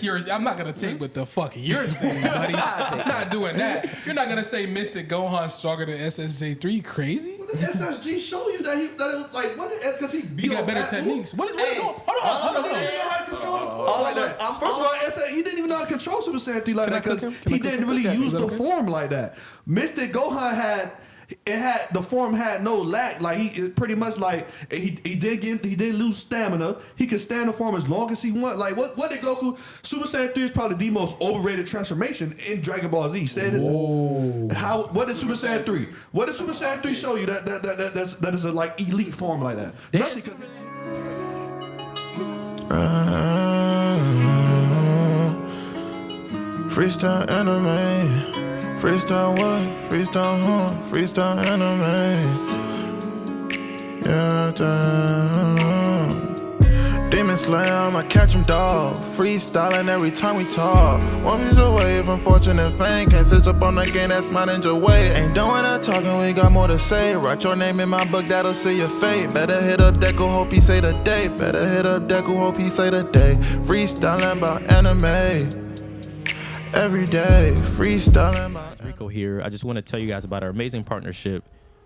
I'm not gonna take what the fuck you're saying, buddy. I'm not doing that. You're not gonna say Mystic Gohan stronger than SSJ3. You crazy? What did SSG show you that it was like what? Because he got better techniques. What is going on? Hold on. He didn't know how to control the form like that. First of all, he didn't even know how to control Super Saiyan 3 like that because he didn't really use the form like that. Mystic Gohan the form had no lack. Like he pretty much like he didn't lose stamina. He could stand the form as long as he want. Like what did Goku? Super Saiyan 3 is probably the most overrated transformation in Dragon Ball Z. Say it. What did Super Saiyan 3? What did Super Saiyan 3 show you that is a like elite form like that? Nothing. Freestyle anime. Freestyle what? Freestyle freestyle anime. Yeah, Demon Slayer, I'ma catch him, dog. Freestyling every time we talk. One piece away from fortune and fame. Can't sit up on the game, that's my ninja way. Ain't doing the talking, we got more to say. Write your name in my book, that'll see your fate. Better hit up Deku, hope he say the day. Better hit up Deku, hope he say the day. Freestyling about anime. Every day, freestyling. Rico here. I just want to tell you guys about our amazing partnership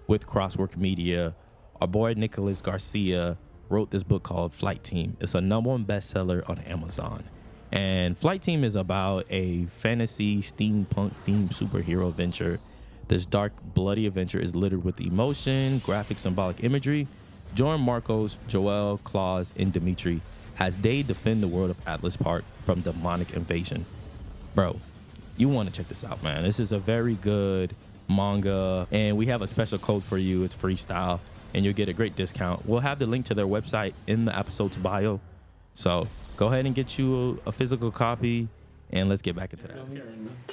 with Crosswork Media. Our boy Nicholas Garcia wrote this book called Flight Team. It's a #1 bestseller on Amazon. And Flight Team is about a fantasy steampunk themed superhero adventure. This dark, bloody adventure is littered with emotion, graphic, symbolic imagery. Join Marcos, Joel, Claus, and Dimitri as they defend the world of Atlas Park from demonic invasion. Bro, you want to check this out, man. This is a very good manga, and we have a special code for you. It's freestyle, and you'll get a great discount. We'll have the link to their website in the episode's bio. So go ahead and get you a physical copy, and let's get back into that.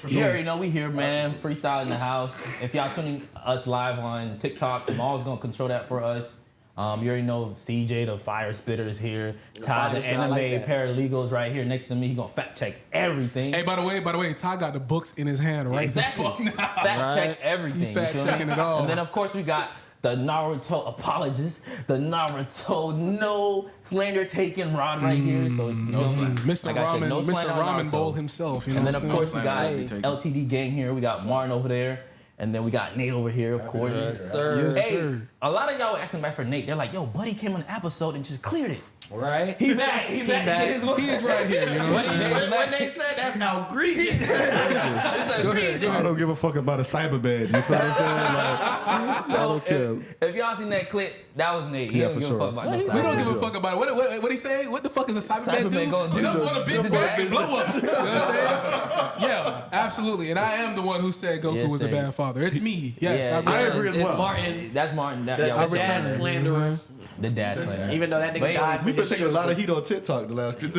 You already know we here, man. Freestyle in the house. If y'all tuning us live on TikTok, Maul's going to control that for us. You already know CJ, the fire spitter, is here. Ty, the anime paralegal's right here next to me. He gonna fact check everything. Hey, by the way, Ty got the books in his hand right exactly. the fuck now. Fact check everything. He fact checking it all. And then of course we got the Naruto apologist, the Naruto no slander taking Rod right here. So no slander. Mr. Ramen Bowl himself. You know and then of course saying? we got LTD gang here. We got Martin over there. And then we got Nate over here, of course. Yes, sir. Hey, a lot of y'all were asking back for Nate. They're like, yo, Buddy came on an episode and just cleared it. Right? He back. He back. He is right here. You know what I'm saying? What they said, that's outrageous. I don't give a fuck about a cyberbed. You feel what I'm saying? Like, I don't care. If y'all seen that clip, that was Nate. He don't give a fuck about no We don't give a fuck about it. What he say? What the fuck is a cyberbed do? Jump on a bitch and blow up. You know what I'm saying? Yeah, absolutely. And I am the one who said Goku was a bad father. It's me. Yes, I agree as well. It's Martin. That's Martin. The dad slanderer. The dad slanderer. Even though that nigga died. We've been taking a lot of heat on TikTok the last. Fuck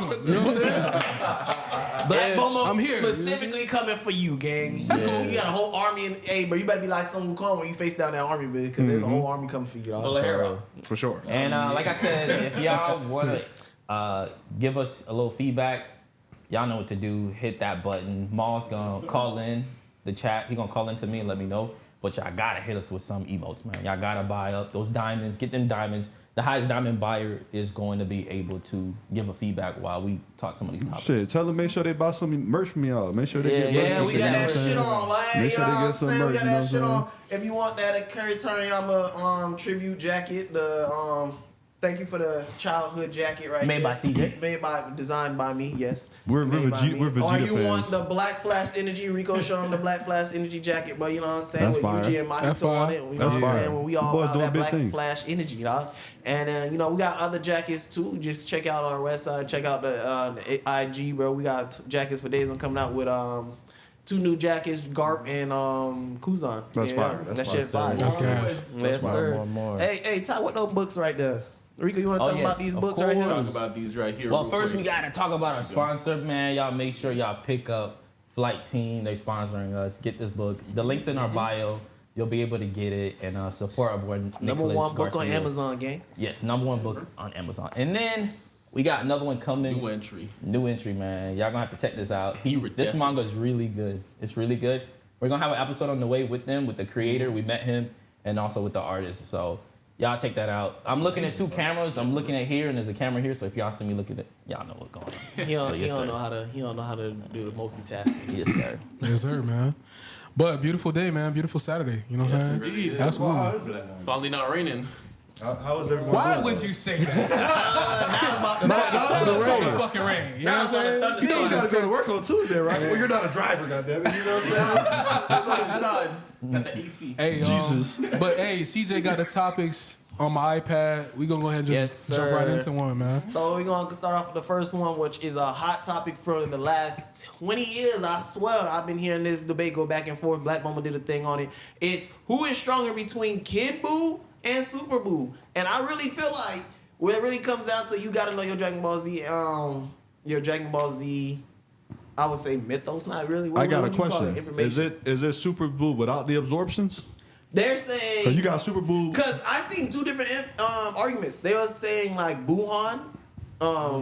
him. You know what I'm saying? Black Momo, I'm here. Specifically coming for you, gang. That's cool. You got a whole army, and hey, bro, you better be like Sun Wukong when you face down that army, because there's a whole army coming for you, dog. For sure. And like I said, if y'all want to give us a little feedback, y'all know what to do. Hit that button. Maul's gonna call in the chat. He gonna call into me and let me know. But y'all gotta hit us with some emotes, man. Y'all gotta buy up those diamonds. Get them diamonds. The highest diamond buyer is going to be able to give a feedback while we talk some of these topics. Shit, tell them make sure they buy some merch from y'all. Make sure they get merch. Yeah, we got that shit on, man. Make sure they get some merch. We got that shit on. If you want that Curry Toriyama tribute jacket, the thank you for the childhood jacket right Made by CJ. Designed by me, yes. We're Vegeta Or you fans. want the Black Flash Energy, Rico showing the Black Flash Energy jacket, but you know what I'm saying? That's With fire. UG and Mahito on it. You know what I'm saying? When we all Boys about doing that big Black things. Flash Energy, dog. And you know, we got other jackets too. Just check out our website, check out the IG, bro. We got jackets for days. I'm coming out with 2 new jackets, Garp and Kuzan. That's fire. That shit fire. That's gas. Yes, sir. More. Hey, Ty, what those books right there? Rico, you want to talk about these books right here? Talk about these right here. Well, real first quick. we gotta talk about our sponsor, man. Y'all make sure y'all pick up Flight Team. They're sponsoring us. Get this book. The link's in our bio. You'll be able to get it and support our boy Nicholas #1 book Garcia. on Amazon, gang. Yes, #1 book on Amazon. And then we got another one coming. New entry, man. Y'all gonna have to check this out. This manga is really good. It's really good. We're gonna have an episode on the way with them, with the creator. We met him, and also with the artist. So Y'all take that out. I'm looking at 2 cameras. I'm looking at here, and there's a camera here. So if y'all see me look at it, y'all know what's going on. He don't know how to do the multitasking. Yes, sir. Yes, sir, man. But beautiful day, man. Beautiful Saturday. You know what I'm saying? Indeed. Absolutely. It's finally not raining. How is everyone Why doing? would you say that? Not for the rain. It's fucking rain. You know what I'm saying? You know you gotta go to work on Tuesday, right? Well, you're not a driver, goddammit. You know what I'm saying? Got the AC. Hey, Jesus. But hey, CJ got the topics on my iPad. We gonna go ahead and just jump right into one, man. So we're going to start off with the first one, which is a hot topic for the last 20 years. I swear, I've been hearing this debate go back and forth. Black Mama did a thing on it. It's who is stronger between Kid Buu and Super Buu. And I really feel like when it really comes down to you got to know your Dragon Ball Z, I would say mythos, not really. I got a question. Is it Super Buu without the absorptions? They're saying... Because you got Super Buu... Because I seen 2 different arguments. They were saying like Buhan,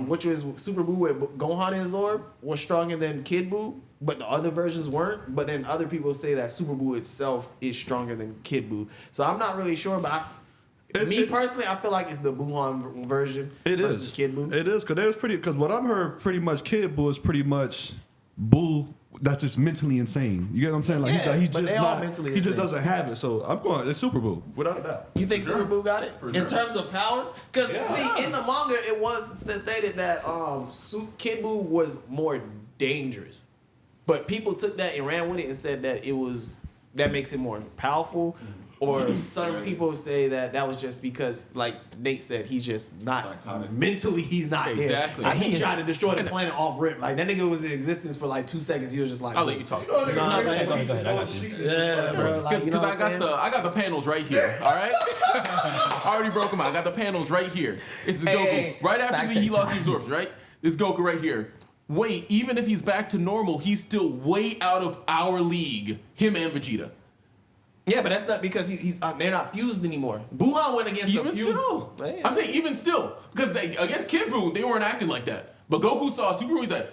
which was Super Buu with Gohan and Zorb, was stronger than Kid Buu, but the other versions weren't. But then other people say that Super Buu itself is stronger than Kid Buu. So I'm not really sure, but personally, I feel like it's the Buhan version versus Kid Buu. It is, because what I've heard, pretty much Kid Buu is pretty much Buu that's just mentally insane. You get what I'm saying? Like he's just not mentally insane. He just doesn't have it. So I'm going, it's Super Buu, without a doubt. You think Super Buu got it? In terms of power? Because see, in the manga it was stated that Kid Buu was more dangerous. But people took that and ran with it and said that that makes it more powerful. Or some people say that was just because, like Nate said, he's just not mentally. He's not exactly. There. Like, he tried to destroy the planet off rip. Like that nigga was in existence for like 2 seconds. He was just like, I'll let you talk. Go ahead. Yeah, bro. Because I got the panels right here. All right. I already broke them out. I got the panels right here. This is Goku. Right after he lost the absorption. Right. This is Goku right here. Wait, even if he's back to normal, he's still way out of our league. Him and Vegeta. Yeah, but that's not because they're not fused anymore. Buhan went against even the fused. Still. I'm saying even still. Because against Kid Buu, they weren't acting like that. But Goku saw Super Buu, he's like,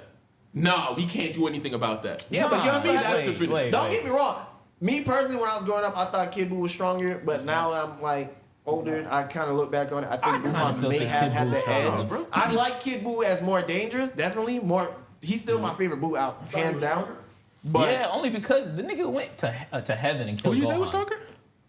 nah, we can't do anything about that. Yeah, but you also don't get me wrong. Me personally, when I was growing up, I thought Kid Buu was stronger. But now that I'm like older, I kind of look back on it. I think Buhan may have had the edge. Bro. I like Kid Buu as more dangerous, definitely more. He's still my favorite Buu out, hands down. But yeah, only because the nigga went to heaven and killed Gohan. Who you say was stronger?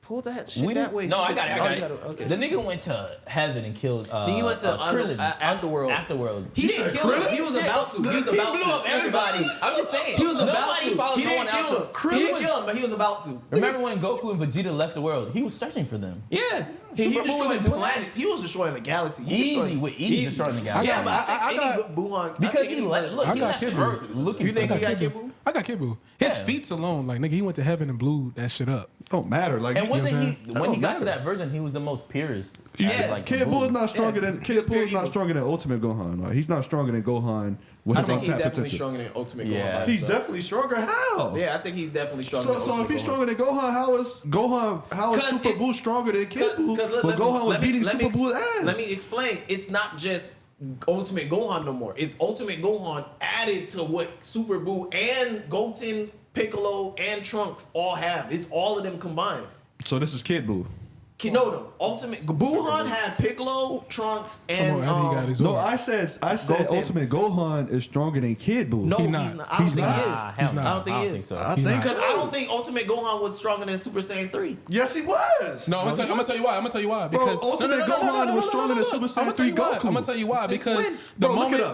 Pull that shit that way. No, I got it. Okay. The nigga went to heaven and killed. He went to Afterworld. Afterworld. He didn't kill him. He was about to. He was about to. Blew up everybody. I'm just saying. He was about to. He didn't kill him. He didn't kill him, but he was about to. Remember when Goku and Vegeta left the world? He was searching for them. Yeah. He destroyed planets. He was destroying the galaxy. Easy destroying the galaxy. Yeah, but I got Buhan because he left. Look, he left Earth looking. You think he got Kid Buu? I got Kid Buu. His feats alone, like nigga, he went to heaven and blew that shit up. Don't matter. Like, and wasn't he when he got to that version, he was the most purest. Yeah, like Kid Buu is not stronger than stronger than Ultimate Gohan. Like, he's not stronger than Gohan. I think he's definitely stronger than Ultimate Gohan. He's definitely stronger. How? Yeah, I think he's definitely stronger. So if he's stronger than Gohan, how is Super Buu stronger than Kid Buu? When Gohan was beating Super Buu's ass. Let me explain. It's not just Ultimate Gohan no more. It's Ultimate Gohan added to what Super Buu and Goten, Piccolo, and Trunks all have. It's all of them combined. So this is Kid Buu. No. Ultimate Buhan had Piccolo, Trunks, and no. I said Goten. Ultimate Gohan is stronger than Kid Buu. No, he's not. I don't think he is. I don't think he is. I think because I don't think Ultimate Gohan was stronger than Super Saiyan 3. Yes, he was. No, I'm gonna tell you why. Because Ultimate Gohan was stronger than Super Saiyan 3 Goku. I'm gonna tell you why. Because the moment. I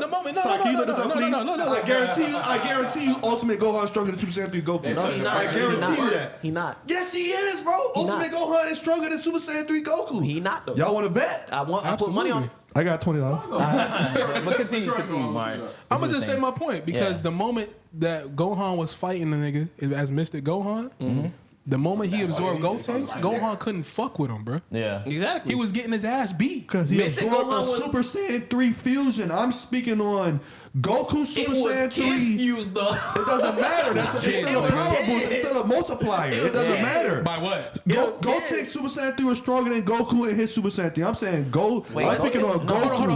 guarantee you, Ultimate Gohan is stronger than Super Saiyan 3 Goku. No, he's not. I guarantee you that. He not. Yes, he is, bro. Ultimate Gohan is stronger than Super Saiyan 3 Goku. He not though. Y'all want to bet? I put money on it. I got $20. But continue, Mario. I'm gonna just say my point because the moment that Gohan was fighting the nigga as Mystic Gohan, the moment he absorbed Gohan couldn't fuck with him, bro. Yeah, exactly. He was getting his ass beat because he absorbed a Super Saiyan 3 fusion. I'm speaking on Goku Super Saiyan 3. Fused though. It doesn't matter. It's still a power boost. It's still a multiplier. It doesn't matter. By what? Gotenks Super Saiyan 3 was stronger than Goku and his Super Saiyan 3. I'm saying I'm speaking on Goku.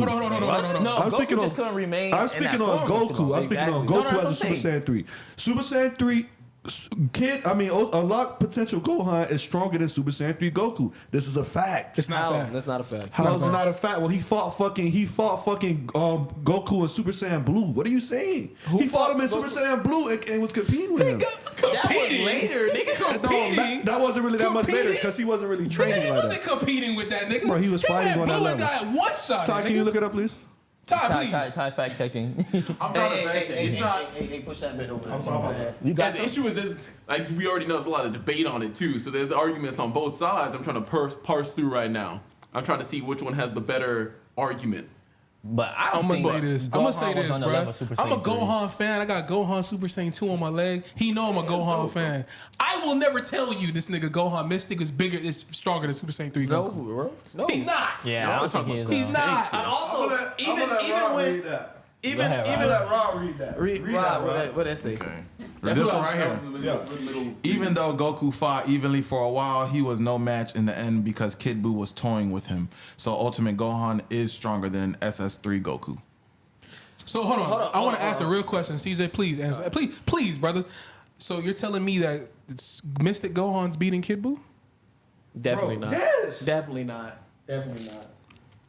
No, Goku just couldn't remain. I'm speaking on Goku. I'm speaking on Goku as a Super Saiyan 3. Super Saiyan 3. Unlocked potential Gohan is stronger than Super Saiyan 3 Goku. This is a fact. It's not a fact. That's not a fact. How is it not a fact? Well, he fought fucking Goku and Super Saiyan Blue. What are you saying? He fought him in Super Saiyan Blue and was competing with him. That was later, nigga. That wasn't really that much later because he wasn't really training He like wasn't that. competing with that nigga. Bro, he was fighting on that level. Guy one shot. Ty, can you look it up, please? Ty, please. Ty fact checking. I'm trying to fact check. It's not. Hey, push that bit over. I'm talking about that. You got The issue is this, like we already know, there's a lot of debate on it too. So there's arguments on both sides. I'm trying to parse through right now. I'm trying to see which one has the better argument. But I'm gonna say this. I'm gonna say this, bro. I'm a 3. Gohan fan. I got Gohan Super Saiyan 2 on my leg. He know I'm a Gohan fan. I will never tell you this nigga Gohan Mystic is stronger than Super Saiyan 3 Goku. bro. No. He's not. Yeah, I don't think he is. He's not. And also, even when Let Rob read that. read that, what that say? Okay. This one right here. Even though Goku fought evenly for a while, he was no match in the end because Kid Buu was toying with him. So Ultimate Gohan is stronger than SS3 Goku. So hold on. I want to ask a real question. CJ, please answer. Please, brother. So you're telling me that it's Mystic Gohan's beating Kid Buu? Definitely not. Yes. Definitely not. Definitely not.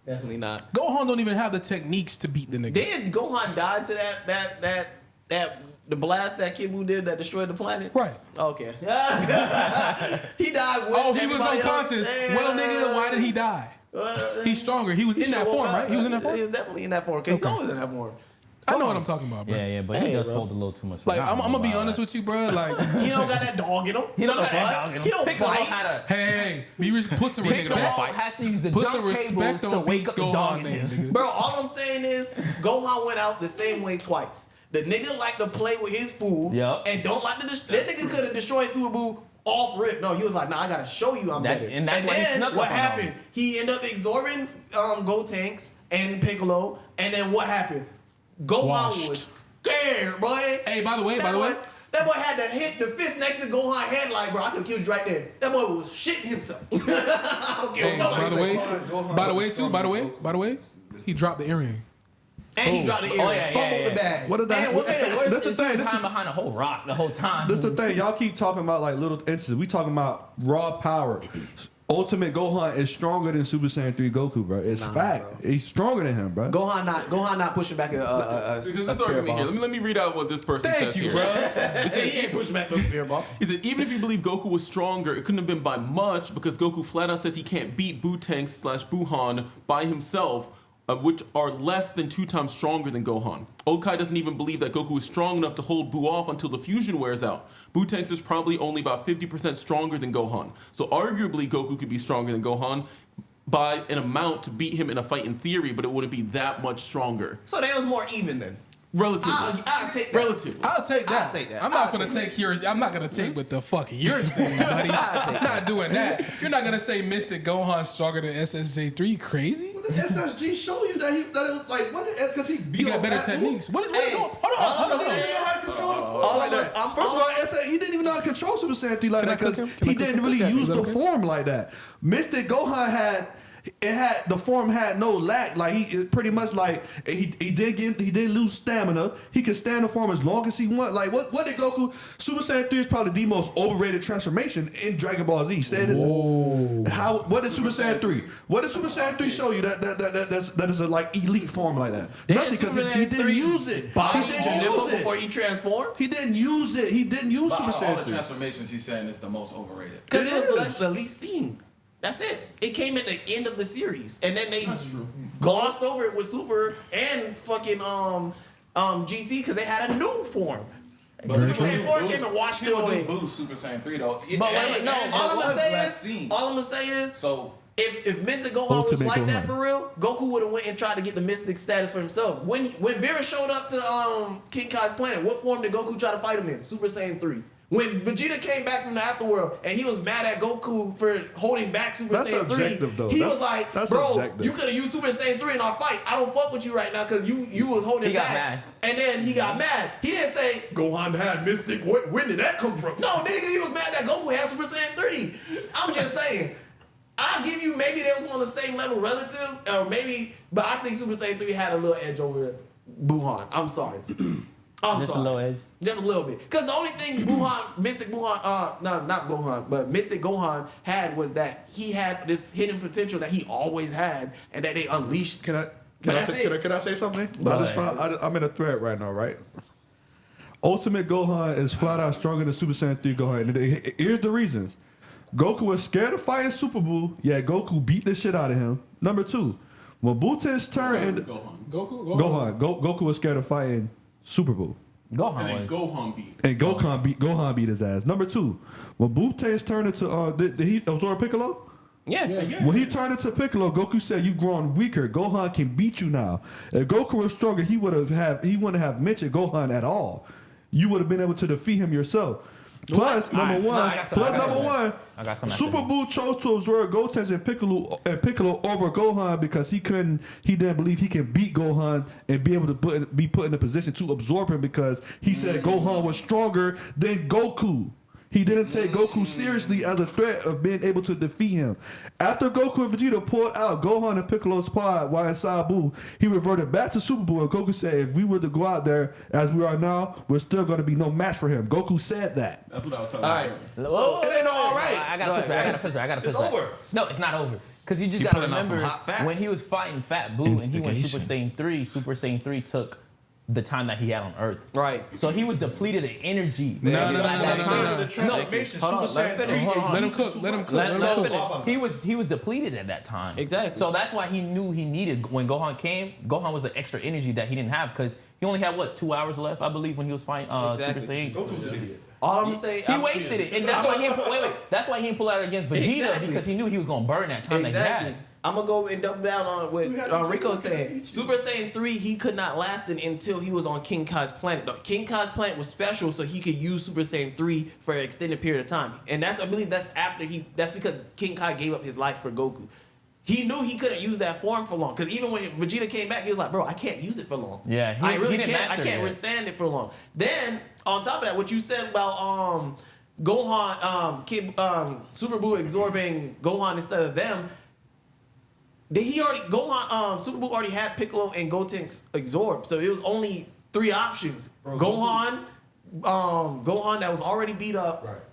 Definitely not. Gohan don't even have the techniques to beat the nigga. Then Gohan died to that the blast that Kid Buu did that destroyed the planet. Right. Okay. He died with Oh, he was everybody unconscious. else. Well, nigga, why did he die? He's stronger. He was in that form, right? He was in that form? He was definitely in that form. He's always in that form. I know what I'm talking about, bro. Yeah, but he does hold a little too much. Like, I'm gonna be honest with you, bro. Like, He don't got that dog in him. He don't got that dog in him. He don't Piccolo fight. had a hey, put some respect. Piccolo has to use the Put some jump respect cables to on wake Beast up the dog Gohan in name, him. nigga. Bro, all I'm saying is Gohan went out the same way twice. The nigga like to play with his food and don't like to that nigga could have destroyed Super Buu off rip. No, he was like, nah, I gotta show you I'm better. And that's why he snuck what up on happened? him. He ended up absorbing Gotenks and Piccolo, and then what happened? Gohan Washed. was scared, boy. Hey, by the way, That boy had to hit the fist next to Gohan's head like, bro, I could have killed you right there. That boy was shitting himself. I don't care Hey, what by nobody say. the way, he dropped the earring. And he dropped the earring, fumbled the bag. What did that? What made it worse That's the is he thing. was hiding behind a whole rock the whole time. This the thing. Y'all keep talking about like little instances. We talking about raw power. Ultimate Gohan is stronger than Super Saiyan 3 Goku, bro. It's fact. Bro. He's stronger than him, bro. Gohan not pushing back a This argument here. Let me read out what this person says here. bro. It says he ain't pushing back no spear ball. He said, even if you believe Goku was stronger, it couldn't have been by much because Goku flat out says he can't beat Buu/Buhan by himself, which are less than 2 times stronger than Gohan. Okai doesn't even believe that Goku is strong enough to hold Buu off until the fusion wears out. Buu is probably only about 50% stronger than Gohan. So arguably Goku could be stronger than Gohan by an amount to beat him in a fight in theory, but it wouldn't be that much stronger. So that was more even then. Relatively. I'll take that. Relatively. I'll take that. I'll take that. I'm not gonna take yours. I'm not gonna take what the fuck you're saying, buddy. I'm not doing that. You're not gonna say Mystic Gohan's stronger than SSJ3. You crazy? What did SSG show you that it was like? What? Because he got better techniques. What is going on? Hold on. First of all, he didn't even know how to control Super Saiyan 3 like that because he didn't really use the form like that. Mystic Gohan the form had no lack. Like he pretty much like he did lose stamina. He could stand the form as long as he want. Like what did Goku? Super Saiyan 3 is probably the most overrated transformation in Dragon Ball Z. What did Super Saiyan 3? What did Super Saiyan 3 show you that is a like elite form like that? Nothing because he didn't use it. Before he transformed. He didn't use it. He didn't use Super Saiyan 3. All the transformations he's saying is the most overrated. Because it was the least seen. That's it. It came at the end of the series, and then they glossed over it with Super and fucking GT because they had a new form. Super Saiyan 4 came and washed it away. Boo Super Saiyan 3 though. But all I'm gonna say is, so if Mystic Gohan was like that for real, Goku would have went and tried to get the Mystic status for himself. When Beerus showed up to King Kai's planet, what form did Goku try to fight him in? Super Saiyan 3. When Vegeta came back from the Afterworld and he was mad at Goku for holding back Super Saiyan 3, though. He was like, bro, objective. you could have used Super Saiyan 3 in our fight. I don't fuck with you right now because you was holding back. He got mad. And then he got mad. He didn't say, Gohan had Mystic. When did that come from? No, nigga, he was mad that Goku had Super Saiyan 3. I'm just saying. I'll give you maybe they was on the same level relative, or maybe, but I think Super Saiyan 3 had a little edge over Buhan. I'm sorry. Just a little edge. Just a little bit. Because the only thing Mystic Gohan had was that he had this hidden potential that he always had and that they unleashed. Can I say something? I'm in a thread right now, right? Ultimate Gohan is flat out stronger than Super Saiyan 3 Gohan. Here's the reasons. Goku was scared of fighting Super Buu, yet Goku beat the shit out of him. Number 2, when Buten's turn Goku was scared of fighting Super Buu. Gohan beat his ass. Number 2, when Buten's turned into did he absorb Piccolo? Yeah. When he turned into Piccolo, Goku said, "You've grown weaker. Gohan can beat you now." If Goku was stronger, he wouldn't have mentioned Gohan at all. You would have been able to defeat him yourself. Plus, number one, Super Buu chose to absorb Gotenks and Piccolo over Gohan because he didn't believe he can beat Gohan and be able to be put in a position to absorb him because he said Gohan was stronger than Goku. He didn't take Goku seriously as a threat of being able to defeat him. After Goku and Vegeta pulled out Gohan and Piccolo's pod while inside Buu, he reverted back to Super Buu, and Goku said, if we were to go out there as we are now, we're still going to be no match for him. Goku said that. That's what I was talking about. So, it ain't all right. I got to push back. It's over. No, it's not over. Because you just got to remember when he was fighting Fat Buu and he went Super Saiyan 3, Super Saiyan 3 took the time that he had on Earth. Right. So he was depleted of energy. No. Let him cook. He was depleted at that time. Exactly. So that's why he knew he needed, when Gohan came, Gohan was the extra energy that he didn't have because he only had, 2 hours left, I believe, when he was fighting Super Saiyan. All I'm gonna say, he wasted it, and that's why he didn't that's why he didn't pull out against Vegeta because he knew he was gonna burn that time that he had. I'm gonna go and double down on what Rico said. Super Saiyan 3, he could not last it until he was on King Kai's planet. No, King Kai's planet was special, so he could use Super Saiyan 3 for an extended period of time. And I believe that's because King Kai gave up his life for Goku. He knew he couldn't use that form for long. Because even when Vegeta came back, he was like, bro, I can't use it for long. Yeah, I can't withstand it for long. Then, on top of that, what you said about Gohan, Super Buu absorbing Gohan instead of them, Super Buu already had Piccolo and Gotenks absorbed. So it was only 3 options. Gohan that was already beat up, right.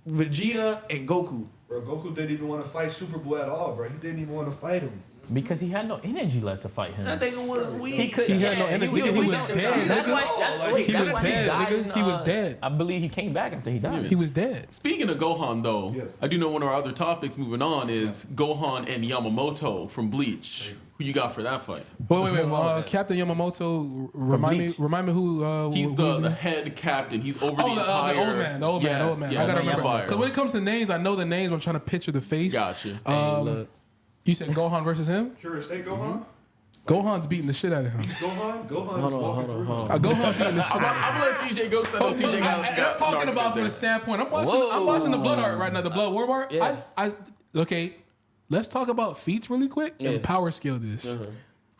Vegeta, and Goku. Bro, Goku didn't even want to fight Super Buu at all, bro. He didn't even want to fight him. Because he had no energy left to fight him. That nigga was weak. He had no energy. He was dead. That's why he died. He was dead. I believe he came back after he died. He was dead. Speaking of Gohan, though, yes. I do know one of our other topics moving on is Gohan and Yamamoto from Bleach. Who you got for that fight? Wait. Captain Yamamoto, remind me who. He's the head captain. He's over the entire. The old man. Yes, I gotta remember. Because when it comes to names, I know the names. I'm trying to picture the face. Gotcha. You said Gohan versus him? Sure, say Gohan. Gohan's beating the shit out of him. Gohan. Hold on. Gohan beating the shit out of him. I'm gonna let CJ go. I'm talking about from the standpoint. I'm watching the blood art right now. The blood war art. Yeah. Okay. Let's talk about feats really quick and power scale this.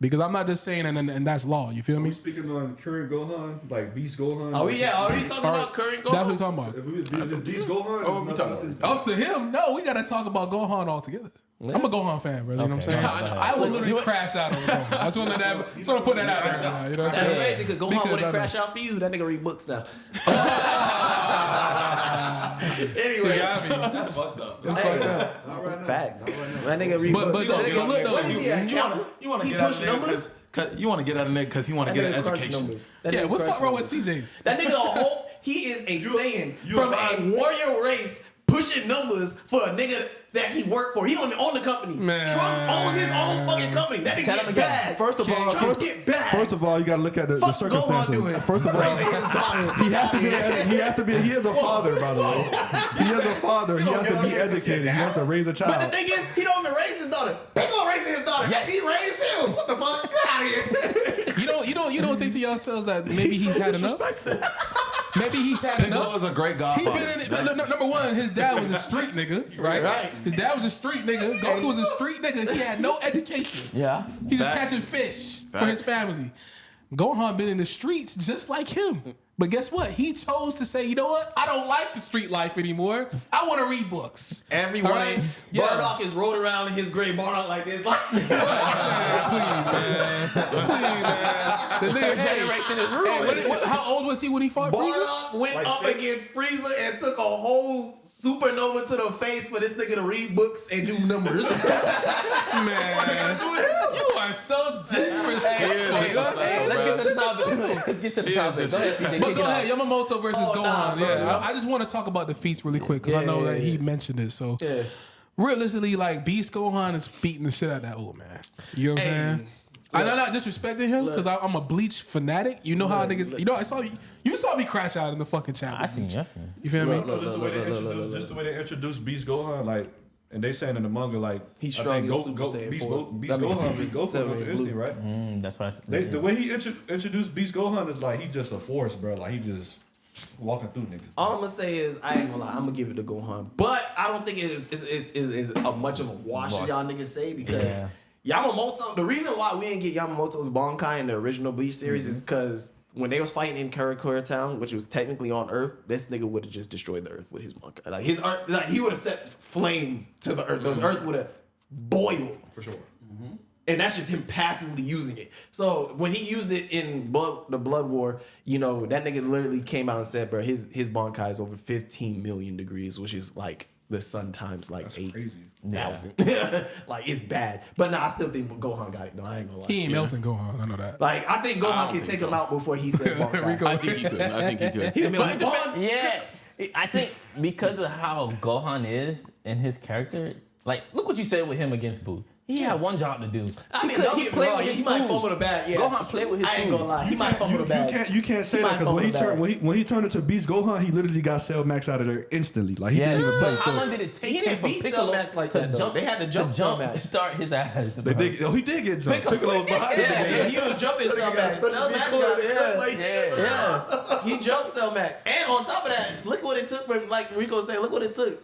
Because I'm not just saying and that's law. You feel me? We speaking on current Gohan, like Beast Gohan. Are we talking about current Gohan? That's what we're talking about. If we was Beast Gohan, Up to him? No, we gotta talk about Gohan altogether. Yeah. I'm a Gohan fan, bro. You know what I'm saying? I will literally crash out over Gohan. I just want to put that out there. Right now, you know what I'm saying? That's crazy because Gohan wouldn't crash out for you. That nigga read books now. Anyway, that's fucked up. That's fucked up. Facts. That nigga read books. But look though, what is he at? You want to get out of there you want to get out of there because he want to get an education. Yeah, what fuck wrong with CJ? That nigga he is a Saiyan from a warrior race pushing numbers for a nigga that he worked for. He don't even own the company. Man. Trunks owns his own fucking company. That nigga get bad. First of all, you gotta look at the circumstances. First of all, he is a father, by the way. He is a father. He has to be educated. He has to raise a child. But the thing is, he don't even raise his daughter. Piccolo raising his daughter. Yes. He raised him. What the fuck? Get out of here. You don't think to yourselves that maybe he's had enough? Maybe he's had enough. Piccolo is a great godfather. Number one, his dad was a street nigga, right? His dad was a street nigga. Goku was a street nigga. He had no education. Yeah. He's just catching fish for his family. Gohan been in the streets just like him. But guess what? He chose to say, you know what? I don't like the street life anymore. I want to read books. Every morning, Bardock is rolled around in his grave Bardock like this. Like, please, man. The nigga generation is ruined. How old was he when he fought Frieza? Bardock went up against Frieza and took a whole supernova to the face for this nigga to read books and do numbers. Man, you are so disrespectful. Let's get to the topic. Let's get to the topic. Go ahead, CJ. But go ahead, Yamamoto versus Gohan. I just want to talk about the feats really quick because I know that he mentioned it. So realistically, like Beast Gohan is beating the shit out of that old man. You know what I'm saying? I'm not disrespecting him because I'm a Bleach fanatic. You know how niggas. You know, you saw me crash out in the fucking chat. I seen you. You feel me? Just the way they introduced Beast Gohan, like, and they saying in the manga, like, he's strong as Super Saiyan Beast 4. Gohan, Beast Goku, instinct, right? That's what I said. The way he introduced Beast Gohan is like, he's just a force, bro. Like, he just walking through niggas. All I'm gonna say is, I ain't gonna lie, I'm gonna give it to Gohan. But I don't think it is a much of a wash as y'all niggas say, because Yamamoto, the reason why we didn't get Yamamoto's Bankai in the original Bleach series is because when they was fighting in Karakura Town, which was technically on Earth, this nigga would have just destroyed the Earth with his Bankai. Like his Earth, like he would have set flame to the Earth. The Earth would have boiled. For sure. And that's just him passively using it. So when he used it in the Blood War, you know, that nigga literally came out and said, bro, his Bankai is over 15 million degrees, which is like the sun times like 8,000. Like, it's bad. But nah, I still think Gohan got it, though. I ain't gonna lie. He ain't melting Gohan. I know that. Like, I think Gohan can take him out before he says Bankai. I think he could. He can be like, Yeah, I think because of how Gohan is and his character, like, look what you said with him against Buu. He had one job to do. I mean, he might fumble the bag. Yeah. Gohan played with his food. I ain't gonna lie. He might fumble the bag. You can't say that because when he turned into Beast Gohan, he literally got Cell Max out of there instantly. Like, he didn't even play. How long did it take him from Piccolo like that, to jump? They had to jump Cell Max. Start his ass. He did get jumped. Piccolo was behind him. Yeah, he was jumping Cell Max. Cell Max got he jumped Cell Max. And on top of that, look what it took for, like Rico said, look what it took.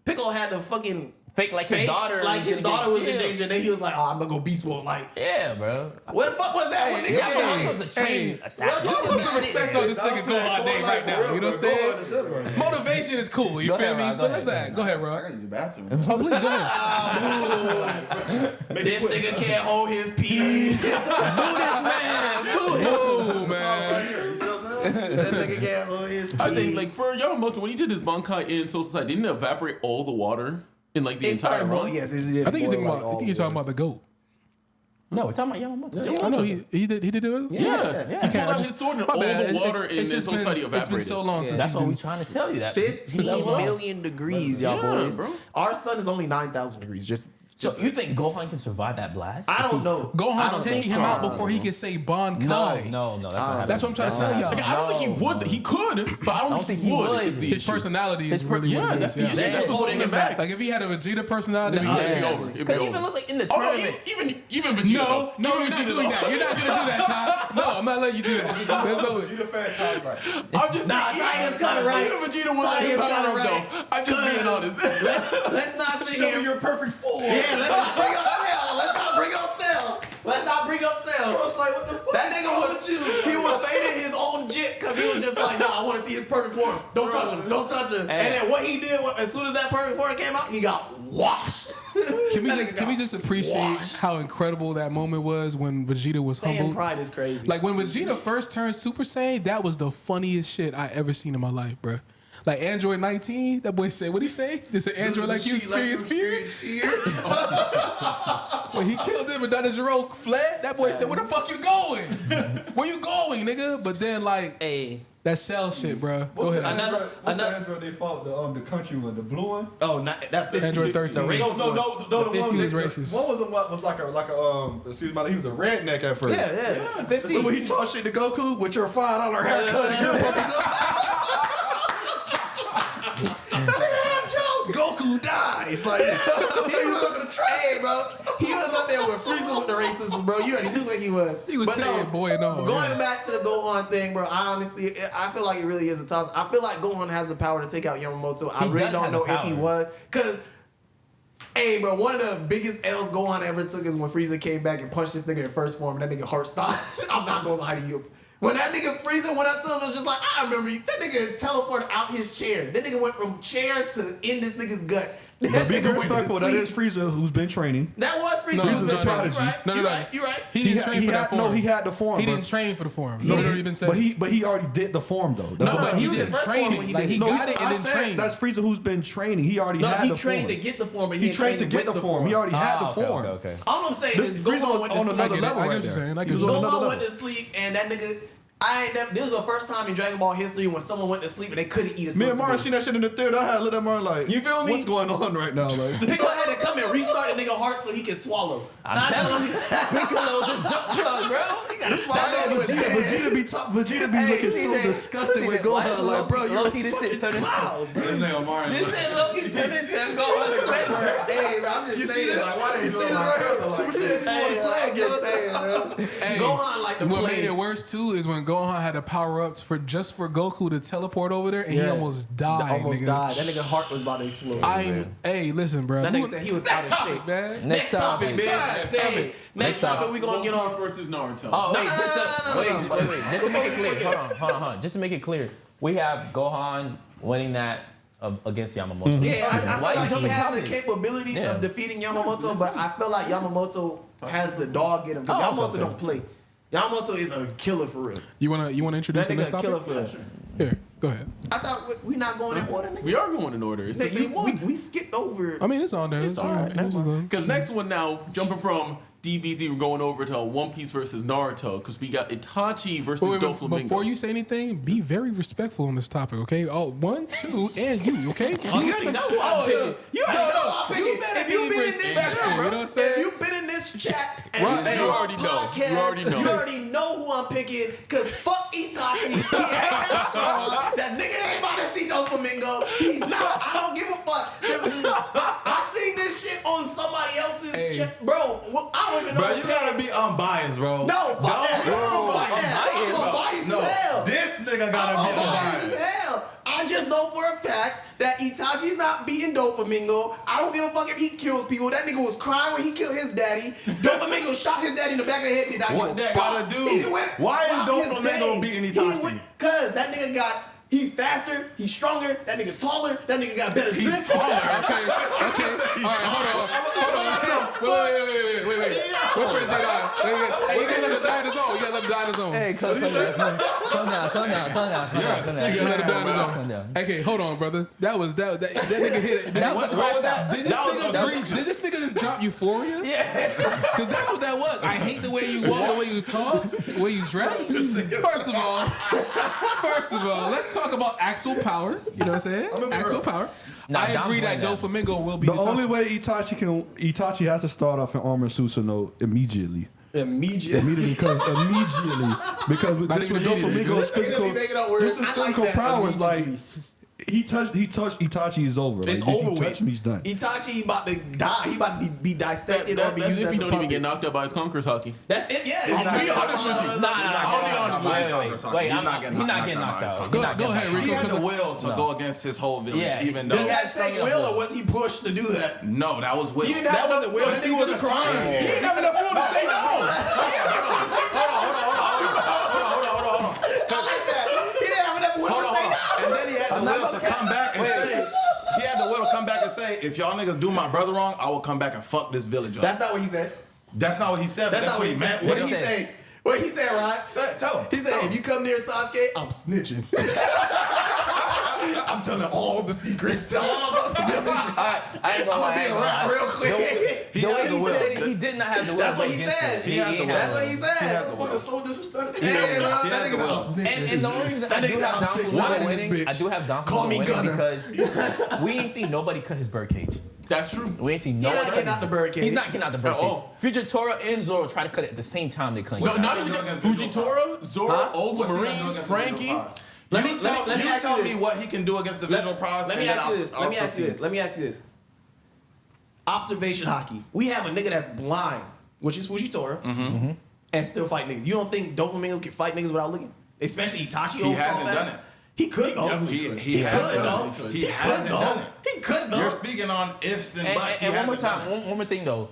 Piccolo had to fucking fake his daughter. Like his daughter was in danger, and then he was like, "Oh, I'm gonna go beast mode." Like, yeah, bro. What the fuck was that? Put some respect on this nigga Gohan name right now. You know what I'm saying? Motivation is cool. You feel me? But let's that. Go ahead, bro. I gotta use the bathroom. Oh, please go ahead. This nigga can't hold his pee. Boo this man. Boo man. That nigga can't hold his pee. I think, like, for Yamamoto, when he did his Bankai in Soul Society, didn't it evaporate all the water in, like, the entire run? Yes, I think you're talking about the GOAT. No, we're talking about Yamamoto. I know he did it. Yeah. He pulled out his sword and all the water in Soul Society evaporated. It's been so long since that's what we're trying to tell you. That 15 million degrees, y'all boys. Bro. Our sun is only 9,000 degrees. So you think Gohan can survive that blast? I don't know. Gohan's taking him out before he can say Bankai. No, that's not happening. That's what I'm trying to tell y'all. Like, I don't think he would. He could, but I don't think he would. His personality is really what it is. That's what's holding him back. Like, if he had a Vegeta personality, it'd be over. Because even look like in the tournament. Even Vegeta. No, you're not doing that. You're not gonna do that, Ty. No, I'm not letting you do that. There's no way. I'm just saying. Ty's kind of right. Even Vegeta was like a power up, though. I'm just being honest. Let's not sit here. Show me your perfect form. Yeah, let's not bring up Cell. Let's not bring up Cell. Like, what the fuck? That nigga he was fading his own jit because he was just like, nah, I want to see his perfect form. Don't touch him. And then what he did, as soon as that perfect form came out, he got washed. Can we just appreciate how incredible that moment was when Vegeta was humbled? Pride is crazy. Like, when Vegeta first turned Super Saiyan, that was the funniest shit I ever seen in my life, bro. Like Android 19, that boy said, what'd he say? This an Android like you experience fear? When he killed him and Danajiro fled, that boy said, where the fuck you going? Where you going, nigga? But then, like, that Cell shit, bro. Go ahead. Another Android they fought, the country one, the blue one? Oh, that's 15. Android 13. No, the 15 is racist. One was like a excuse me, he was a redneck at first. Yeah. 15. So when he taught shit to Goku with your $5 haircut and your fucking Goku dies. Like, he was up in the train, bro. He was up there with Frieza with the racism, bro. You already knew what he was. He was saying, boy, no. Going back to the Gohan thing, bro, I feel like it really is a toss. I feel like Gohan has the power to take out Yamamoto. I really don't know if he was. Because, hey, bro, one of the biggest L's Gohan ever took is when Frieza came back and punched this nigga in first form and that nigga heart stopped. I'm not going to lie to you. When that nigga Frieza went up to him, it was just like, I remember you. That nigga teleported out his chair. That nigga went from chair to in this nigga's gut. But be respectful. That is Frieza who's been training. That was Frieza. Frieza the prodigy. You're right. He didn't train for that form. No, he had the form. He didn't train for the form. No, Been said. But he already did the form though. That's No, what but he didn't train it. Like he got it and then trained. That's Frieza who's been training. He already had the form. He trained to get the form, but he trained to get the form. He already had the form. Okay. All I'm saying is Frieza was on another level right there. Gohan went to sleep, and that nigga. This is the first time in Dragon Ball history when someone went to sleep and they couldn't eat a Me and Mara seen that shit in the theater. I had to look at Mara like, you feel me? What's going on right now? Like, Piccolo had to come and restart the nigga heart so he can swallow. I'm telling you, Piccolo just jumped plug, bro. Vegeta be looking so disgusted with Gohan. Like, bro, you're Loki, this shit turned into this shit Loki turned into Gohan Slayer. Hey, bro, I'm just saying. Like, why they doing right Super Saiyan 2 on his leg. Gohan like to play. What made it worse too is when Gohan had the power ups for Goku to teleport over there, and he almost died. That nigga heart was about to explode. Hey, listen, bro. That nigga said he was out of shape, man. Next topic, man. Next topic, we gonna get on versus Naruto. Oh wait, just to make it clear. Hold on. Just to make it clear, we have Gohan winning that against Yamamoto. Yeah, I feel like he has the capabilities of defeating Yamamoto, but I feel like Yamamoto has the dog in him. Yamamoto don't play. Yamamoto is a killer for real. You wanna introduce the next topic? Killer for real. Here, go ahead. I thought we not going in order. Nigga. We are going in order. It's the same one. We skipped over. I mean, it's on there. It's all right. Because next one now, jumping from DBZ, we're going over to One Piece versus Naruto because we got Itachi versus Doflamingo. Before you say anything, be very respectful on this topic, okay? Oh, 1, 2, and you, okay? You already know who I'm picking. You already know who I'm picking. If you've been in this chat, you know what I'm saying? if you've been in this chat and Right, you've been you on already know. podcast, You already know. you already know who I'm picking. Cause fuck Itachi, he ain't that strong. That nigga ain't about to see Doflamingo. He's not. I don't give a fuck. I seen this shit on somebody else's chat, bro. I don't even know. Bro, you gotta be unbiased, bro. No, fuck that. I'm biased as hell. This nigga gotta be biased as hell. I just know for a fact that Itachi's not beating Doflamingo. I don't give a fuck if he kills people. That nigga was crying when he killed his daddy. Doflamingo shot his daddy in the back of the head. Did not What give a that fuck. gotta do? Why is Doflamingo beating Itachi? Cause that nigga got. He's faster, he's stronger, that nigga taller, that nigga got better He's tricks. taller. Okay. All right, hold on. Wait. Wait for the dead eye. Hey, you gotta let him die on his own. You gotta let him die on his own. Hey, calm down. You gotta let him die on his own. Okay, hold on, brother. That nigga hit it. Did this nigga just drop Euphoria? Yeah. Because that's what that was. I hate the way you walk, the way you talk, the way you dress. First of all, let's talk about actual power. You know what I'm saying? Actual power. I agree that Doflamingo will be the only way Itachi has to start off in armor Susanoo immediately. Immediately because with Doflamingo's physical prowess, like he touched Itachi is over. Like, it's over with. Touch him, he's done. Itachi about to die. He about to be dissected or be That's used if as he a don't even puppet. get knocked out by his conqueror's hockey. That's it. Yeah. I'll be honest with you. Nah. Wait, he's not getting knocked out. Go ahead, Rico. He had the will to go against his whole village, even though Did that take will or was he pushed to do that? no, that was will. That wasn't will. That nigga was crying. He didn't have enough will to say no. I like that. He didn't have enough will to say no. And then he had the will to come back and say, if y'all niggas do my brother wrong, I will come back and fuck this village up. That's not what he said. That's not what he said, but that's what he meant. What did he say? What he said, Rod? Tell him. He said, if you come near Sasuke, I'm snitching. I'm telling all the secrets. I'm gonna be a rap real quick. The way he said it, he did not have the will. That's what he said. That's what he said. So disrespectful. Hey, bro, that nigga said, I'm snitching. And the only reason I do have Doflamingo winning, I do have Doflamingo winning because we ain't seen nobody cut his birdcage. That's true. We ain't seen He's nobody. not getting out the birdcage. He's not getting out the birdcage. all. Fujitora and Zoro try to cut it at the same time. They couldn't. No, not even Fujitora, Zoro, Ultramarine, Frankie. Let me tell me what he can do against the visual powers. Let me ask you this. Observation hockey. We have a nigga that's blind, which is Fujitora, and still fight niggas. You don't think Doflamingo can fight niggas without looking? Especially Itachi. He hasn't done it. He could though. He hasn't done it. He hasn't done it. He could though. You're speaking on ifs and buts. And one more time, one more thing though.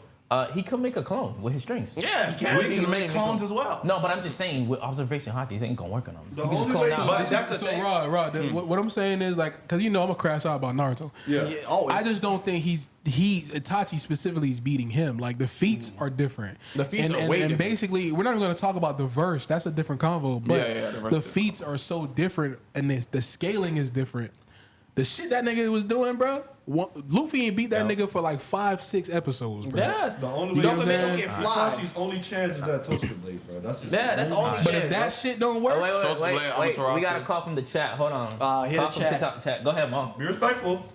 He could make a clone with his strings. Yeah, he can. We can make clones as well. No, but I'm just saying with observation hockey, it ain't gonna work on them. The only way, But that's the thing. Rod, what I'm saying is like, because I'm gonna crash out about Naruto. Yeah. I just don't think Itachi specifically is beating him. Like the feats are different. The feats are way and different. basically, we're not even gonna talk about the verse. That's a different convo. But the feats are so different, and the scaling is different. The shit that nigga was doing, bro. Luffy ain't beat that nigga for like 5-6 episodes, bro. That's the only way Doflamingo can fly. Itachi's only chance is that Toaster Blade, bro. That's just That's the only chance. But if that shit don't work, Wait. We got a call from the chat. Hold on. Hit call the from chat. TikTok chat. Go ahead, Mom. be respectful.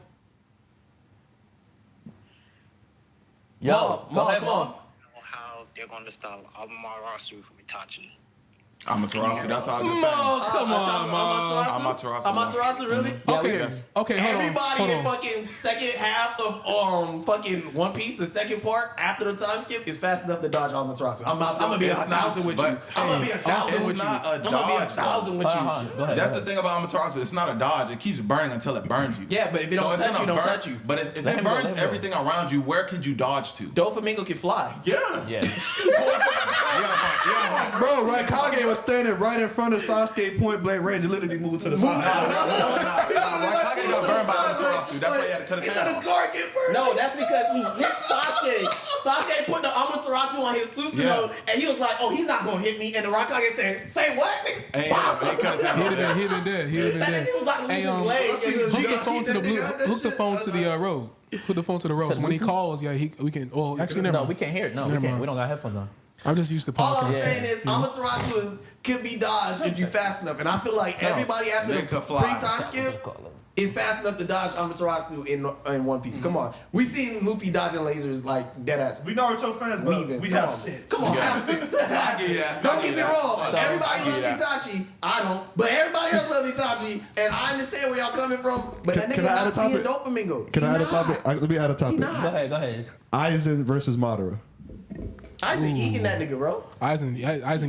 Yo, go ahead, come on. Mom. How they're going to stop Amaterasu from Itachi. Amaterasu, that's how I just come on, Mom. Amaterasu, really? Okay, hold on. Everybody in fucking second half of fucking One Piece, the second part after the time skip is fast enough to dodge Amaterasu. I'm gonna be 1,000 with you. I'm gonna be 1,000 with you. I'm gonna be 1,000 with you. Go ahead. That's the thing about Amaterasu. It's not a dodge. It keeps burning until it burns you. Yeah, but if it don't it's touch gonna you, don't burn- touch you. But if Let it him go, burns let him go. everything around you, where could you dodge to? Doflamingo can fly. Yeah. Yeah. Bro, right? Kage was standing right in front of Sasuke point blank range and literally moved to the side. Kage got burned by Amaterasu. That's why he had to cut his head off. No, that's because he hit Sasuke. Sasuke put the Amaterasu on his Susanoo, and he was like, "Oh, he's not gonna hit me." And the Raikage said, "Say what?" And he cut his head off. He'd been dead. That nigga was like losing his legs. Hook the phone to the blue. Hook the phone to the road. Hook the phone to the road. So when he calls, we can. Well, actually, never No, mind. we can't hear it. No, we Never can't. mind. We don't got headphones on. I'm just used to All I'm podcasts. saying is Amaterasu could be dodged if you fast enough, and I feel like everybody after the Nigga could fly. pre-time skip is fast enough to dodge Amaterasu in One Piece. Come on, we seen Luffy dodging lasers like dead ass. We Naruto fans, but Weaving. we Come have on. sense. Come on, have sense. I give you that. Don't get me wrong. Everybody I give you loves that. Itachi. I don't. But everybody else loves Itachi. And I understand where y'all coming from. But that Can nigga I add not a seeing topic? Doflamingo. Can I add a topic? Let me add a topic. Go ahead. Aizen versus Madara. Aizen eating that nigga, bro. Aizen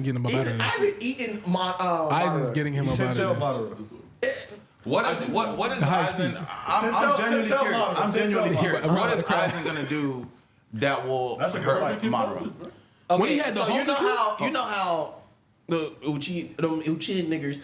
getting him up out of there. Aizen eating Aizen's getting him up out of there. What is Aizen? I'm genuinely tell curious. Madara. I'm genuinely Tell curious. Madara. What is Aizen gonna do that will hurt Madara? Okay, When he had the so you Hokaku? know how the Uchi niggers,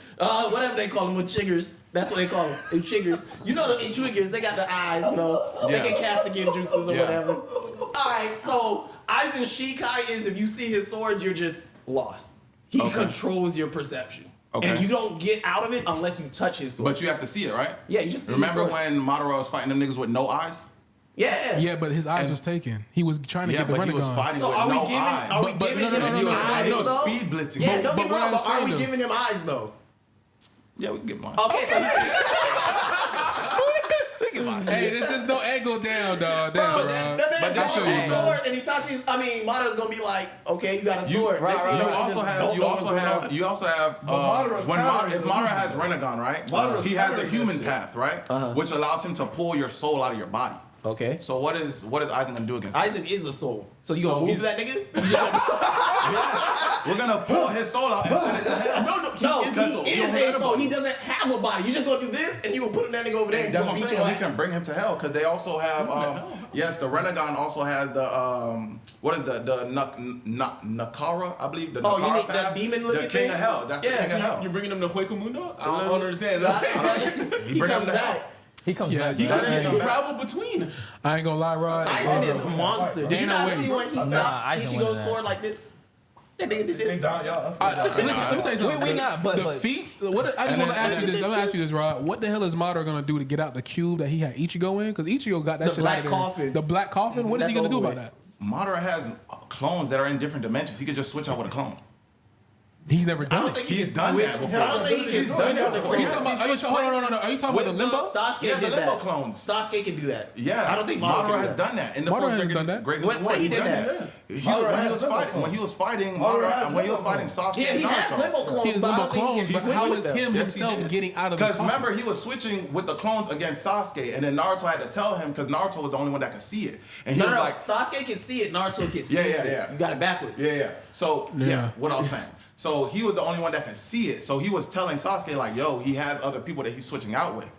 whatever they call them, chiggers. That's what they call them, chiggers. You know the Intriguers, they got the eyes, you know. Yeah. They can cast the genjutsus or Yeah. whatever. All right, so Aizen Shikai is if you see his sword, you're just lost. He controls your perception. Okay. And you don't get out of it unless you touch his sword. But you have to see it, right? Yeah, you just see Remember his sword. when Madara was fighting them niggas with no eyes? Yeah. Yeah, but his eyes was taken. He was trying to Yeah, get the but he was Renegon. fighting So with are we no giving eyes. are we But giving no, him no, no, eyes no, though? speed blitzing. Yeah, don't but get me what wrong, I'm but are saying we though- giving him eyes though? Yeah, we can get one. Okay, so he's Hey, there's no angle down, dog. Damn, Bro, bro. that man draws feel his you, man. sword and Itachi's. I mean, Madara's gonna be like, okay, you got a sword. right, Next thing right, know, right. he just don't know what's going on. Madara's when countering if the Madara illusion. has Renegon, right? Madara's He has the countering human that path, right? Which allows him to pull your soul out of your body. Okay. So what is Aizen gonna do against that? Aizen is a soul. So you So gonna move he's- that nigga? Yes. We're gonna pull his soul out and send it to him. No, he is a soul. He doesn't have a body. You just gonna do this and you gonna put that nigga over there. And That's you what I'm gonna beat saying. your We can ass. bring him to hell because they also have yes, the Renegon also has the what is the Nakara, I believe the Oh, you Nakara need that path. demon-looking the king thing? of hell. That's Yeah, the king of hell. You're bringing him to Hueco I don't understand that. He bring him comes to hell. back. He comes Yeah, back. he bro. does. He travel between. I ain't gonna lie, Rod. Aizen is a monster. Did you Ain't no not way. see when he Nah, stopped Aizen Ichigo's went sword like this? That nigga did this. Listen, let me tell you something. We not, but- the feats. What I just want to ask you this. I'm gonna ask you this, Rod. What the hell is Madara gonna do to get out the cube that he had Ichigo in? Because Ichigo got that The shit black out of there. coffin. The black coffin. What is he That's gonna do over about with. that? Madara has clones that are in different dimensions. He could just switch out with a clone. He's never I done don't it. think he He's can done switch. that before. I don't think he He's can done switch that up the before. Are you clones. talking about? Are you talking about the limbo? Sasuke Yeah, the did limbo that. close. Sasuke can do that. Yeah, I don't think Madara Madara has done that. In the Madara first has Greatest- done that. Greatest When War, he did done that. When he was fighting Madara, when he was fighting Sasuke Yeah, and he has limbo Naruto. clones. He has but I limbo don't think he clones, can but switch how with is them. him Yes, he himself did. getting out of the Because coffin? remember, he was switching with the clones against Sasuke, and then Naruto had to tell him because Naruto was the only one that could see it, and he No, was no, like, Sasuke can see it. Naruto can see Yeah, it. yeah. You got it backwards. yeah. So Yeah. what I was saying. So he was the only one that could see it. So he was telling Sasuke like, yo, he has other people that he's switching out with.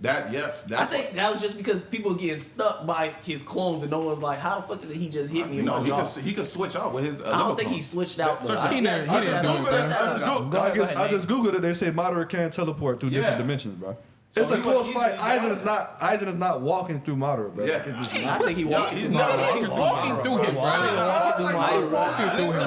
I think that was just because people was getting stuck by his clones, and no one's like, "How the fuck did he just hit me?" No, he could switch out with his. I don't think he switched out. He didn't do it. I just googled it. They say Madara can teleport through different dimensions, bro. So it's a close fight. Aizen is not walking through Madara, bro. Yeah. I think he walking. He's not walking through him,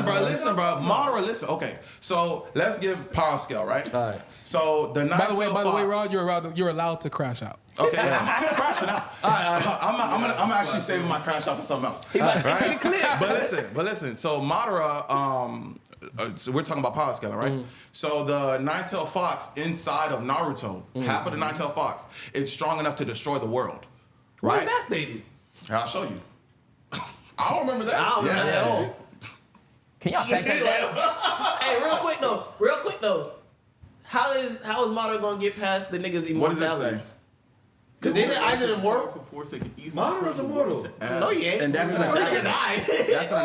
bro. Listen, bro. Madara, listen. Okay, so let's give power scale, right? All right. So the By the way, Rod, you're allowed to crash out. Okay, I'm not crashing out. I'm actually saving my crash out for something else. Right? But listen. So Madara, so we're talking about power scaling, right? Mm. So the nine-tailed fox inside of Naruto, half of the nine-tailed fox, it's strong enough to destroy the world. Right? Where's that stated? I'll show you. I don't remember that. I don't remember that at all. Can y'all fact check that? Hey, real quick though. How is Madara gonna get past the nigga's immortality? What does it say? Because isn't Aizen immortal? For 4 seconds, Madara's immortal. No, he ain't. And that's an He can die. That's an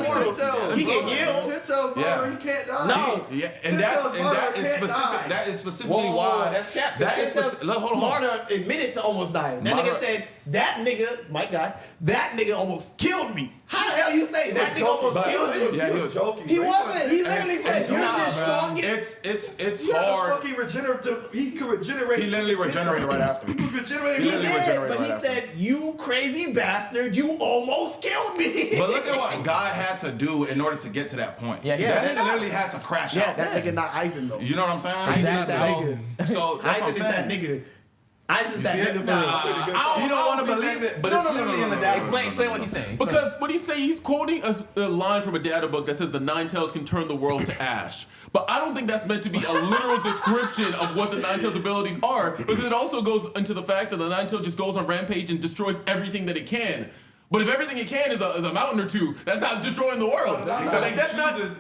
Naruto. He can heal. He can't die. No. Yeah, and that is specifically why. That's cap. That is hold on. Madara admitted to almost dying. That nigga said, that nigga, my guy, that nigga almost killed me. How the hell you say that nigga almost killed you? Yeah, he was joking. He wasn't. He literally said, you're the strongest. It's hard. He could regenerate. He literally regenerated right after. He was regenerating. He did, but he said, you crazy bastard, you almost killed me. But look at what Guy had to do in order to get to that point. Yeah, that nigga literally had to crash out. That nigga not Aizen though. You know what I'm saying? Aizen is that nigga. So that's what I'm Aizen is that saying. nigga. Aizen's that nigga. You don't want to believe it, but it's literally in the data. Explain what he's saying. Because what he's saying, he's quoting a line from a data book that says the Nine Tails can turn the world to ash. But I don't think that's meant to be a literal description of what the Nine Tails' abilities are, because it also goes into the fact that the Nine Tails just goes on rampage and destroys everything that it can. But if everything it can is a mountain or two, that's not destroying the world.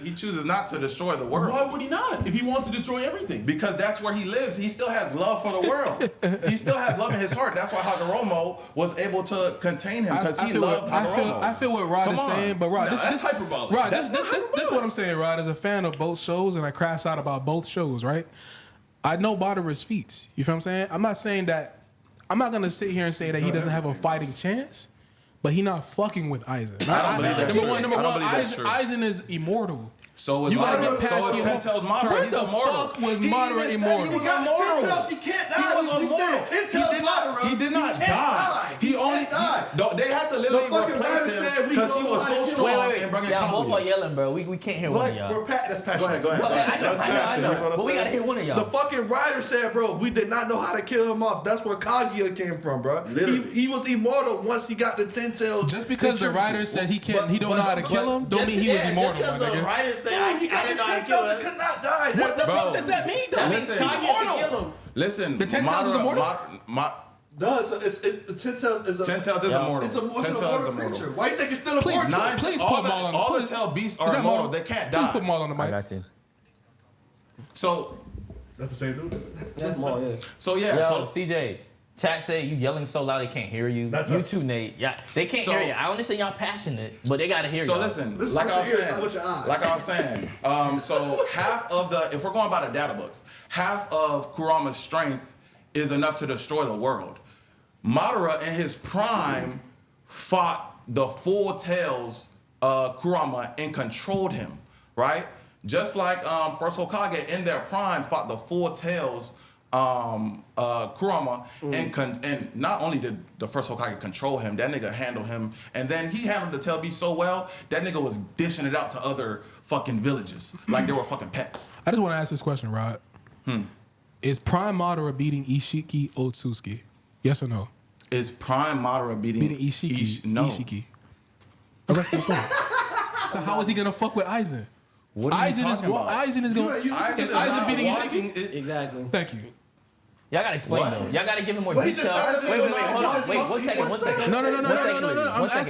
He chooses not to destroy the world. Why would he not? If he wants to destroy everything. Because that's where he lives. He still has love for the world. He still has love in his heart. That's why Hagoromo was able to contain him, because he loved Hagoromo. I feel what Rod is saying, but Rod, this hyperbolic. Rod, this is what I'm saying, Rod. As a fan of both shows, and I crash out about both shows, right? I know Madara's feats. You feel what I'm saying? I'm not saying that. I'm not gonna sit here and say that he doesn't have a fighting chance. But he not fucking with Aizen. Number one, Aizen is immortal. So is you gotta get past so is Ten Tails Madara. Where He's the immortal. fuck was Madara immortal? He was immortal. He can't die. He was immortal. He did not die. He only they had to literally replace him because he was so strong and bringing y'all both are Kaguya. yelling, bro. We can't hear one of y'all. That's passionate. Go ahead. I know. But we gotta hear one of y'all. The fucking writer said, bro, we did not know how to kill him off. That's where Kaguya came from, bro. He was immortal once he got the 10 tails. Just because the writer said he don't know how to kill him, don't mean he was immortal, my nigga. The writer said I didn't know how to kill him. Could not die. What the fuck does that mean, though? That means Kaguya could kill him. Listen, the 10 tails is immortal. The 10 tails is 10 tails is immortal. 10 tails is immortal. Why you think it's still immortal? Please put Maul on. All the tail beasts are immortal. They can't die. Please put Maul on the mic. I got you. So that's the same dude. That's Maul, yeah. So yeah. Yo, So CJ. Chat say you yelling so loud they can't hear you. That's you us. too, Nate. Yeah, they can't hear you. I understand y'all passionate, but they gotta hear you. So listen, like I was saying, so half of if we're going by the data books, half of Kurama's strength is enough to destroy the world. Madara in his prime fought the full tails Kurama and controlled him, right? Just like First Hokage in their prime fought the full tails Kurama, and not only did the First Hokage control him, that nigga handled him, and then he handled the tail beast so well that nigga was dishing it out to other fucking villages like they were fucking pets. I just want to ask this question, Rod. Is Prime Madara beating Ishiki Otsutsuki? Yes or no? Is Prime Madara beating Ishiki? No. Ishiki. So how is he gonna fuck with Aizen? What are you talking about? Aizen is going. Is Aizen beating Ishiki? Exactly. Thank you. Y'all gotta explain though. Y'all gotta give him more detail. Wait, hold on. Wait, one second. No.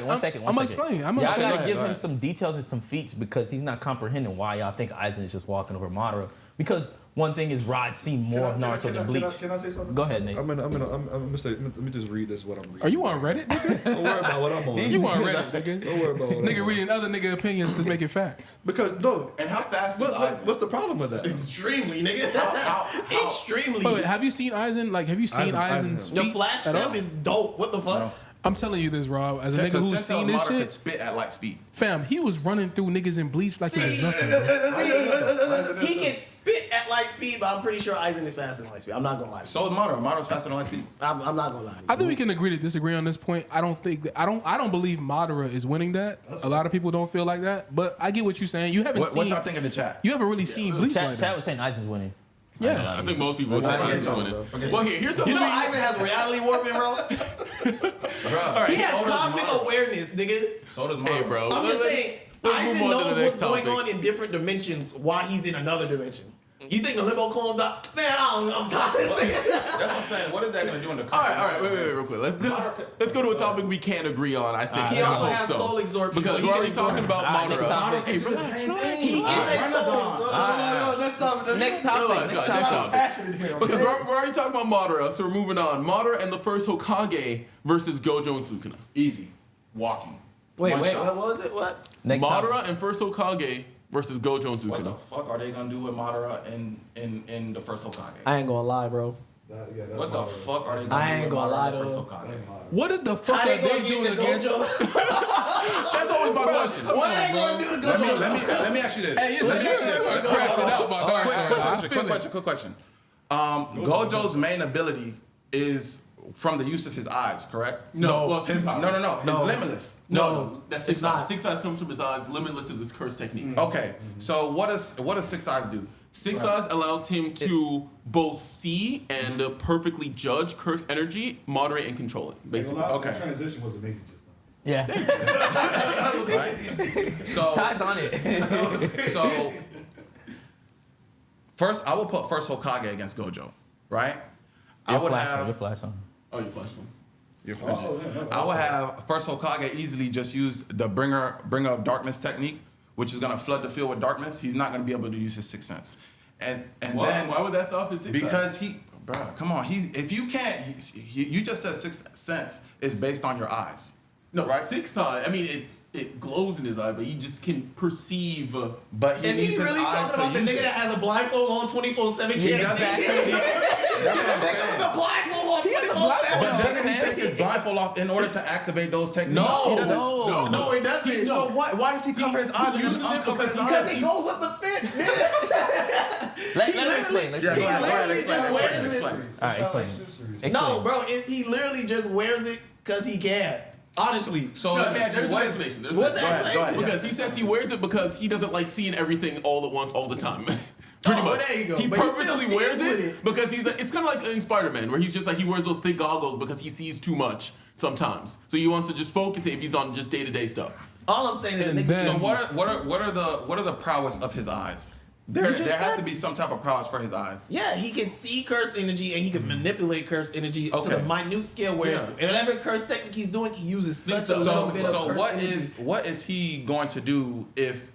One second. I'm explaining. Y'all gotta give him some details and some feats because he's not comprehending why y'all think Aizen is just walking over Madara. Because one thing is Rod seen more of Naruto than Bleach. Can I say something? Go ahead, Nate. I'm gonna say. Let me just read this. What I'm reading. Are you on Reddit, nigga? Don't worry about what I'm on. You on Reddit, nigga? Don't worry about what Nigga reading other nigga opinions to make it facts. Because no. And how fast is Aizen? What's the problem with that? Extremely, nigga. Extremely. Wait, have you seen Aizen? Like, have you seen Aizen's The feats flash at all? step is dope. What the fuck? No. I'm telling you this, Rob, as a nigga who's seen this could shit. spit at light speed. Fam, he was running through niggas in Bleach like it was nothing, bro. He can spit at light speed, but I'm pretty sure Aizen is faster than light speed. I'm not gonna lie to you. So is Madara. Madara's faster than light speed. I'm not gonna lie to you. I think we can agree to disagree on this point. I don't believe Madara is winning that. A lot of people don't feel like that, but I get what you're saying. You haven't seen. What y'all think in the chat? You haven't really seen Bleach like Chat that. was saying Aizen's winning. Yeah, I think most people would say Aizen's winning. Well, here's something. You know Aizen has reality warping, bro. He has cosmic awareness, nigga. So does Madara. Hey, bro. I'm just saying, let's move Aizen on to knows the next what's going topic. on in different dimensions while he's in another dimension. You think the limbo clones up? Man, I'm tired of this. That's what I'm saying. What is that going to do in the All right, wait, real quick. Let's go to a topic we can agree on. I think. He I also hope has so. soul absorption. Because so we're he already can talking about next Madara. topic. Hey, relax. He is a soul. Next topic. Next topic. Because we're already talking about Madara, so we're moving on. Madara and the First Hokage versus Gojo and Sukuna. Easy. Walking. Wait, One what shot. was it? What? Next Madara topic. and First Hokage versus Gojo and What the Sukuna. fuck are they going to do with Madara in the First Hokage? I ain't gonna lie, bro. What the fuck are they going to do I ain't with gonna lie Madara in the to First Hokage? what the fuck How are they they gonna doing get the against? Gojo? That's always my question. What are they gonna do to Gojo? Let me ask you this. Hey, Let me ask you this. crash it out, my dog. Quick question. Gojo's main ability is from the use of his eyes, correct? No, well, His, Six Eyes. no. His limitless. No, that's Six it's Eyes. not. 6 Eyes comes from his eyes. Limitless is his curse technique. Okay, so what does 6 Eyes do? 6 Eyes allows him to both see and perfectly judge curse energy, moderate and control it, basically. Okay. The transition was amazing just Yeah. Right? So Ty's on it. So first, I will put First Hokage against Gojo, right? I would have. Your flash on. Oh, you flashed him. I would have First Hokage easily just use the bringer of darkness technique, which is gonna flood the field with darkness. He's not gonna be able to use his sixth sense, and Why would that stop his 6 Eyes? because bro, come on, if you can't, you just said sixth sense is based on your eyes. No, right? 6 Eyes. I mean, it glows in his eye, but he just can perceive. But he Is needs he his really eyes talking about to the use nigga it. that has a blindfold on 24/7? He Can't doesn't see? actually. That's what I'm saying. The blindfold on 24/7. But doesn't he take his blindfold off in order to activate those techniques? He doesn't. No, it doesn't. So why does he cover his eyes? He uses it because he Because has it goes with the fit. Let him explain. Let's Yeah, explain. go ahead, literally just wears it. explain. All right, explain. No, bro, he literally just wears it because he can. Honestly. So let me ask you, There's what an is explanation. What's the Go ahead, go ahead. Because he says he wears it because he doesn't like seeing everything all at once all the time. Pretty much. There you go. He But he still purposely sees wears with it it. because it's kind of like in Spider-Man where he's just like he wears those thick goggles because he sees too much sometimes. So he wants to just focus it if he's on just day-to-day stuff. All I'm saying is And niggas then- So just- what are the prowess of his eyes? There has to be some type of prowess for his eyes. Yeah, he can see curse energy and he can manipulate curse energy to Okay. the minute scale where whatever curse technique he's doing, he uses such a little So bit of curse energy. what is he going to do if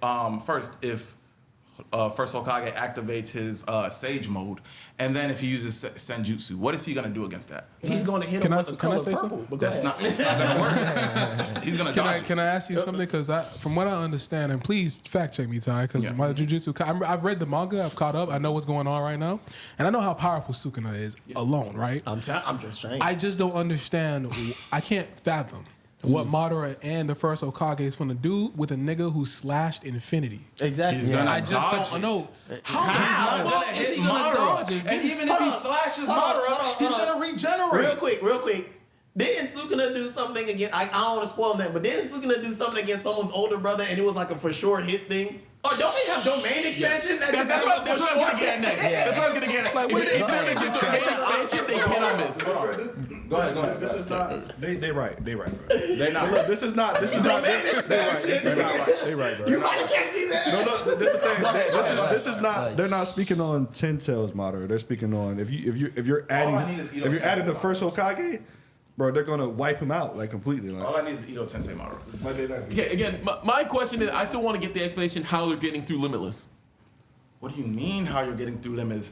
First Hokage activates his Sage mode, and then if he uses Senjutsu, what is he gonna do against that? He's going to hit Can him I- with the can I color say purple. something? But go It's ahead. not gonna work. He's gonna dodge it. Can I ask you something? Because from what I understand, and please fact check me, Ty, because my Jujutsu, I've read the manga, I've caught up, I know what's going on right now, and I know how powerful Sukuna is alone, right? I'm just saying. I just don't understand. I can't fathom what Madara and the First Hokage is gonna do with a nigga who slashed infinity. Exactly. He's gonna I just dodge don't it. know He's not gonna is hit he gonna dodge Madara. it? And even if he slashes Madara, he's gonna regenerate. Real quick. Didn't Sukuna do something against? I don't want to spoil that, but didn't Sukuna do something against someone's older brother and it was like a for sure hit thing? Or don't they have domain expansion? That's what I'm gonna get at next. That's what I'm gonna get at. Like, what If is they turn that? into domain expansion, they cannot miss. Go ahead. This is not. They right. Bro. They not. Look, this is not. They right. They right, bro. You might have catch these ass. No, this is the thing. This is not. They're not speaking on 10 tails Madara. They're speaking on if you're adding the First Hokage, bro, they're gonna wipe him out like completely. Like. All I need is Ito Tensei Madara. Okay, again, my question is, I still want to get the explanation how they're getting through Limitless. What do you mean how you're getting through Limitless?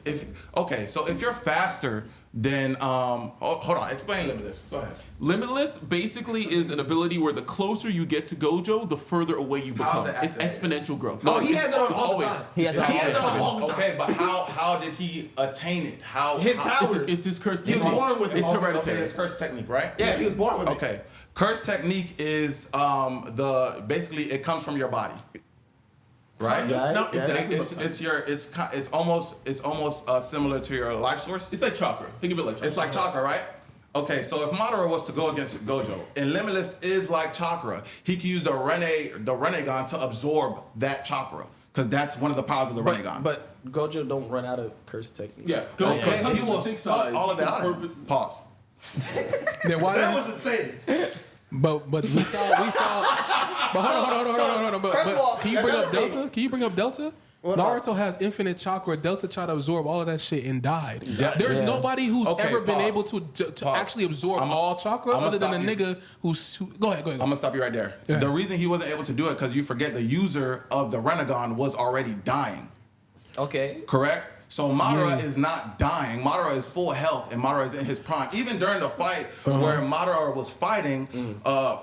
So if you're faster, then hold on, explain Limitless. Go ahead. Limitless basically is an ability where the closer you get to Gojo, the further away you become. It's exponential growth. No, he has it on all the time. He has it on all the time. Okay, but how did he attain it? His power. It's his curse He was technique. born with it. It's hereditary. Okay, it's curse technique, right? Yeah, he was born with it. Okay. Curse technique is basically it comes from your body. Right? No, exactly. It's almost similar to your life source. It's like chakra. Think of it like chakra. It's like chakra, right? Okay, so if Madara was to go against Gojo, and Limitless is like chakra, he can use the Renegon to absorb that chakra, because that's one of the powers of the Renegon. But Gojo don't run out of curse technique. Yeah. Okay, he will suck all of that out of him. Pause. Then why That not? was insane. But we saw. But hold on. First of all, Can you bring up another Delta? Can you bring up Delta? Naruto has infinite chakra. Delta tried to absorb all of that shit and died. There's nobody who's ever been able to actually absorb all chakra other than a nigga who's. Go ahead. I'm gonna stop you right there. Yeah. The reason he wasn't able to do it because you forget the user of the Renegon was already dying. Okay. Correct? So Madara is not dying. Madara is full health, and Madara is in his prime. Even during the fight where Madara was fighting,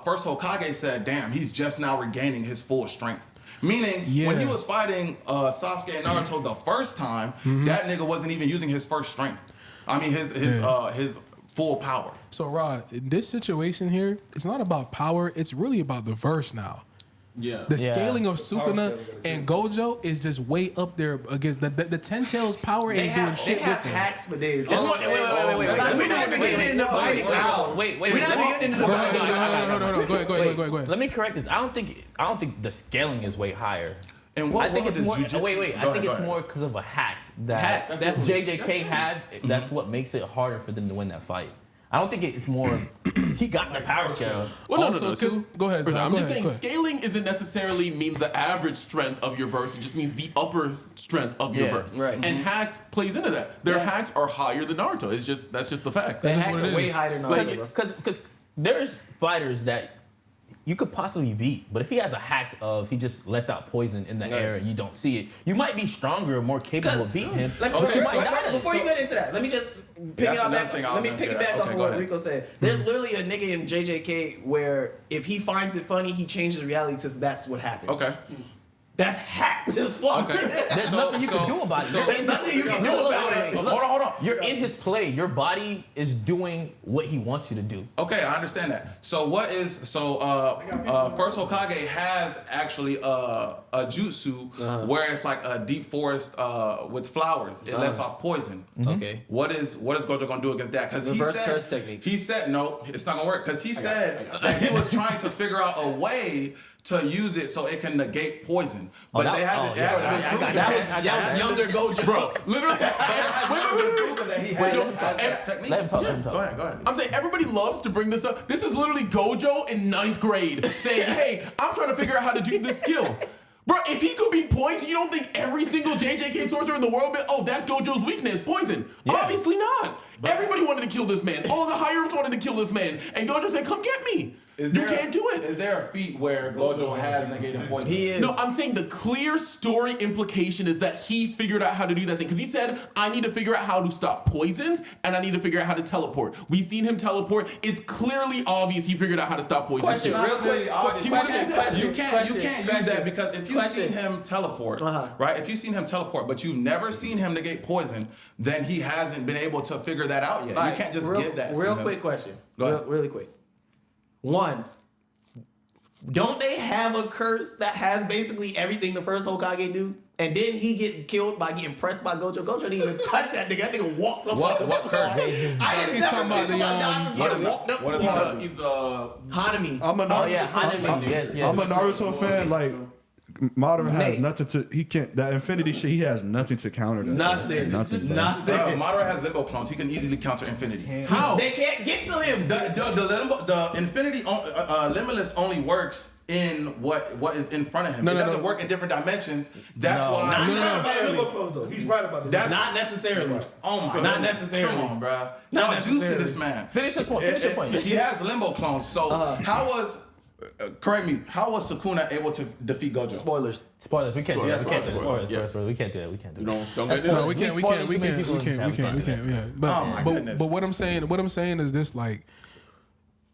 First Hokage said, "Damn, he's just now regaining his full strength." Meaning, when he was fighting Sasuke and Naruto the first time, that nigga wasn't even using his first strength. I mean, his full power. So Rod, in this situation here, it's not about power. It's really about the verse now. Yeah. The scaling of Sukuna and Gojo is just way up there against the Ten Tails power ain't doing shit with them. hacks for days. Wait. We're not even getting into fighting rounds. Wait. We're not even getting into Go fighting rounds. ahead. Let me correct this. I don't think the scaling is way higher. And what I think was it's his more. jujitsu? Wait. I think it's more because of a hacks that Hacks, definitely. JJK has. That's what makes it harder for them to win that fight. I don't think it's more. He got the power scale. Well, Also, too, go ahead. I'm Go just ahead, saying, scaling isn't necessarily mean the average strength of your verse. It just means the upper strength of your verse. right. And hacks plays into that. Their hacks are higher than Naruto. That's just the fact. The just hacks what it are way is. higher than Naruto, bro. Because there's fighters that you could possibly beat, but if he has a hacks of he just lets out poison in the air and you don't see it, you might be stronger or more capable of beating him. Before you get into that, let me just piggyback off of what ahead. Rico said. There's literally a nigga in JJK where if he finds it funny, he changes reality to that's what happened. Okay. That's hacked as fuck. Okay. There's nothing you can do about it. There's nothing you can do about it. Hold on. You're in his play. Your body is doing what he wants you to do. Okay, I understand that. So First Hokage has actually a jutsu where it's like a deep forest with flowers. It lets off poison. Okay. What is Gojo gonna do against that? Because he Reverse said curse technique. He said no, it's not gonna work. Because he said that he was trying to figure out a way to use it so it can negate poison. But it hasn't been proven. That was younger Gojo. Bro, literally. Proven that he has that technique. Let him talk. Go ahead. I'm saying everybody loves to bring this up. This is literally Gojo in 9th grade saying, "Hey, I'm trying to figure out how to do this skill." Bro, if he could beat poison, you don't think every single JJK sorcerer in the world be, oh, that's Gojo's weakness, poison. Yeah. Obviously not. Everybody wanted to kill this man. All the higher-ups wanted to kill this man. And Gojo said, come get me. You can't do it. Is there a feat where Gojo has negated poison? He is. No, I'm saying the clear story implication is that he figured out how to do that thing. Because he said, I need to figure out how to stop poisons, and I need to figure out how to teleport. We've seen him teleport. It's clearly obvious he figured out how to stop poisons. Question, too. real quick. You can't use that because if you've seen him teleport, right? If you've seen him teleport, but you've never seen him negate poison, then he hasn't been able to figure that out yet. You can't just give that to him. Real quick question. Go ahead. Really quick. One, don't they have a curse that has basically everything the first Hokage do? And didn't he get killed by getting pressed by Gojo? Gojo didn't even touch that nigga. That nigga walked up. What curse? I didn't never see somebody die from getting walked up to. He's Hanami. I'm a Naruto fan. Like Madara has nothing to. He can't. That infinity shit. He has nothing to counter that. Nothing. Madara has limbo clones. He can easily counter infinity. How? They can't get to him. The infinity limitless only works in what is in front of him. It doesn't work in different dimensions. That's why. Not necessarily. He's right about that. Not necessarily. Oh my god. Not necessarily. Come on, bro. Not Y'all juicing necessarily. this man. Finish your point. He has limbo clones. So how was correct me. How was Sukuna able to defeat Gojo? Spoilers. We can't do that. We can't do Spoilers. that. We can't do that. We can't do that. Don't That's get No, we spoilers. can't. We can't. Yeah. Oh my goodness. But what I'm saying is this: like,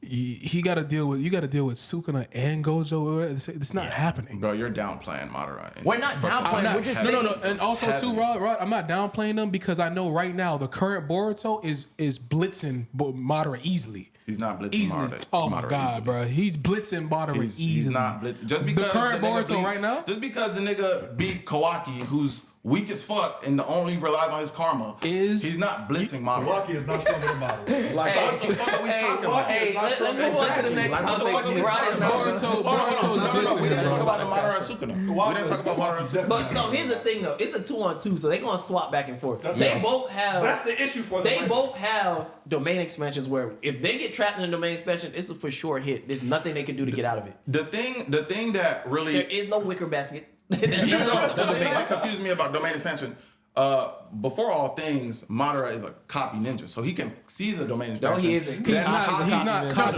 he got to deal with. You got to deal with Sukuna and Gojo. It's not happening. Bro, you're downplaying Madara. We're not downplaying. We're just No. And also too, Rod, I'm not downplaying them because I know right now the current Boruto is blitzing Madara easily. He's not blitzing Easily. Madara. Oh my God, easily. bro. He's blitzing Madara easily. He's not blitzing. Just because the current nigga Boruto right now? Just because the nigga beat Kawaki, who's weak as fuck and only relies on his karma, he's not blitzing Madara. Rocky is not stronger than Madara. Like, what the fuck are we talking about? Let's move on to the next Like, what the fuck are we topic. talking about? No. We didn't talk about the Madara and Sukuna. We didn't talk about Madara and Sukuna. But so here's the thing though, it's a 2-on-2, so they're gonna swap back and forth. They both have. That's the issue for them. They both have domain expansions where if they get trapped in a domain expansion, it's a for sure hit. There's nothing they can do to get out of it. The thing that really There is no wicker basket. There is no the thing that confused me about domain expansion. Before all things, Madara is a copy ninja, so he can see the domain expansion. No, he isn't. He's not copying.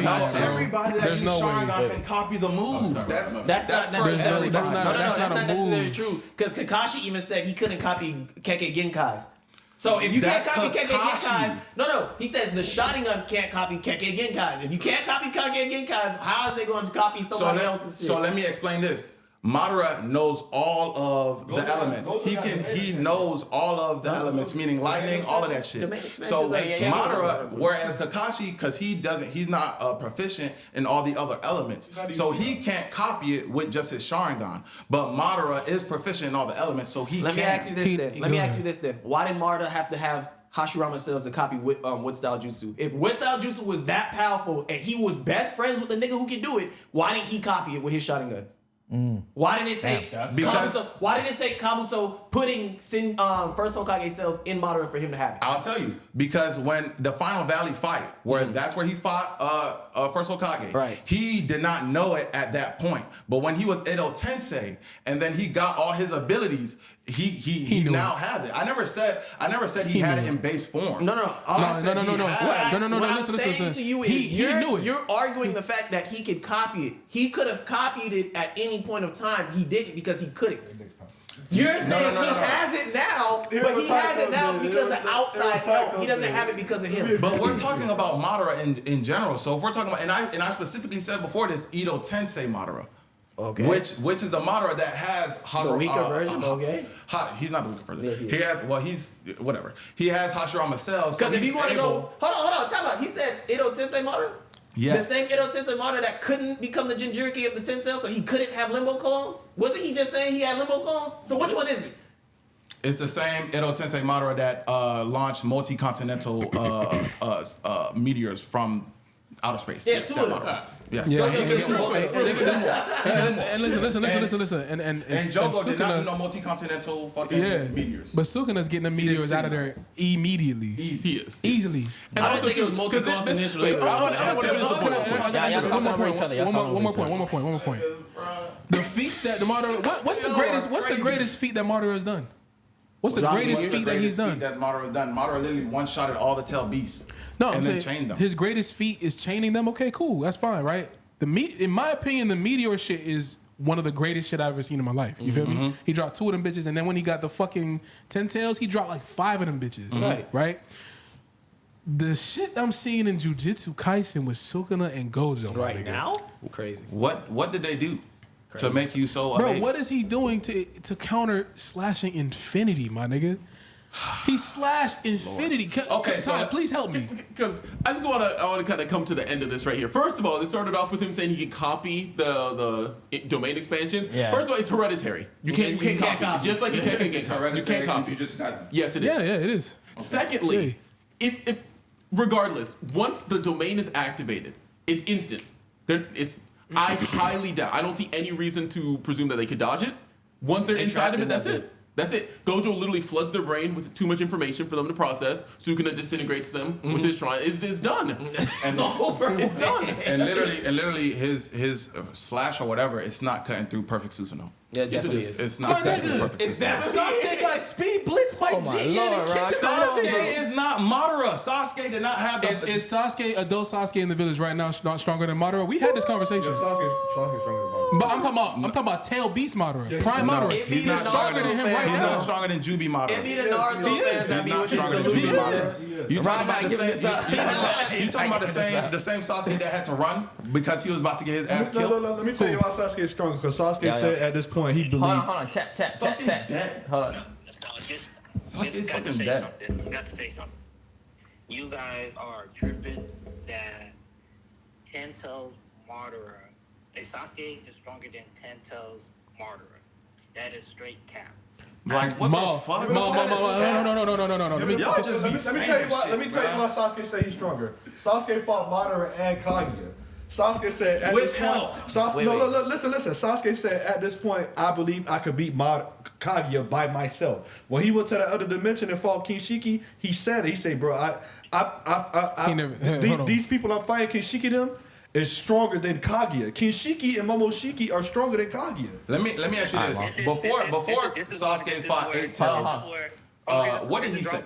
Not bro. everybody that There's uses no way. Sharingan can copy the moves. That's That's not for necessarily everybody. true. That's not That's not a necessarily move. true. Because Kakashi even said he couldn't copy Kekkei Genkai's. So if you can't That's copy Kekkei Kakashi. Genkai's, no, he says the Sharingan can't copy Kekkei Genkai's. If you can't copy Kekkei Genkai's, how is they going to copy somebody else's shit? So let me explain this. Madara knows all of the elements. He knows all of the elements, meaning lightning, all of that shit. So Madara, whereas Kakashi, because he's not proficient in all the other elements, so he can't copy it with just his Sharingan. But Madara is proficient in all the elements, so he can. Let me ask you this then. Why did Madara have to have Hashirama cells to copy Wood style jutsu? If Wood style jutsu was that powerful and he was best friends with the nigga who could do it, why didn't he copy it with his Sharingan? Why didn't it take Kabuto putting First Hokage cells in Madara for him to have it? I'll tell you, because when the Final Valley fight, where that's where he fought First Hokage, right? He did not know it at that point, but when he was Edo Tensei, and then he got all his abilities, he now has it. I never said he had it in base form. No. No. Listen. To you is he knew it. You're arguing the fact that he could copy it. He could have copied it at any point of time. He didn't because he couldn't. You're saying he has it now, but he has it now because of outside help. He doesn't have it because of him. But we're talking about Madara in general. So if we're talking about, and I specifically said before this, Edo Tensei Madara. Okay. Which is the Madara that has the weaker version. Okay. He's not the weaker version. Yes, he has. Well, he's whatever. He has Hashirama cells. Because if you want to go, hold on, time out. He said Edo Tensei Madara. Yes. The same Edo Tensei Madara that couldn't become the Jinchuriki of the Tensei, so he couldn't have limbo clones. Wasn't he just saying he had limbo clones? So which one is it? It's the same Edo Tensei Madara that launched multi-continental meteors from outer space. Yeah, two of them. Yes. Yeah. And Listen. And Jogo did not do Sukuna, no multi-continental fucking meteors. but Sukuna's getting the meteors out of there immediately. Easy. Easily. And I also think it was multi-continental. One more point. The feats that the Madara. What's the greatest feat that Madara has done? What's the greatest feat that he's done? That Madara done. Madara literally one-shotted all the tail beasts. No, and I'm then saying chained them. his greatest feat is chaining them. Okay, cool, that's fine, right? In my opinion, the meteor shit is one of the greatest shit I've ever seen in my life. You feel me? He dropped 2 of them bitches, and then when he got the fucking 10 tails, he dropped like 5 of them bitches. Right? The shit I'm seeing in Jujutsu Kaisen with Sukuna and Gojo Right now? Crazy. What did they do to make you so amazed? Bro, what is he doing to counter slashing infinity, my nigga? He slashed infinity. Okay, so please help me. Because I want to kind of come to the end of this right here. First of all, it started off with him saying he could copy the domain expansions. Yeah. First of all, it's hereditary. You can't copy. Just like you can't copy. You can't copy. Yes, it is. Yeah, it is. Okay. Secondly, if regardless, once the domain is activated, it's instant. I highly doubt. I don't see any reason to presume that they could dodge it. Once they're inside of it, that's it. That's it. Gojo literally floods their brain with too much information for them to process. Sukuna disintegrates them with his shrine. It's done. It's over. It's done. And literally his slash or whatever, it's not cutting through perfect Susanoo. Yeah, it definitely is. It's not cutting through perfect Susanoo. Sasuke got speed blitz by Jigen and kicked Sasuke is not not Madara. Sasuke did not have the. Is Sasuke, adult Sasuke in the village right now, not stronger than Madara? We had this conversation. Sasuke's stronger than Madara. But I'm talking about Tail Beast Madara, Prime Madara. He's not stronger than him right now. He's not stronger than Jubi Madara. It be the Naruto fans that be not with his stronger than Jubi delusion. Madara. You talking about the same? You talking about the same Sasuke that had to run because he was about to get his ass killed? No. Let me tell you why Sasuke is stronger. Because Sasuke said at this point he believes. Hold on. Tap. Dead. Hold on. Sasuke's fucking dead. I got to say something. You guys are tripping that 10 Tails Madara. Sasuke is stronger than 10 Tails Madara. That is straight cap. Like what the fuck? No. Let me tell you why Sasuke said he's stronger. Sasuke fought Madara and Kaguya. Sasuke said at this point. Listen. Sasuke said at this point, I believe I could beat Kaguya by myself. When he went to that other dimension and fought Kinshiki, he said it. He said, bro, these people I'm fighting, Kinshiki them, is stronger than Kaguya. Kinshiki and Momoshiki are stronger than Kaguya. Let me ask you this. Before Sasuke fought 8 Tails, what did he say?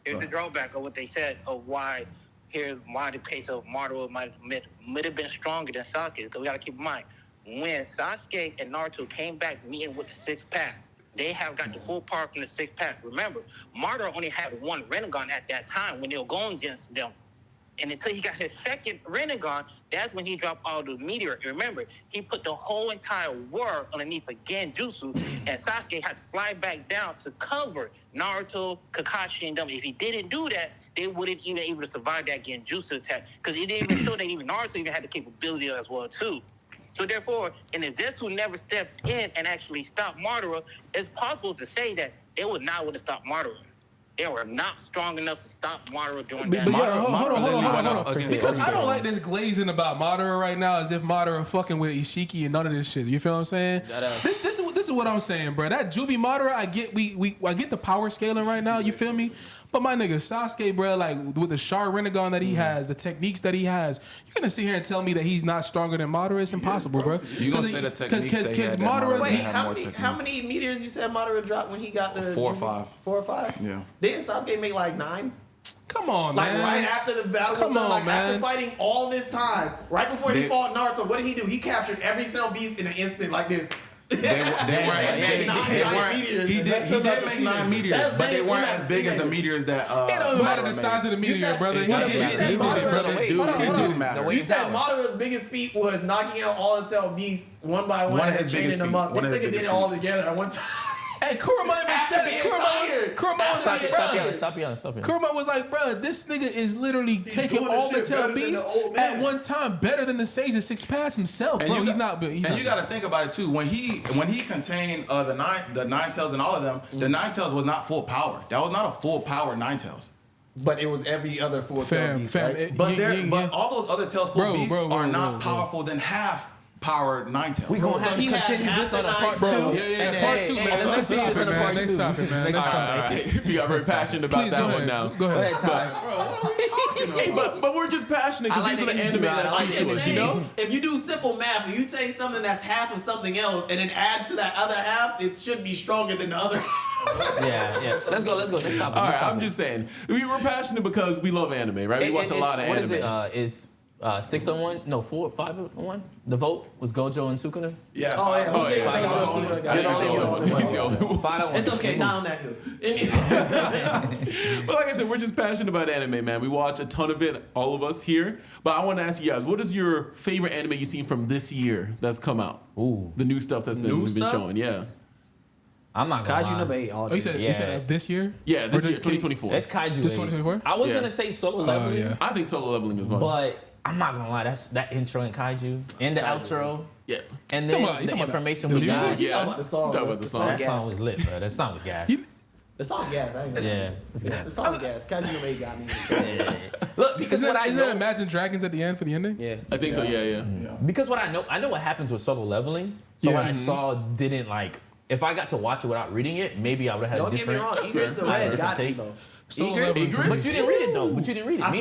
It's the drawback of what they said of why the case of Madara might have been stronger than Sasuke. Because we got to keep in mind, when Sasuke and Naruto came back meeting with the sixth pack, they have got the full power from the sixth pack. Remember, Madara only had one Rinnegan at that time when they were going against them. And until he got his second Rinnegan, that's when he dropped all the meteor. And remember, he put the whole entire world underneath a Genjutsu, and Sasuke had to fly back down to cover Naruto, Kakashi, and them. If he didn't do that, they wouldn't even able to survive that Genjutsu attack, because it didn't even show that even Naruto even had the capability as well too. So therefore, and if Zetsu never stepped in and actually stopped Madara, it's possible to say that they would not would have stopped Madara. They were not strong enough to stop Madara doing that. Hold on. Because I don't like this glazing about Madara right now as if Madara fucking with Ishiki and none of this shit. You feel what I'm saying? This is what I'm saying, bro. That Jubi Madara, I get the power scaling right now. You feel me? But my nigga Sasuke, bro, like with the Char Rinnegan that he has, the techniques that he has, you're gonna sit here and tell me that he's not stronger than Madara? It's impossible, bro. You gonna say the techniques because Madara? Wait, how many meters you said Madara dropped when he got the 4 or 5? 4 or 5? Yeah. Didn't Sasuke make like 9? Come on, like man. Right after the battle was done, like after fighting all this time, right before he fought Naruto, what did he do? He captured every tail beast in an instant like this. He did make 9 meteors, but they weren't as big as the meteors that. It don't matter the size of the meteor, brother. He did it, brother. You said Madara's biggest feat was knocking out all the tail beasts one by one and chaining them up. This nigga did it all together at one time. Hey, Kurama even said it. Kurama was like, bro. Stop yelling. Kurama was like, bro, this nigga is literally taking all the tail beasts at one time, better than the Sage of Six Paths himself, bro. He's not. And you got to think about it too. When he contained the nine tails and all of them, the 9 tails was not full power. That was not a full power 9 tails. But it was every other full tail beast, right? But all those other tail full beasts are not powerful than half power 9 tails. We gonna have to continue this on a part 2. Yeah, part 2, man. Next topic, man. Next topic. We got very passionate about that one now. Go ahead, Ty. Bro, what are we talking about? But we're just passionate because these are the anime that speak to us, you know? If you do simple math, if you take something that's half of something else and then add to that other half, it should be stronger than the other half. Yeah. Let's go. Next topic. All right, I'm just saying. We were passionate because we love anime, right? We watch a lot of anime. What is it? It's 6-on-1? No, 5-on-1? The vote was Gojo and Sukuna? Yeah. It's okay, down that hill. But like I said, we're just passionate about anime, man. We watch a ton of it, all of us here. But I want to ask you guys, what is your favorite anime you've seen from this year that's come out? Ooh. The new stuff that's been showing, yeah. I'm not gonna lie. Kaiju number 8 all day. You said this year? Yeah, this year, 2024. It's Kaiju. Just 2024? I was gonna say Solo Leveling. Yeah. I think Solo Leveling is mine. But I'm not gonna lie, that's that intro in Kaiju and the outro. Yeah. And then the information was music. Yeah. Talk about the song. That song was lit, bro. That song was gas. The song gas. Yeah, it's gas. The song gas. Kaiju number 8 got me. Look, because Isn't what I that know, Imagine Dragons at the end for the ending? Yeah. I think so, yeah. because what I know what happens with Solo Leveling. So what I saw didn't like. If I got to watch it without reading it, maybe I would have had a different. Don't get me wrong. Idris still had a different take though. Idris? But you didn't read it though. I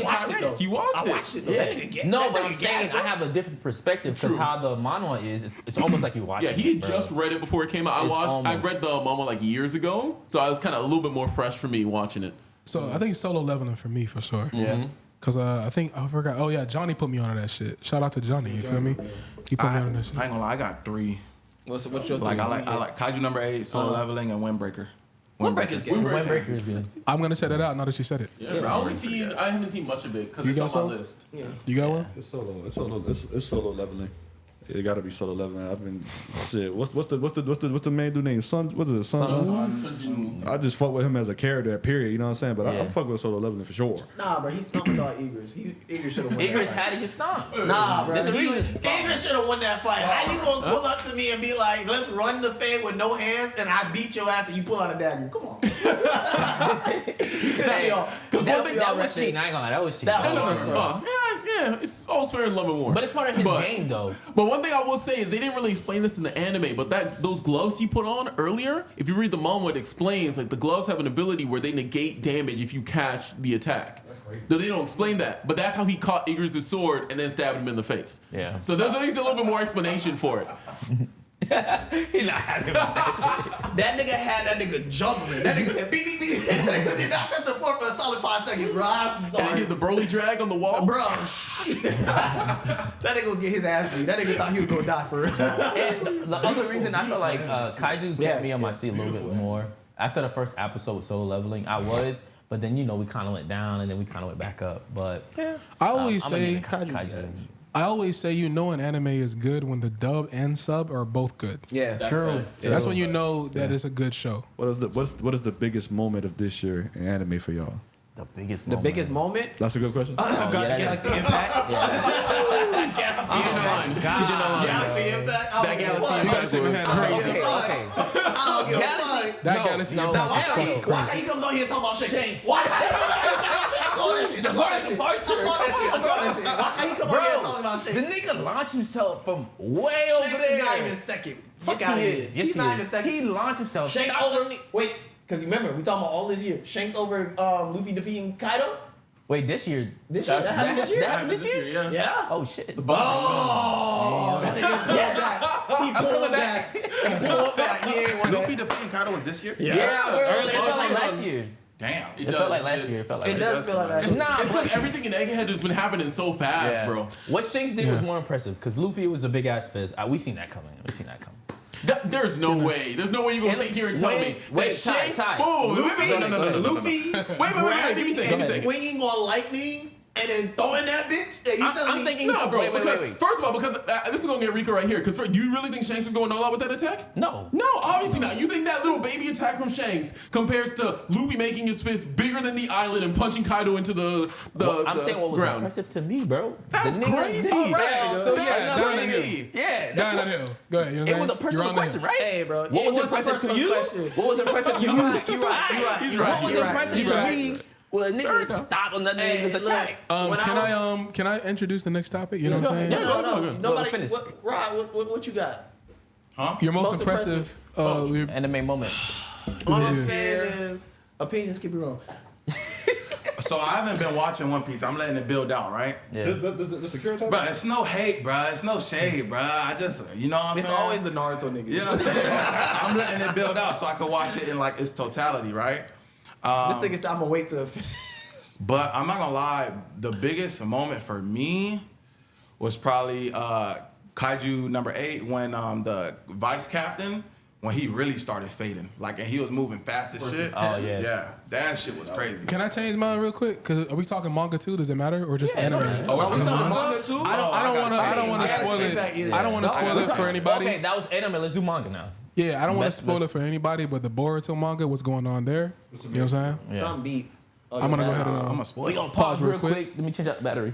watched it though. You watched it? I watched it though. Yeah. No, but I'm saying I have a different perspective because how the manhwa is, it's almost like you watch it. Yeah, he had just read it before it came out. I read the manga like years ago, so I was kind of a little bit more fresh for me watching it. So I think Solo Leveling for me for sure. Yeah. Cause I forgot. Oh yeah, Johnny put me on that shit. Shout out to Johnny. You feel me? He put me on that shit. I ain't gonna lie, I got 3. What's your Like I like Kaiju number 8, Solo Leveling, and Windbreaker. Windbreaker's good. Windbreaker is good. I'm gonna check that out now that you said it. Yeah, bro. I haven't seen much of it because it's on my list. Yeah. You got one? It's Solo Leveling. It gotta be Solo Leveling. I've been shit. What's the main dude name? What's it? Sun. I just fuck with him as a character. Period. You know what I'm saying? But I'm fucking with Solo Leveling for sure. Nah, bro, he stomped out Igris. Igris should have won. Igris had to get stomped. Nah, bro. There's a reason. Igris should have won that fight. How you gonna pull up to me and be like, let's run the fade with no hands, and I beat your ass and you pull out a dagger? Come on. That was cheating. I ain't gonna lie. That was cheating. Yeah, it's all fair in love and war. But it's part of his game, though. But one thing I will say is they didn't really explain this in the anime, but those gloves he put on earlier, if you read the manga, it explains like the gloves have an ability where they negate damage if you catch the attack. Though they don't explain that, but that's how he caught Igris' sword and then stabbed him in the face. Yeah. So there's at least a little bit more explanation for it. He's not happy about that shit. That nigga had that nigga juggling. That nigga said, beep, beep, beep. That nigga did not touch the floor for a solid 5 seconds, bro. I'm And sorry. he did the Broly drag on the wall. Bro, that nigga was getting his ass beat. That nigga thought he was gonna die for real. And the other reason I feel like Kaiju kept me on my seat a little bit more. After the first episode with Solo Leveling, I was, but then we kind of went down and then we kind of went back up. But I always I'm say gonna get Kaiju. I always say an anime is good when the dub and sub are both good. Yeah, True. That's when you know that it's a good show. What is the biggest moment of this year in anime for y'all? The biggest the moment. biggest moment. That's a good question. Galaxy Impact. Galaxy Impact. Galaxy Impact. That Galaxy You gotta say we had crazy. Okay. I don't give a fuck. That Galaxy Impact Now, was fucking watch how crazy. he comes on here talking about Shanks. Watch how he comes on here talking about Shanks. I call that shit. I call that shit. Watch how he come on here talking about The Shanks. nigga launched himself from way over Shanks there. is not even second. Fuck Yes, out he of here. is. Yes, He's not even second. He launched himself. Shanks Stop over. me. Wait, because remember, we talking about all this year. Shanks over Luffy defeating Kaido? Wait, this year? This year? That happened this year? That happened this year? Yeah. Yeah. Oh, shit. Oh, that nigga pulled back. He pulled back. He pulled back. He ain't want Luffy that. defeating Kaido was this year? Yeah, Early it felt like on. last year. Damn. It felt like last year. It felt like It does feel like that. Nah, It's because everything in Egghead has been happening so fast, yeah. bro. What Shanks did was more impressive because Luffy was a big ass fist. We seen that coming. There's no way. There's no way you're gonna sit here and tell me that Shanks. Oh, Luffy Wait. grabbing and Give me a swinging on lightning and then throwing that bitch. And you telling I'm me thinking No, bro. Wait. Because first of all, because this is gonna get Rico right here. Because do you really think Shanks is going all out with that attack? No. No, obviously not. You think that little baby attack from Shanks compares to Luffy making his fist bigger than the island and punching Kaido into the I'm saying what was ground? impressive to me, bro. That's The nigga crazy. did Right. well. So yeah, That's down the crazy. hill. Yeah, that's Down what, the hill. Go ahead. You know it was a what I'm saying? You're personal on the question, hill. right? Hey, bro. What was It was a impressive to personal you? question. What was impressive to you? You right. He's What right. was You're right. impressive He's to right. me? Well, niggas stop on that Hey, nigga's look. attack. When Can I introduce the next topic? You know what I'm saying? Yeah, No. Nobody. finish. Rod, what you got? Huh? Your most Most impressive. Anime moment. All I'm Yeah. saying is opinions can be wrong. So I haven't been watching One Piece. I'm letting it build out, right? Yeah. The security topic? But it's no hate, bro. It's no shade, bro. I just, you know what I'm It's saying? always the Naruto niggas. You know what I'm saying? I'm letting it build out so I can watch it in like its totality, right? This nigga said I'm gonna wait till. But I'm not gonna lie, the biggest moment for me was probably Kaiju number 8 when the vice captain, when he really started fading. Like, and he was moving fast as shit. Oh, yes. Yeah, that shit was crazy. Can I change mine real quick? Cause are we talking manga too? Does it matter or just anime? Oh, we're talking talking manga? manga too? I don't want to I gotta spoil take it. back either. I don't want to spoil this for anybody. Okay, that was anime. Let's do manga now. Yeah, I don't want to Let's- spoil it for anybody. But the Boruto manga, what's going on there? You know what I'm saying? Yeah. Tom beat. I'm gonna go ahead I'm and gonna spoil We it. gonna pause real real quick. Let me change out the battery.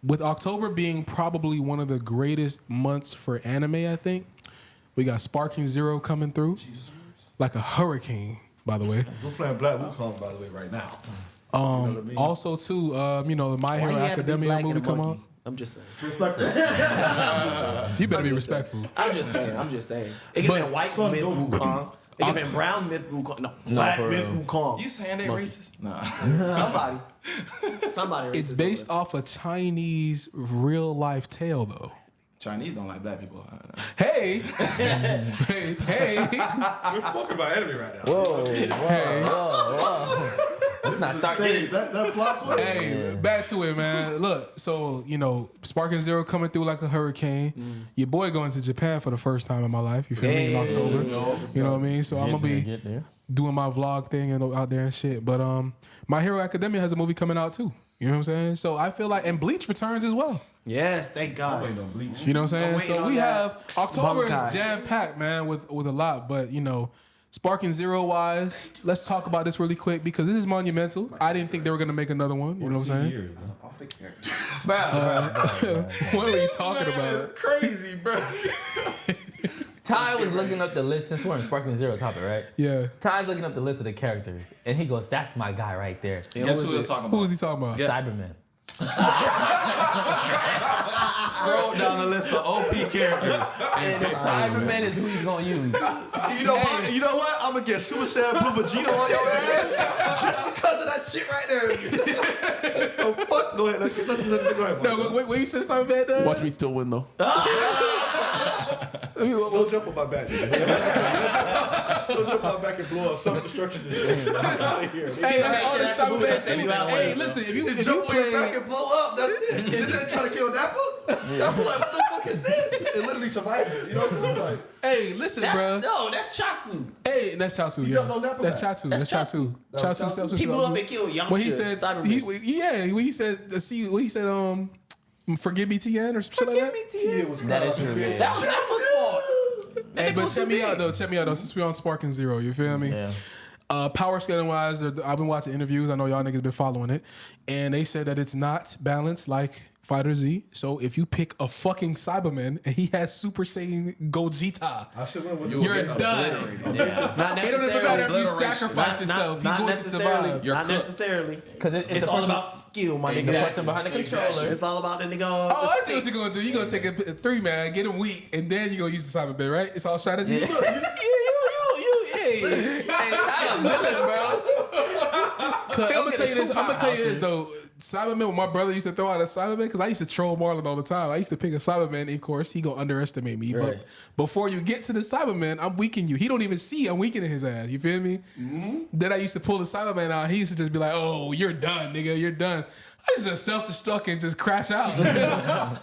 with October being probably one of the greatest months for anime, I think we got Sparking Zero coming through like a hurricane. By the way, We're playing Black Wukong, by the way, right now. also too, the My Hero Academia movie come out. I'm just saying. Respectful. You better be respectful. I'm just saying. It could have been white myth Wukong. It could have been brown myth Wukong. No, black for myth real. Wukong. You saying they racist? Nah. Somebody. It's based off a Chinese real life tale though. Chinese don't like black people. Hey, hey, We're talking about anime right now. Whoa, hey. Let's not start this. That plot twist. Hey, back to it, man. Look, so, Sparking Zero coming through like a hurricane. Your boy going to Japan for the first time in my life. You feel me? In October. You know what I mean? So I'm going to be doing my vlog thing and out there and shit. But My Hero Academia has a movie coming out too. You know what I'm saying? So I feel like, and Bleach returns as well. Yes, thank God. I'm waiting on Bleach. You know what I'm saying? So we have October is jam packed, man, with a lot. But Sparking Zero wise, let's talk about this really quick because this is monumental. I didn't think they were gonna make another one. You know what I'm saying? What are you talking about? Crazy, bro. Ty was looking up the list since we're in Sparking Zero topic, right? Yeah. Ty's looking up the list of the characters, and he goes, "That's my guy right there." Guess who he was talking about? Who was he talking about? Cyberman. Scroll down the list of OP characters. And Cyberman is who he's gonna use. You know what? I'm gonna get Super Saiyan Blue Vegeta on your ass just because of that shit right there. Oh fuck! Go ahead. Go ahead. No, wait, you said Cyberman does? Watch me still win though. Don't jump on my back. Don't jump on my back and blow up self-destruction. Hey, listen, if you jump on your back play, and blow up, that's it. And then try to kill Nappa. Nappa like, what the fuck is this? It literally survived it. You know what I'm saying? Like, hey, listen, bro. No, that's Chatsu. Hey, that's Chaozu. jumped on Nappa That's back. Chaozu. That's Chaozu. Chaozu self. He blew up and killed Yamcha. When he said, Cyberman. when he said, forgive me, TN or some shit like that. That is true. Yeah. That was Nappa's fault. Hey, but check me out though. Since we're on Sparking Zero, you feel me? Yeah. Power scaling wise, I've been watching interviews. I know y'all niggas been following it, and they said that it's not balanced like Fighter Z. So if you pick a fucking Cyberman and he has Super Saiyan Gogeta, you're done. Not It doesn't matter if you sacrifice yourself. He's going to survive. Not necessarily. Because It's all about skill, my the nigga. person behind the controller. It's all about the nigga. Oh, I see what you're gonna do. You're gonna take a 3-man, get him weak, and then you're gonna use the Cyberman, right? It's all strategy. Yeah, hey, Ty, I'm chilling, bro. I'm gonna tell you this though. Cyberman, when my brother used to throw out a Cyberman, because I used to troll Marlon all the time. I used to pick a Cyberman, of course, he gonna underestimate me. Right. But before you get to the Cyberman, I'm weakening you. He don't even see I'm weakening his ass. You feel me? Mm-hmm. Then I used to pull the Cyberman out. He used to just be like, "Oh, you're done, nigga. You're done." I used to just self-destruct and just crash out.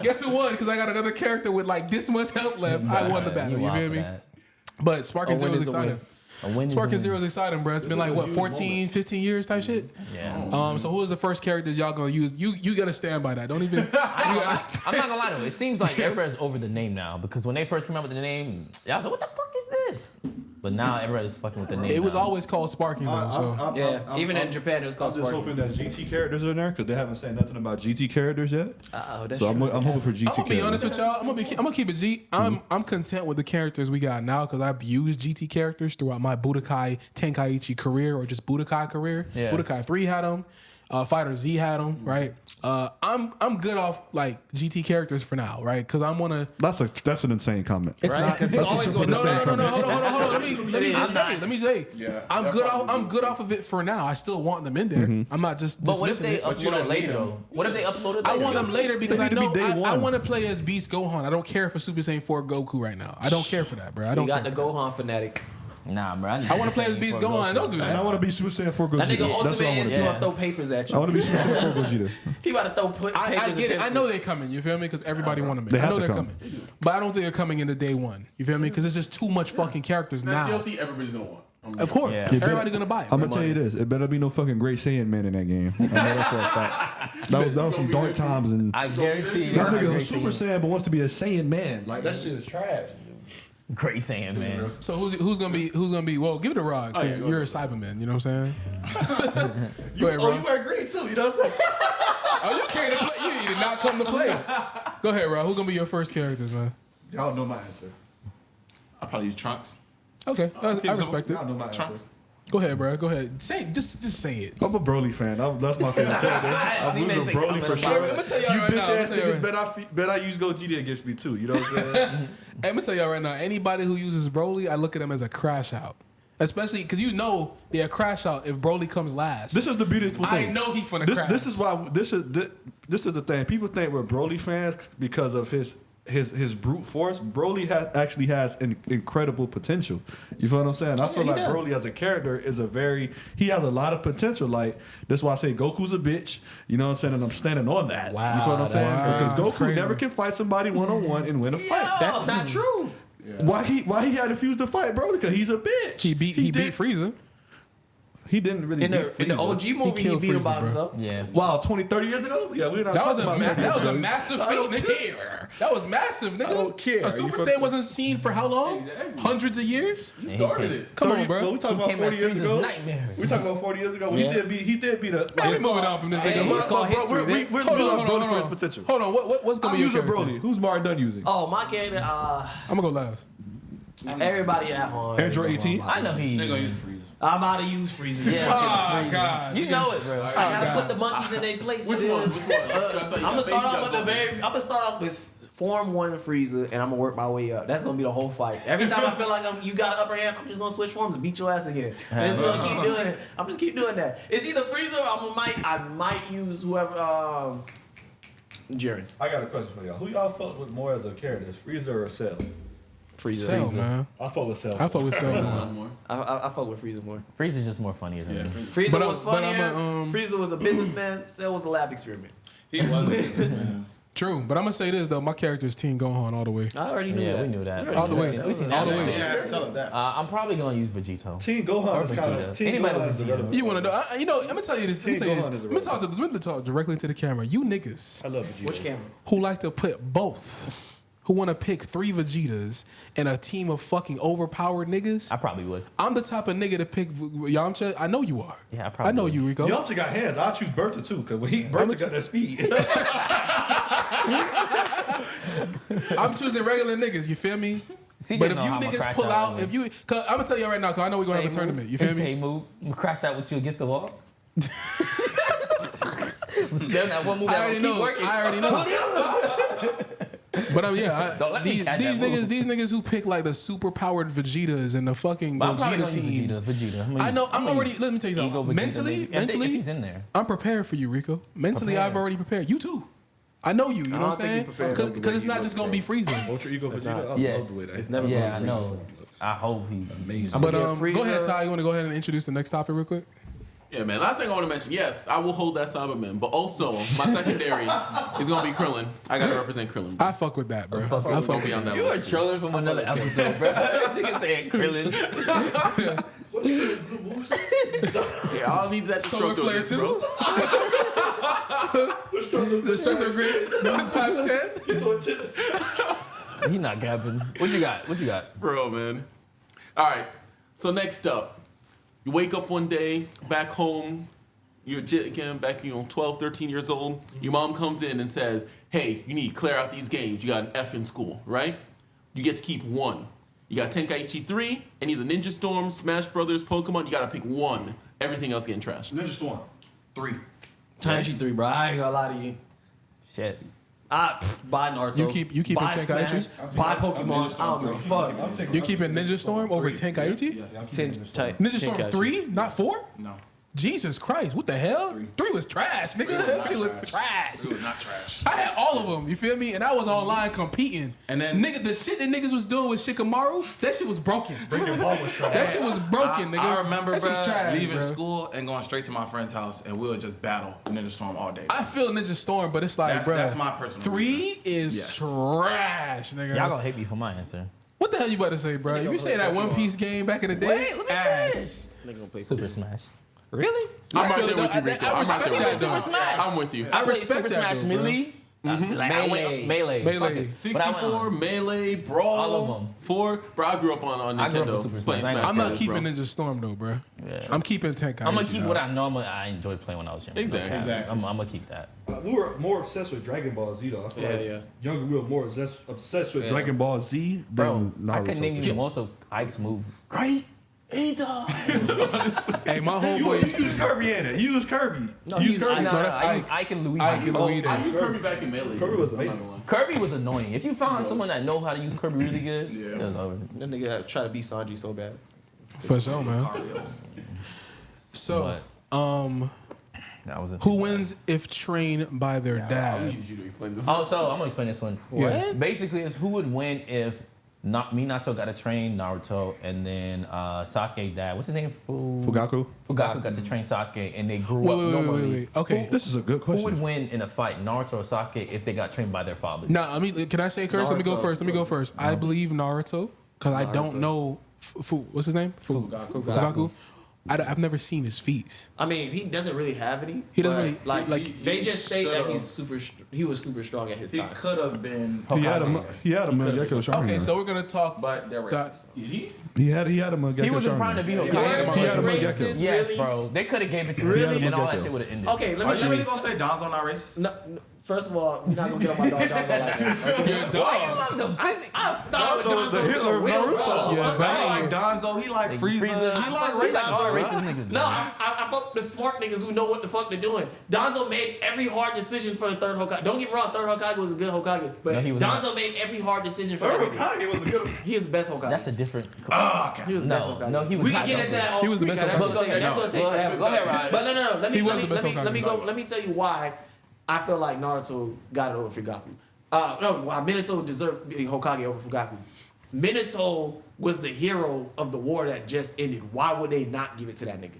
Guess who won? Because I got another character with like this much health left. I won the battle. You feel me? But Sparking Zero is exciting. Sparking Zero is exciting, bro. It's been like, what, 14, 15 years type shit? Yeah. So who is the first characters y'all gonna use? You gotta stand by that. Don't even. I'm not gonna lie to you. It seems like everybody's over the name now because when they first came out with the name, y'all was like, what the fuck is this? But now everybody's fucking with the name. It was now. always called Sparking though. So Even in Japan, it was called I'm just Sparking. hoping that GT characters are in there because they haven't said nothing about GT characters yet. Oh, that's So true. I'm hoping for GT I'm gonna be honest with characters. y'all. I'm gonna keep it G. I'm content with the characters we got now because I've used GT characters throughout my Budokai Tenkaichi career or just Budokai career. Yeah. Budokai 3 had them. Fighter Z had them. Right. I'm good off like GT characters for now. Right. Because I'm wanna. That's an insane comment. It's not because That's always going to no. Hold on. Let me say. Yeah, I'm good off of it for now. I still want them in there. I'm not just. But what if dismissing they it. upload it later though? What if they upload it later? I want them later because They I need to be know day I one. want to play as Beast Gohan. I don't care for Super Saiyan 4 Goku right now. I don't care for that, bro. I You don't. got care. the Gohan fanatic. Nah, bro. I want to play as Beast Gohan. Don't do And I that. want to be Super Saiyan 4 Gogeta. That nigga That's ultimate what I want is to he be. gonna throw papers at I you. want to be Super Saiyan 4 Gogeta. He about to throw papers I and get it. I pencils. know they're coming. You feel me? Because everybody want them. They I have know to they're come. coming, but I don't think they're coming into day one. You feel me? Because there's just too much fucking characters now. DLC everybody's gonna want. Of course, Yeah. everybody's gonna buy it. I'm gonna tell you this: it better be no fucking Great Saiyan man in that game. I know that for a fact. That was some dark times, and I guarantee you. this nigga's a Super Saiyan but wants to be a Saiyan man. Like that shit is trash. Great saying, man. So who's gonna be? Well, give it a Rod because you're a Cyberman. You know what I'm saying? Go ahead, Rod. You wear green too. You know what I'm saying? Oh, you came to play. You did not come to play. Go ahead, Rod. Who's gonna be your first characters, man? Y'all know my answer. I'll probably use Trunks. Okay, I respect it. Y'all know my Trunks. answer. Go ahead, bro. Go ahead. Say just say it. I'm a Broly fan. That's my favorite character. I'm seen losing that Broly shit for coming sure. I'm gonna tell y'all You right now, bitch I'm ass gonna tell niggas bet I use Gogeta against me too. You know what I'm saying? Hey, I'm gonna tell y'all right now. Anybody who uses Broly, I look at them as a crash out. Especially because you know they're a crash out if Broly comes last. This is the beautiful thing. I know he finna crash. This is why this is the thing. People think we're Broly fans because of his his brute force, Broly actually has an incredible potential. You feel what I'm saying? I feel like Broly as a character is he has a lot of potential. Like, that's why I say Goku's a bitch. You know what I'm saying? And I'm standing on that. Wow, you feel what I'm saying? Because Goku crazy. never can fight somebody one-on-one and win a fight. That's not true. Yeah. Why he had to refuse to fight, bro? Because he's a bitch. He beat Frieza. He didn't really in the OG movie. He beat him by himself. Yeah. Wow, 20, 30 years ago? Yeah, we're not. That was a massive feat, nigga. That was massive, nigga. I don't care. A Super Saiyan wasn't seen for how long? Exactly. Hundreds of years. You started it. Come on, bro. Well, we talking about 40 years ago. Nightmare. We talking about 40 years ago. Yeah. He did beat a. We're moving on from this nigga. It's called history. We're Hold on. Broly for his potential. Hold on. What's gonna I'm be your using character? Broly. Who's Martin Dunn using? Oh, my character. I'm gonna go last. Everybody at home. Android 18. I know he. They're gonna use Frieza. I'm out to use Frieza. Yeah. Oh God. You know it, bro. I gotta put the monkeys in their place. Which one? I'm I'm gonna start off with Form 1 Frieza, and I'm gonna work my way up. That's gonna be the whole fight. Every time I feel like you got an upper hand, I'm just gonna switch forms and beat your ass again. And it's gonna keep doing it. I'm just keep doing that. It's either Frieza or I might use whoever. Jiren. I got a question for y'all. Who y'all fuck with more as a character, Frieza or Cell? Frieza. Cell, man. I fuck with Cell. I fuck with Cell. more. I fuck with Frieza more. Frieza's just more funnier than me. Frieza was funnier. I'm Frieza was a businessman. Cell was a lab experiment. He was. True, but I'm gonna say this though. My character is Team Gohan all the way. I already knew Yeah, that. we knew that. All the way. We seen All that. the way. Yeah, I have to tell her that. I'm probably gonna use Vegito. Team Gohan is kind Vegeta. of. Team Anybody Gohan with is Vegeta. irrelevant. You want to know? I'm gonna tell you this. Let me Team tell you this. Gohan is Let me talk directly into the camera. You niggas I love Vegeta. Which camera? who like to put both, who want to pick 3 Vegetas and a team of fucking overpowered niggas. I probably would. I'm the type of nigga to pick Yamcha. I know you are. Yeah, I probably know would. you, Rico. Yamcha got hands. I'll choose Bertha too, because Bertha got that speed. I'm choosing regular niggas. You feel me? CJ But if know you how I'ma niggas crash pull out out, anyway. cause I'm gonna tell you right now, cause I know we're gonna have a Same tournament. You feel It's me? a move. I'm gonna crash out with you against the wall. I'm still that one move. I already know. But yeah, Don't let me these catch that move. niggas who pick like the super powered Vegetas and the fucking But I'm probably Gogeta gonna use teams. Vegeta. I know. I'm already. Let me tell you Ego something. Vegeta, Mentally, if he's in there. I'm prepared for you, Rico. Mentally, Prepared. I've already prepared. You too. I know you. You know what I'm don't think saying? you prepared the way Because it's you not look, just gonna bro. be Frieza. Ultra Ego Vegeta. I Yeah. love the way that. It's never Yeah, I gonna be know. I hope he. Amazing. But get go ahead, Frieza. Ty. You want to go ahead and introduce the next topic real quick? Yeah, man. Last thing I want to mention, yes, I will hold that Cyberman, but also my secondary is gonna be Krillin. I gotta represent Krillin. I fuck with that, bro. I fuck Don't with be on that You are list. trolling from another episode, bro. Nigga saying Krillin. Yeah, all I need is that Solar stroke Flare this, bro. too. The strength of grid times 10. He not gapping. What you got? Bro, man. All right. So next up, you wake up one day back home. You're again back, 12, 13 years old. Your mom comes in and says, "Hey, you need to clear out these games. You got an F in school, right? You get to keep one. You got Tenkaichi 3, any of the Ninja Storm, Smash Brothers, Pokemon. You gotta pick one. Everything else getting trashed." Ninja Storm. 3. Tenkaichi 3, bro. I ain't gonna lie to you. Shit. Buy Naruto. You keep buy Tenkaichi? Smash, buy Pokemon. I don't give a fuck. You keeping Ninja Storm over Tenkaichi? Ninja Storm 3, not 4? No. Jesus Christ, what the hell? 3 was trash, nigga. That shit was trash. It was not trash. I had all of them, you feel me? And I was online competing. And then- nigga, the shit that niggas was doing with Shikamaru, that shit was broken. Breaking Ball was trash. That shit was broken, nigga. I remember, that shit bro, was trash, leaving bro. school and going straight to my friend's house, and we would just battle Ninja Storm all day. I feel Ninja Storm, but it's like, bro. That's my personal 3 is Yes. trash, nigga. Y'all gonna hate me for my answer. What the hell you about to say, bro? If you say that One Piece game back in the day, Wait, let me ass. Super Smash. Really? I'm right feel there it, with you, though. Rico. I I'm right respect there that, with you. though. Smash. I'm with you. I played respect Super that, Smash though, bro. Melee. Like I went Melee. Melee. Fuck it. But I went 64, on. Melee, Brawl, All of 'em. 4. Bro, I grew up on I grew up Nintendo with Super playing Smash. Smash I'm not Brothers, keeping bro. Ninja Storm though, bro. Yeah. I'm keeping Tenkaichi. I'm gonna keep dog. what I normally I enjoyed playing when I was young. Exactly. I'm gonna keep that. We were more obsessed with Dragon Ball Z though. I feel like younger, we were more obsessed with Dragon Ball Z Bro, than Naruto. I couldn't name you most of Ike's moves. Great. Either. Hey, my You homeboy. use Kirby in it. You use Kirby. No, you use he's- Kirby. No, that's I use Ike. Ike and Luigi. Ike and Luigi. I used Kirby back in Melee. Kirby was I'm not amazing. gonna lie. Kirby was annoying. If you found someone that know how to use Kirby really good, it was over. That nigga try to beat Sanji so bad. For sure, man. So, Who wins if trained by their dad? I need you to explain this. Oh, so I'm gonna explain this one. Yeah. Basically, it's who would win if Minato got to train Naruto, and then Sasuke's dad, what's his name? Fugaku got to train Sasuke, and they grew up normally. Wait. Okay. This is a good question. Who would win in a fight, Naruto or Sasuke, if they got trained by their father? No, I mean, can I say first? Let me go first. I believe Naruto because I don't know. What's his name? Fugaku. I've never seen his feats. I mean, he doesn't really have any. He doesn't really like they just state that should've. he was super strong at his He time. could have been. He had a Mangekyo Sharingan. Okay, so we're gonna talk. But they're racist. He had a Mangekyo He wasn't Sharingan. trying to be Hokage. He had a Racist, Mangekyo. Yes, really? bro. They could have gave it to Really? him, and all that Mangekyo. shit would have ended. Okay, Are you really gonna say Donzo not racist? No, first of all, we're not gonna get on my dog Donzo like that. You're a dog. I'm sorry, Donzo was the Hitler of Naruto. Yeah, He like Donzo. He like Frieza. He like racist. niggas. No, I fuck with the smart niggas who know what the fuck they're doing. Donzo made every hard decision for the third Hokage. Don't get me wrong, third Hokage was a good Hokage, but No, he was Donzo not. made every hard decision for Third everything. Hokage was a good. He is the best Hokage. That's a different. He was the best Hokage. No, he was We not. can get into that off He was the screen, best that's Hokage. gonna take- that's gonna take forever. Go ahead, Ryan. But no. Let He was the me best Hokage. let me tell you why I feel like Naruto got it over Fugaku. Why Minato deserved to be Hokage over Fugaku. Minato was the hero of the war that just ended. Why would they not give it to that nigga?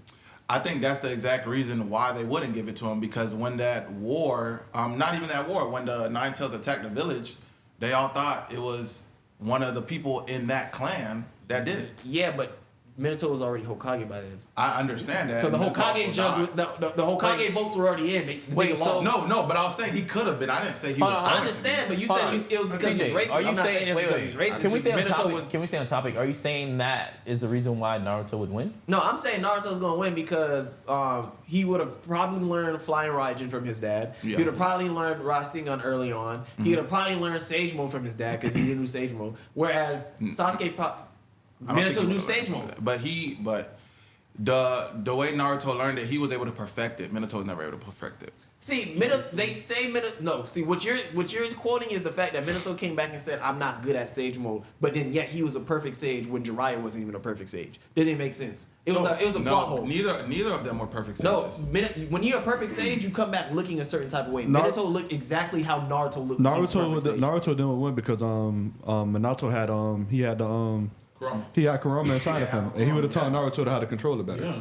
I think that's the exact reason why they wouldn't give it to him, because when that war, not even that war, when the Nine Tails attacked the village, they all thought it was one of the people in that clan that did it. Yeah, but Minato was already Hokage by then. I understand that. So the Minato Hokage also judge, died. the Hokage votes were already in. Wait, so- No, but I was saying he could have been. I didn't say he was. I going understand, but you Hold said on. it was because he's CJ, racist. are you I'm not saying saying it's wait, because wait. he's racist. Can we Just stay on Minato topic? was- Can we stay on topic? Are you saying that is the reason why Naruto would win? No, I'm saying Naruto's gonna win because he would have probably learned Flying Raijin from his dad. Yeah. He would have probably learned Rasengan early on. He would have probably learned Sage Mode from his dad because he knew Sage Mode. Whereas Sasuke, I don't think Minato he knew would've Sage learned Mode. But the way Naruto learned it, he was able to perfect it. Minato was never able to perfect it. See, they say Minato. No, see what you're quoting is the fact that Minato came back and said, "I'm not good at Sage Mode," but then yet he was a perfect sage when Jiraiya wasn't even a perfect sage. Didn't make sense. It was a plot hole. Neither of them were perfect No, sages. when you're a perfect sage, you come back looking a certain type of way. Nar- Minato looked exactly how Naruto looked. when he's perfect sage. Naruto didn't win because Minato had Kurama inside of him, and he would have taught Naruto how to control it better.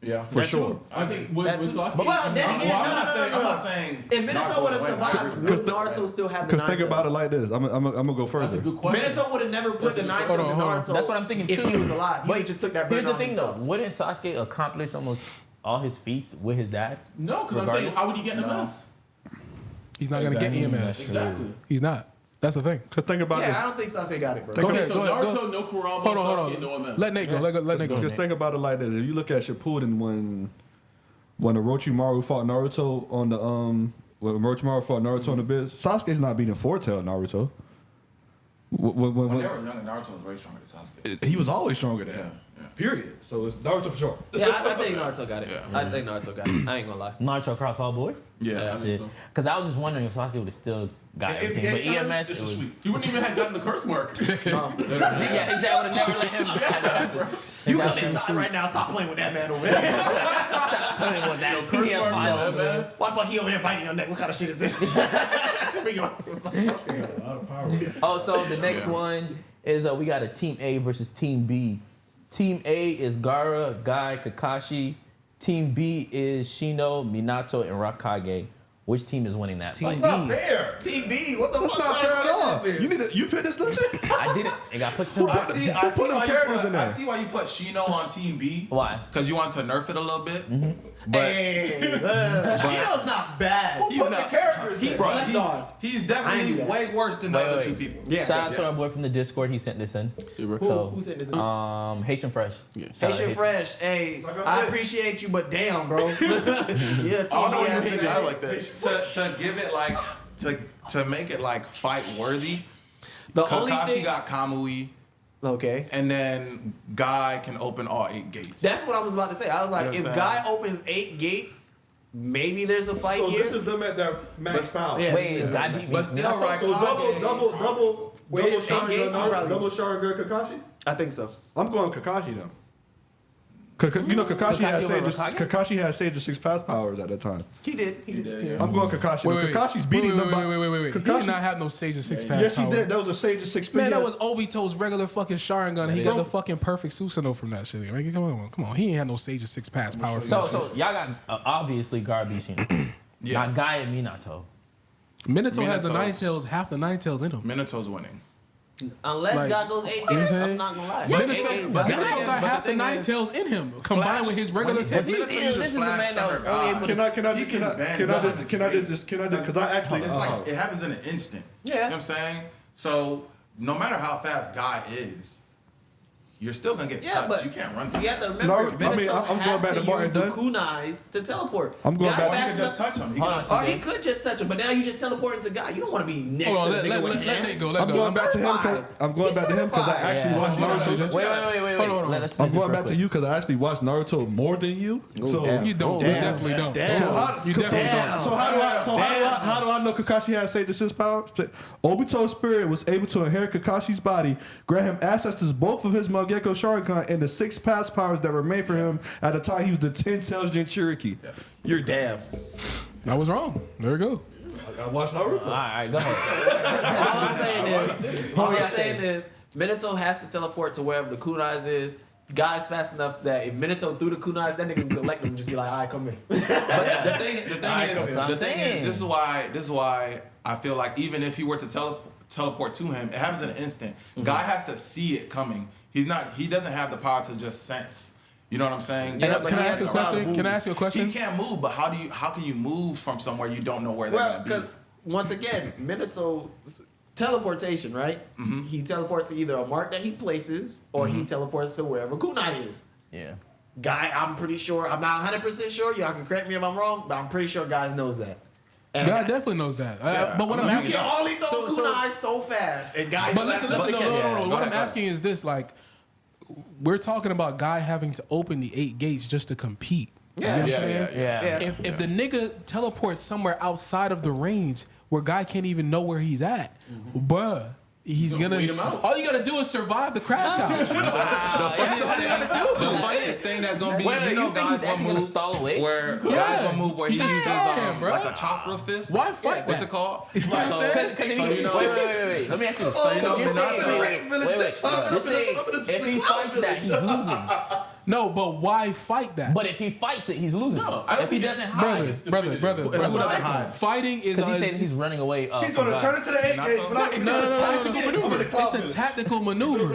Yeah, For sure. I think That too. Sasuke. But well, then again, I'm not saying. if Minato would have survived, would Naruto still have the Because think nine about it tails? like this. I'm gonna go That's a further. good question. Minato would have never put the nine tails in Naruto. That's what I'm thinking too. If he was alive, he just took that burden Here's the on thing himself. though, wouldn't Sasuke accomplish almost all his feats with his dad? No, because I'm saying, Regardless? how would he get in a mess? He's not gonna get EMS. Exactly. He's not. That's the thing. Because think about Yeah, I don't think Sasuke got it, bro. Go Okay, ahead, so go ahead, Naruto, go. no Kurama, Hold Sasuke, on. no MS. Let Nate go. Let Nate go. Just think about it like this. If you look at Shippuden when Orochimaru fought Naruto on the when Orochimaru fought Naruto on the biz, Sasuke's not beating Four-Tail Naruto. When they were young, Naruto was way stronger than Sasuke. He was always stronger than him. Period. So it's Naruto for sure. Yeah, I think Naruto got it. I think Naruto got it. I ain't gonna lie. Naruto across all board? Yeah. Shit. Because I was just wondering if Sasuke would have still got everything. But EMS, it was, He wouldn't even have gotten the curse mark. yeah, that would have never let him You come inside right now. Stop playing with that man over there. playing with that. Curse Yeah, mark, file no over there. MS. Why the fuck he over there biting your neck? What kind of shit is this? Bring your ass inside. Oh, so the next one is we got a Team A versus Team B. Team A is Gaara, Guy, Kakashi. Team B is Shino, Minato, and Raikage. Which team is winning that fight? Not fair. TB, what the That's fuck not kind fair of at all. question is this? You picked this list? I did it. It got pushed to I the see put them why characters in there. I see why you put Shino on Team B. Why? Because you want to nerf it a little bit. But Hey, Shino's not bad. he's not. He's Bro, slept on. he's I ain't definitely do that. way worse than the Wait, other wait. two people. Yeah. Shout out to our boy from the Discord. He sent this in. Who sent this in? Haitian Fresh. Shout out Haitian Fresh. Hey, Like I I said. appreciate you, but damn, bro. Yeah, I don't know TB you ass hate nigga. guy like that. To give it like to make it like fight worthy. The only Kakashi thing. got Kamui, Okay. and then Guy can open all 8 gates. That's what I was about to say. I was like, You know if what I'm Guy opens 8 gates, maybe there's a fight here. is them at that max power. Yeah. Wait, is Guy beat me? But still, Minato? Raikage. Wait, it's 8 gates, probably. double Sharingan Kakashi? I think so. I'm going Kakashi though. You know, Kakashi had Sage of Six Past powers at that time. He did. Yeah. I'm going Kakashi. Kakashi's beating them. Wait. He did not have no Sage of Six Past powers. Yes, he did. That was a Sage of Six. Man, that was Obito's regular fucking Sharingan. He got the fucking perfect Susanoo from that shit. Like, come on. He ain't had no Sage of Six Past powers. So y'all got obviously Garabishin. Not Guy and Minato. Minato has the Nine Tails, half the Nine Tails in him. Minato's winning. Unless God goes 8 games, I'm not gonna lie. Minato got half the Nine Tails in him, combined with his regular technique. This is the man that Can I just because I actually it's like it happens in an instant. Yeah. You know what I'm saying? So no matter how fast Guy is, you're still gonna get touched. But you can't run from you have to that. remember, I'm going back to Martin the kunais to teleport. I'm going back. He can just touch him. Or he could just touch him, but now you just teleport into God. You don't want to be next to the nigga with hands. I'm going back to him because I actually watched Naruto. Wait. Hold on. I'm going back to you because I actually watched Naruto more than you. So you don't. You definitely don't. So how do I know Kakashi has Sage of Six powers? Obito's spirit was able to inherit Kakashi's body, grant him access to both of his Mangekyo Sharingan and the 6 past powers that remained for him at the time he was the 10 tails Jinchuriki. Yes. You're damn. I was wrong. There we go. I watched Naruto. All right, go ahead. All I'm saying is, Minato has to teleport to wherever the kunais is. Guy's fast enough that if Minato threw the kunais, that nigga can collect them and just be like, all right, come in. But the thing is, this is why I feel like even if he were to teleport to him, it happens in an instant. Guy has to see it coming. He doesn't have the power to just sense. You know what I'm saying? Can I ask you a question? He can't move, but how can you move from somewhere you don't know where they're gonna be? Because once again, Minato's teleportation, right? Mm-hmm. He teleports to either a mark that he places or he teleports to wherever kunai is. Yeah. Guy, I'm pretty sure, I'm not 100% sure, y'all can correct me if I'm wrong, but I'm pretty sure guys knows that. And God definitely knows that. But what I'm you asking, can only throw kunai so fast, and guys. But listen, no. What I'm asking is this: like, we're talking about Guy having to open the 8 gates just to compete. Yeah, you know what I'm saying? Yeah. If the nigga teleports somewhere outside of the range where Guy can't even know where he's at, bruh. He's gonna. All you gotta do is survive the crash out. The funniest thing that's gonna be, guys gonna stall away. Where guys gonna move where he uses like a chakra fist. Why fight? What's it called? Wait. Let me ask you. You're saying if he fights that, he's losing. No, but why fight that? But if he fights it, he's losing. No, if he doesn't hide, brother. Fighting is. Because he's saying he's running away. He's gonna turn it to the 8 gates, but it's a tactical maneuver.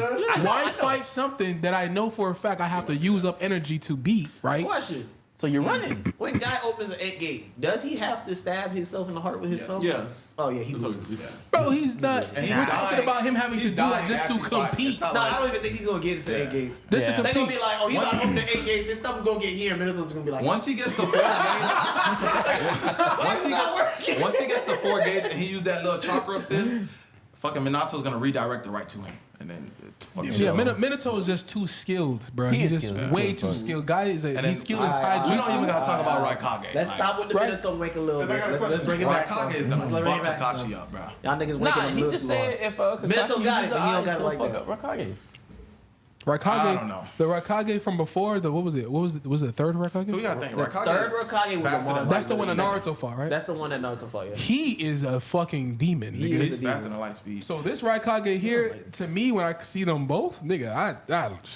Why fight something that I know for a fact I have to use up energy to beat? Right? Question. So you're running. When Guy opens an 8 gate, does he have to stab himself in the heart with his thumb? Yes. Oh yeah, he's losing. Bro, he's not. We're talking about him having to do that just to compete. No, I don't even think he's gonna get into 8 gates. Just to They're compete. gonna be like, oh, he's about to open the 8 gates. His thumb's gonna get here. And Minato's gonna be like, once he gets to 4 gates, once he gets to 4 gates and he used that little chakra fist, fucking Minato's gonna redirect it right to him, and then. Minato is just too skilled, bro. He's just way too skilled. Guy is he's skilled in taijutsu. We don't even gotta talk about Raikage. Let's stop with the Minato wake a little bit. Let's bring it back. Raikage is gonna fuck Kakashi up, bro. Y'all niggas waking him. He just said if Minato got it, but he don't got it like that. Raikage. I don't know. The Raikage from before, what was it? Was it third Raikage? We gotta think. The third Raikage was a monster. That's the one that Naruto fought, right? That's the one that Naruto fought, yeah. He is a fucking demon, nigga. He's faster than light speed. So this Raikage here, to me, when I see them both, nigga, I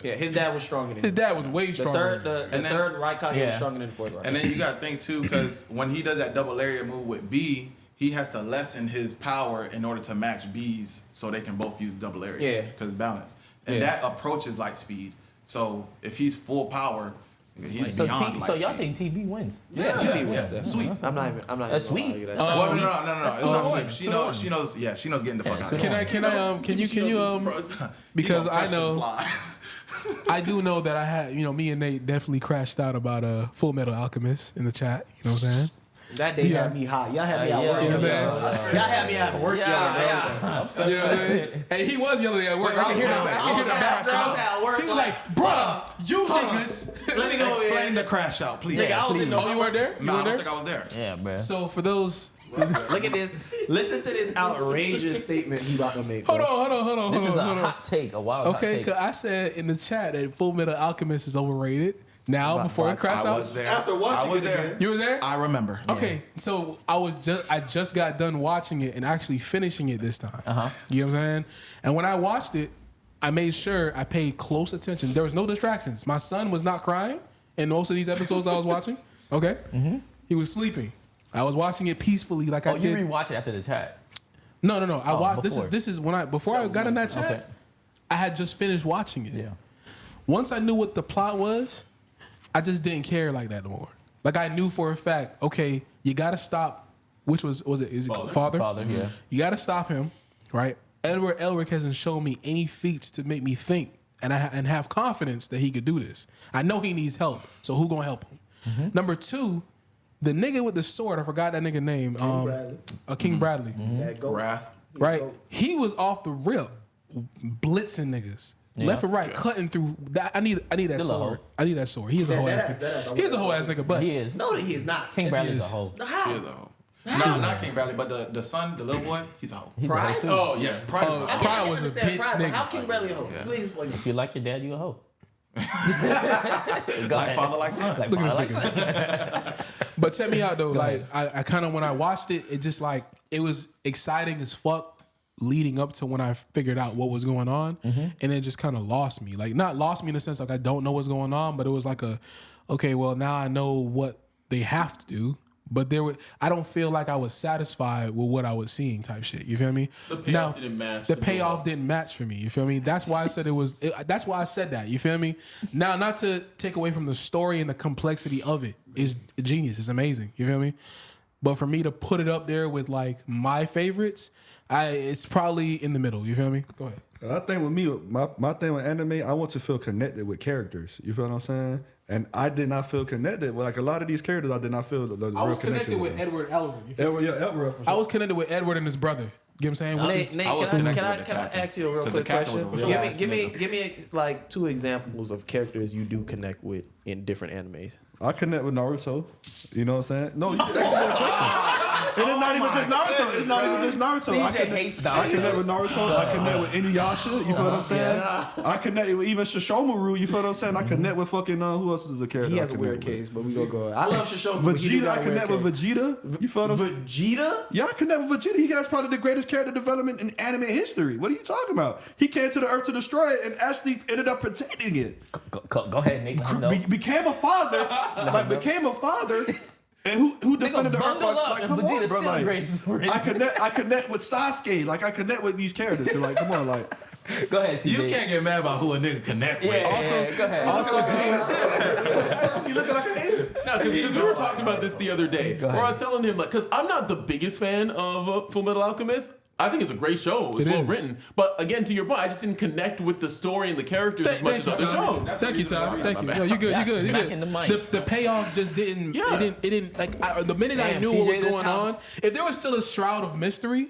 yeah, his dad was stronger than him. His dad was way stronger. The third Raikage was stronger than the fourth Raikage. And then you gotta think too, because when he does that double lariat move with B, he has to lessen his power in order to match B's, so they can both use double lariat. Yeah, because it's balanced. And that approaches light speed. So if he's full power, he's beyond light speed. So y'all saying TB wins? Yeah, TB wins. That's sweet. I'm not even. That's sweet. No. It's not sweet. She knows. Yeah, she knows getting the fuck out. Can you because I know. I do know that I had, me and Nate definitely crashed out about Fullmetal Alchemist in the chat. You know what I'm saying? That day had me hot. Y'all had me at work. Y'all had me at work. Yeah. You know what I'm saying? And he was yelling at work. I can hear the background. He was like, bro, you niggas. Let me go explain the crash out, please. Oh, you weren't there? No, I don't think I was there. Yeah, bro. So for those... Look at this. Listen to this outrageous statement he about to make. Hold on. This is a hot take, a wild hot take. Okay, because I said in the chat that Fullmetal Alchemist is overrated. Now, before it crashed out. I was there. After watching it there. again. You were there? I remember. Okay, so I just got done watching it and actually finishing it this time. You know what I'm saying? And when I watched it, I made sure I paid close attention. There was no distractions. My son was not crying in most of these episodes I was watching. Okay, he was sleeping. I was watching it peacefully, like I did. You rewatch it after the chat? No. I watched. Before. This is when before I got in that chat. Okay. I had just finished watching it. Yeah. Once I knew what the plot was, I just didn't care like that no more. Like I knew for a fact, okay, you got to stop. Which was it? Is it Father? Father, yeah. You got to stop him, right? Edward Elric hasn't shown me any feats to make me think and have confidence that he could do this. I know he needs help, so who gonna help him? Number 2, the nigga with the sword. I forgot that nigga name. King Bradley. King Bradley. That goat. Wrath. Right? He was off the rip, blitzing niggas. Left and right, cutting through. That I need that sword. I need that sword. He is a whole ass nigga. He is a whole ass nigga, but He is. No, he is not. King Bradley's a hoe. How? He is a hoe. No, not King Bradley, but the son, the little boy, he's a hoe. He's a hoe too. Oh, Yes, Pride is a hoe. Pride was a understand bitch Pride, but nigga. how King Bradley a hoe? Please explain. If you like your dad, you a hoe. Go Like ahead. father, like son. Like Look at father, this like nigga. son. But check me out though. Like I kind of when I watched it, it just like it was exciting as fuck leading up to when I figured out what was going on, and it just kind of lost me. Like not lost me in the sense like I don't know what's going on, but it was like okay, well now I know what they have to do. But I don't feel like I was satisfied with what I was seeing type shit. You feel me? The payoff didn't match. The payoff didn't match for me. You feel me? That's why I said that's why I said that. You feel me? Now, not to take away from the story and the complexity of it is genius. It's amazing. You feel me? But for me to put it up there with like my favorites, it's probably in the middle. You feel me? Go ahead. I think with me, my thing with anime, I want to feel connected with characters. You feel what I'm saying? And I did not feel connected. Like a lot of these characters, I did not feel the real connection. I was connected with Edward Elric. Edward. I was connected with Edward and his brother. You know what I'm saying? Nate, can I ask you a real quick question? Give me like 2 examples of characters you do connect with in different animes. I connect with Naruto. You know what I'm saying? No, you can ask me a question. And it's not even just Naruto. It's not even just Naruto. CJ hates Naruto. I connect with Naruto. I connect with Inuyasha. You feel what I'm saying? I connect with even Shishomaru. You feel what I'm saying? I connect with fucking who else is a character? He has a weird case, but we gonna go. I love Shishomaru. Vegeta. I connect with Vegeta. You feel what I'm saying? Vegeta? Yeah, I connect with Vegeta. He has probably the greatest character development in anime history. What are you talking about? He came to the Earth to destroy it and actually ended up protecting it. Go ahead, Nate. Let him know. Became a father. Became a father. And who defended the Earth? Like, come on, bro. Like, I connect with Sasuke. Like, I connect with these characters. They're like, come on, like. Go ahead, CJ. You can't get mad about who a nigga connect with. Go ahead. Also, you looking like an alien. No, because we were talking about this the other day, where I was telling him, like, because I'm not the biggest fan of Fullmetal Alchemist. I think it's a great show. It's well written. But again, to your point, I just didn't connect with the story and the characters as much as other shows. Thank you, Tom. Thank you. No, you're good. You're good. You're good. The payoff just didn't. Yeah. It didn't. Like the minute I knew what was going on, if there was still a shroud of mystery,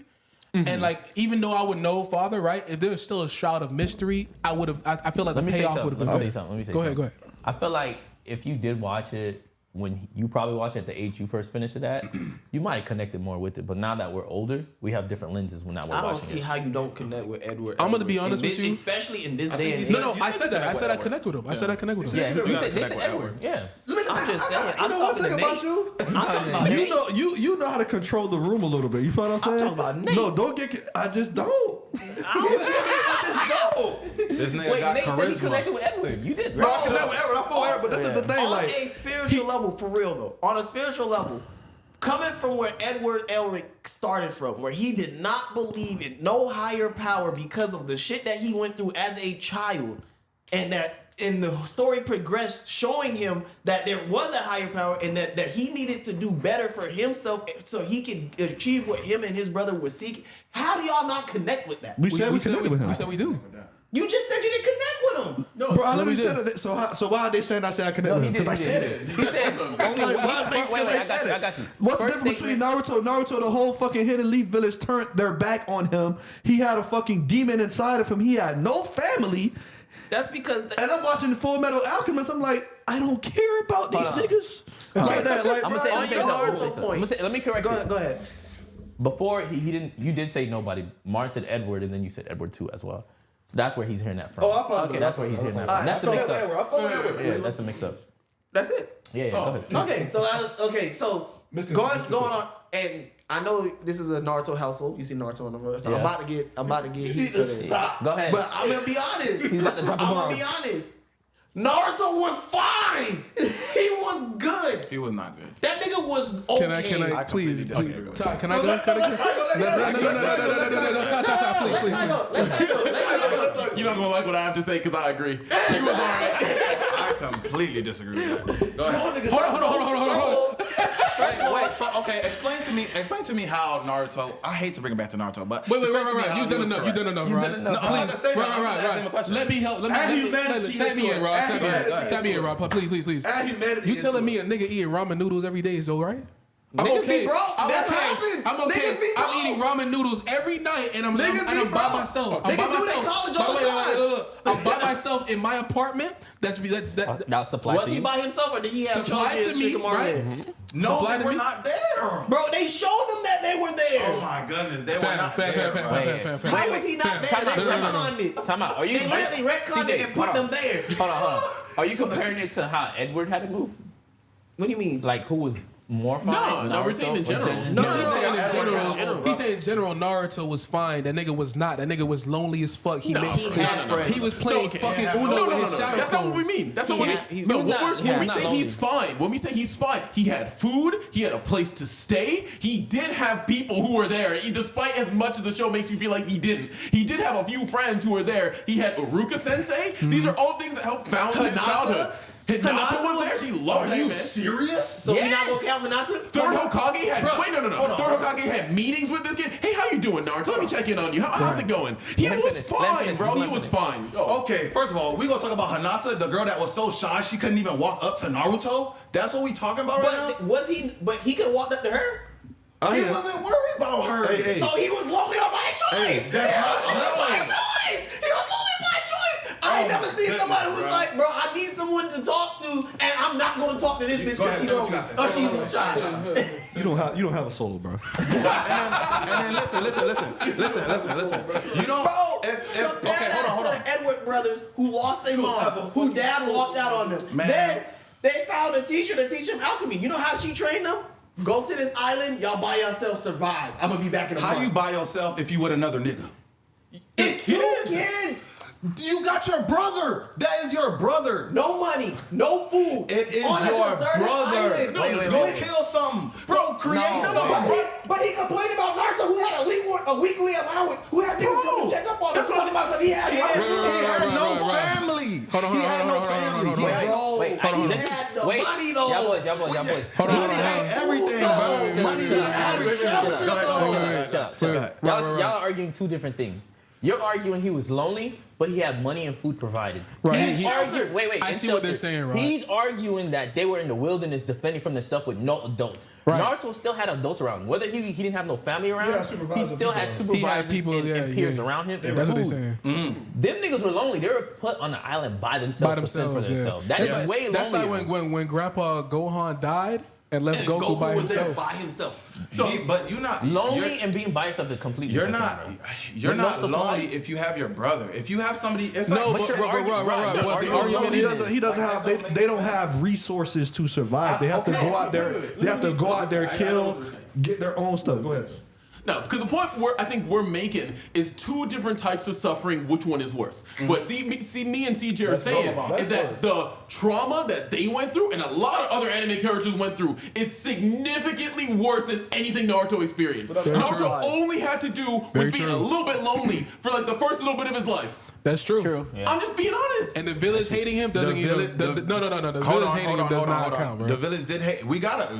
and like even though I would know Father, right? If there was still a shroud of mystery, I would have. I feel like the payoff would have been. Let me say something. Go ahead. I feel like if you did watch it when you probably watched it at the age you first finished it at, you might have connected more with it. But now that we're older, we have different lenses when we're watching it. I don't see how you don't connect with Edward. I'm gonna be honest with you, especially in this day and age. No, I said that. I said I connect with him. I said I connect with him. Yeah, they said Edward. Yeah. I'm just saying. I'm talking thing about you. I'm talking about Nate. You know how to control the room a little bit. You feel what I'm saying? I'm talking about Nate. No, don't get. I just don't. I just don't. This nigga Wait, got Nate charisma. said he connected with Edward. You did, Bro, right? I connect with Edward. I follow Edward, but this is the thing. On Like a spiritual level, for real though. On a spiritual level, coming from where Edward Elric started from, where he did not believe in no higher power because of the shit that he went through as a child, and that in the story progressed, showing him that there was a higher power and that he needed to do better for himself so he could achieve what him and his brother were seeking. How do y'all not connect with that? we said we connected with him. We said we do. You just said you didn't connect with him. No, Bro, I literally said it. So why are they saying I said I connect with him? Because I said it. He said, I got you. What's the difference between Naruto? Naruto, the whole fucking Hidden Leaf village turned their back on him. He had a fucking demon inside of him. He had no family. That's because... And I'm watching Fullmetal Alchemist. I'm like, I don't care about these niggas. Like that. Like, I'm gonna say, let me correct you. Go ahead. Before he didn't, you did say nobody. Martin said Edward, and then you said Edward too as well. So that's where he's hearing that from. Oh, I that's where he's hearing that from. That's the mix up. I follow Edward. Yeah, that's the mix up. That's it. Yeah, go ahead. Okay, so going on, and I know this is a Naruto household. You see Naruto on the road, so I'm about to get heat for this. Go ahead. But I'm gonna be honest. He's about to drop a I'm bomb. gonna be honest. Naruto was fine. He was good. He was not good. That nigga was okay. Can I please? Ty, can I go? No, Ty, please. Let's go. You're not gonna like what I have to say because I agree. He was alright. I completely disagree with that. Go ahead. Hold on. Wait, okay, explain to me how Naruto. I hate to bring it back to Naruto, but Wait. explain to me how You he done was enough. correct. You done enough, right? No, I'm not gonna say that. I'm just asking a question. Let me help. Let me tag me in, Rob. Tag me in, Rob. Please. You telling me a nigga eating ramen noodles every day is alright? I'm okay. That's what happens. I'm okay. I'm eating ramen noodles every night, and I'm by myself. I'm by myself. I'm by myself in my apartment. That's supplied to Was he you. by himself or did he have supplied to me, right? No, Supplied they to were me? not there. Bro, they showed them that they were there. Oh my goodness, they were not there. bro. How was he not there? They retconned it. Time out. Are you They literally retconned it and put them there. Hold on. Are you comparing it to how Edward had to move? What do you mean? Like who was more fine? No, we're saying in general. He's saying in general Naruto was fine. That nigga was not. That nigga was lonely as fuck. He was playing fucking Uno with his shadow That's not what we mean. That's not what we mean. When we say he's fine, he had food, he had a place to stay, he did have people who were there, despite as much as the show makes you feel like he didn't. He did have a few friends who were there. He had Uruka Sensei. These are all things that helped found his childhood. Hinata was there. She loved that man. Are you serious? So we not gonna count Hinata? Third Hokage had Third Hokage had meetings with this kid. Hey, how you doing, Naruto? Let me check in on you. How's it going? He was fine, bro. He was fine. Okay, first of all, we gonna talk about Hinata, the girl that was so shy she couldn't even walk up to Naruto. That's what we talking about right now. Was he? But he could have walked up to her. He wasn't worried about her. So he was lonely on my choice. He was lonely by choice. I ain't never seen somebody who's like, bro, I need someone to talk to, and I'm not going to talk to this bitch because she's lonely or she's shy. You don't have a solo, bro. and then listen. You don't. Bro, okay, hold on. The Elric Brothers who lost their mom, who dad walked out on them. Man. Then they found a teacher to teach them alchemy. You know how she trained them? Go to this island, y'all by yourself survive. I'm gonna be back in a month. How you by yourself if you with another nigga? It's two kids. You got your brother. That is your brother. No money, no food. It is your brother. Go kill something. Bro, create something. But he complained about Naruto who had a weekly allowance, who had niggas come to check up on him. Talking about something he had. He had no family. He had no family. Money though. Y'all boys. Money ain't everything, bro. Money ain't everything. Y'all are arguing two different things. You're arguing he was lonely, but he had money and food provided. Right. Wait. I see what they're saying, right? He's arguing that they were in the wilderness defending from themselves with no adults. Right. Naruto still had adults around him. Whether he didn't have no family around, he still had supervisors and peers around him. That's what they're saying. Them niggas were lonely. They were put on the island by themselves to fend for themselves. That is way lonely. That's like when Grandpa Gohan died and left Goku by himself. Was there by himself. So, but you're not lonely and being by yourself is completely. You're not lonely if you have your brother. If you have somebody, it's no, like, but the argument is he doesn't have. They don't have resources to survive. They have to go out there. They have to go out there, kill, get their own stuff. Go ahead. No, because the point I think we're making is two different types of suffering. Which one is worse? What me and CJ are saying is that the trauma that they went through and a lot of other anime characters went through is significantly worse than anything Naruto experienced. Naruto only had to do with being a little bit lonely for like the first little bit of his life. That's true. Yeah. I'm just being honest. And the village hating him doesn't even. No. The village hating him does not count, bro. The village did hate.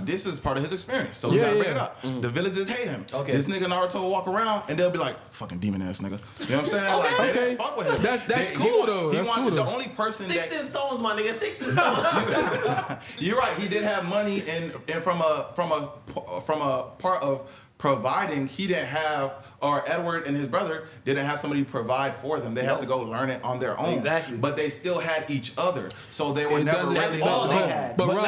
This is part of his experience, so we gotta bring it up. The village did hate him. Okay. This nigga Naruto will walk around and they'll be like, "Fucking demon ass nigga." You know what I'm saying? Like, they didn't fuck with him. That's cool though. He wanted the only person Sticks and stones, my nigga. Sticks and stones. You're right. He did have money, and from a part of providing, he didn't have, or Edward and his brother didn't have somebody to provide for them. They had to go learn it on their own. Exactly. But they still had each other, so they were never really. That's all they had. But Rod,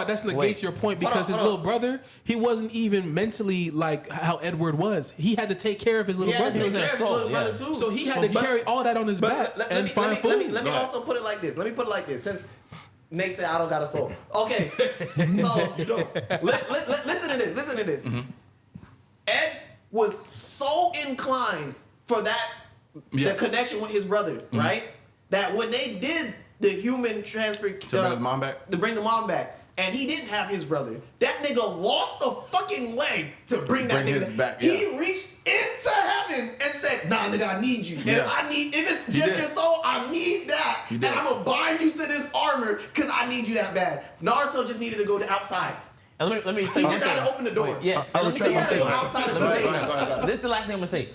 that negates your point because his little brother, he wasn't even mentally like how Edward was. He had to take care of his little brother. He was his little brother too. So he had to carry all that on his back and find food. Let me also put it like this. Since Nate said, I don't got a soul. Okay, so listen to this. Listen to this. Mm-hmm. Ed was so inclined for that the connection with his brother, right? That when they did the human transfer to bring the mom back, and he didn't have his brother, that nigga lost a fucking leg to bring that nigga back. Yeah. He reached into heaven and said, "Nah, nigga, I need you. And I need if it's just your soul, I need that. And I'm gonna bind you to this armor because I need you that bad." Naruto just needed to go to outside. And let me say he just had to open the door. Wait, yes, let me say outside of the This is the last thing I'm gonna say.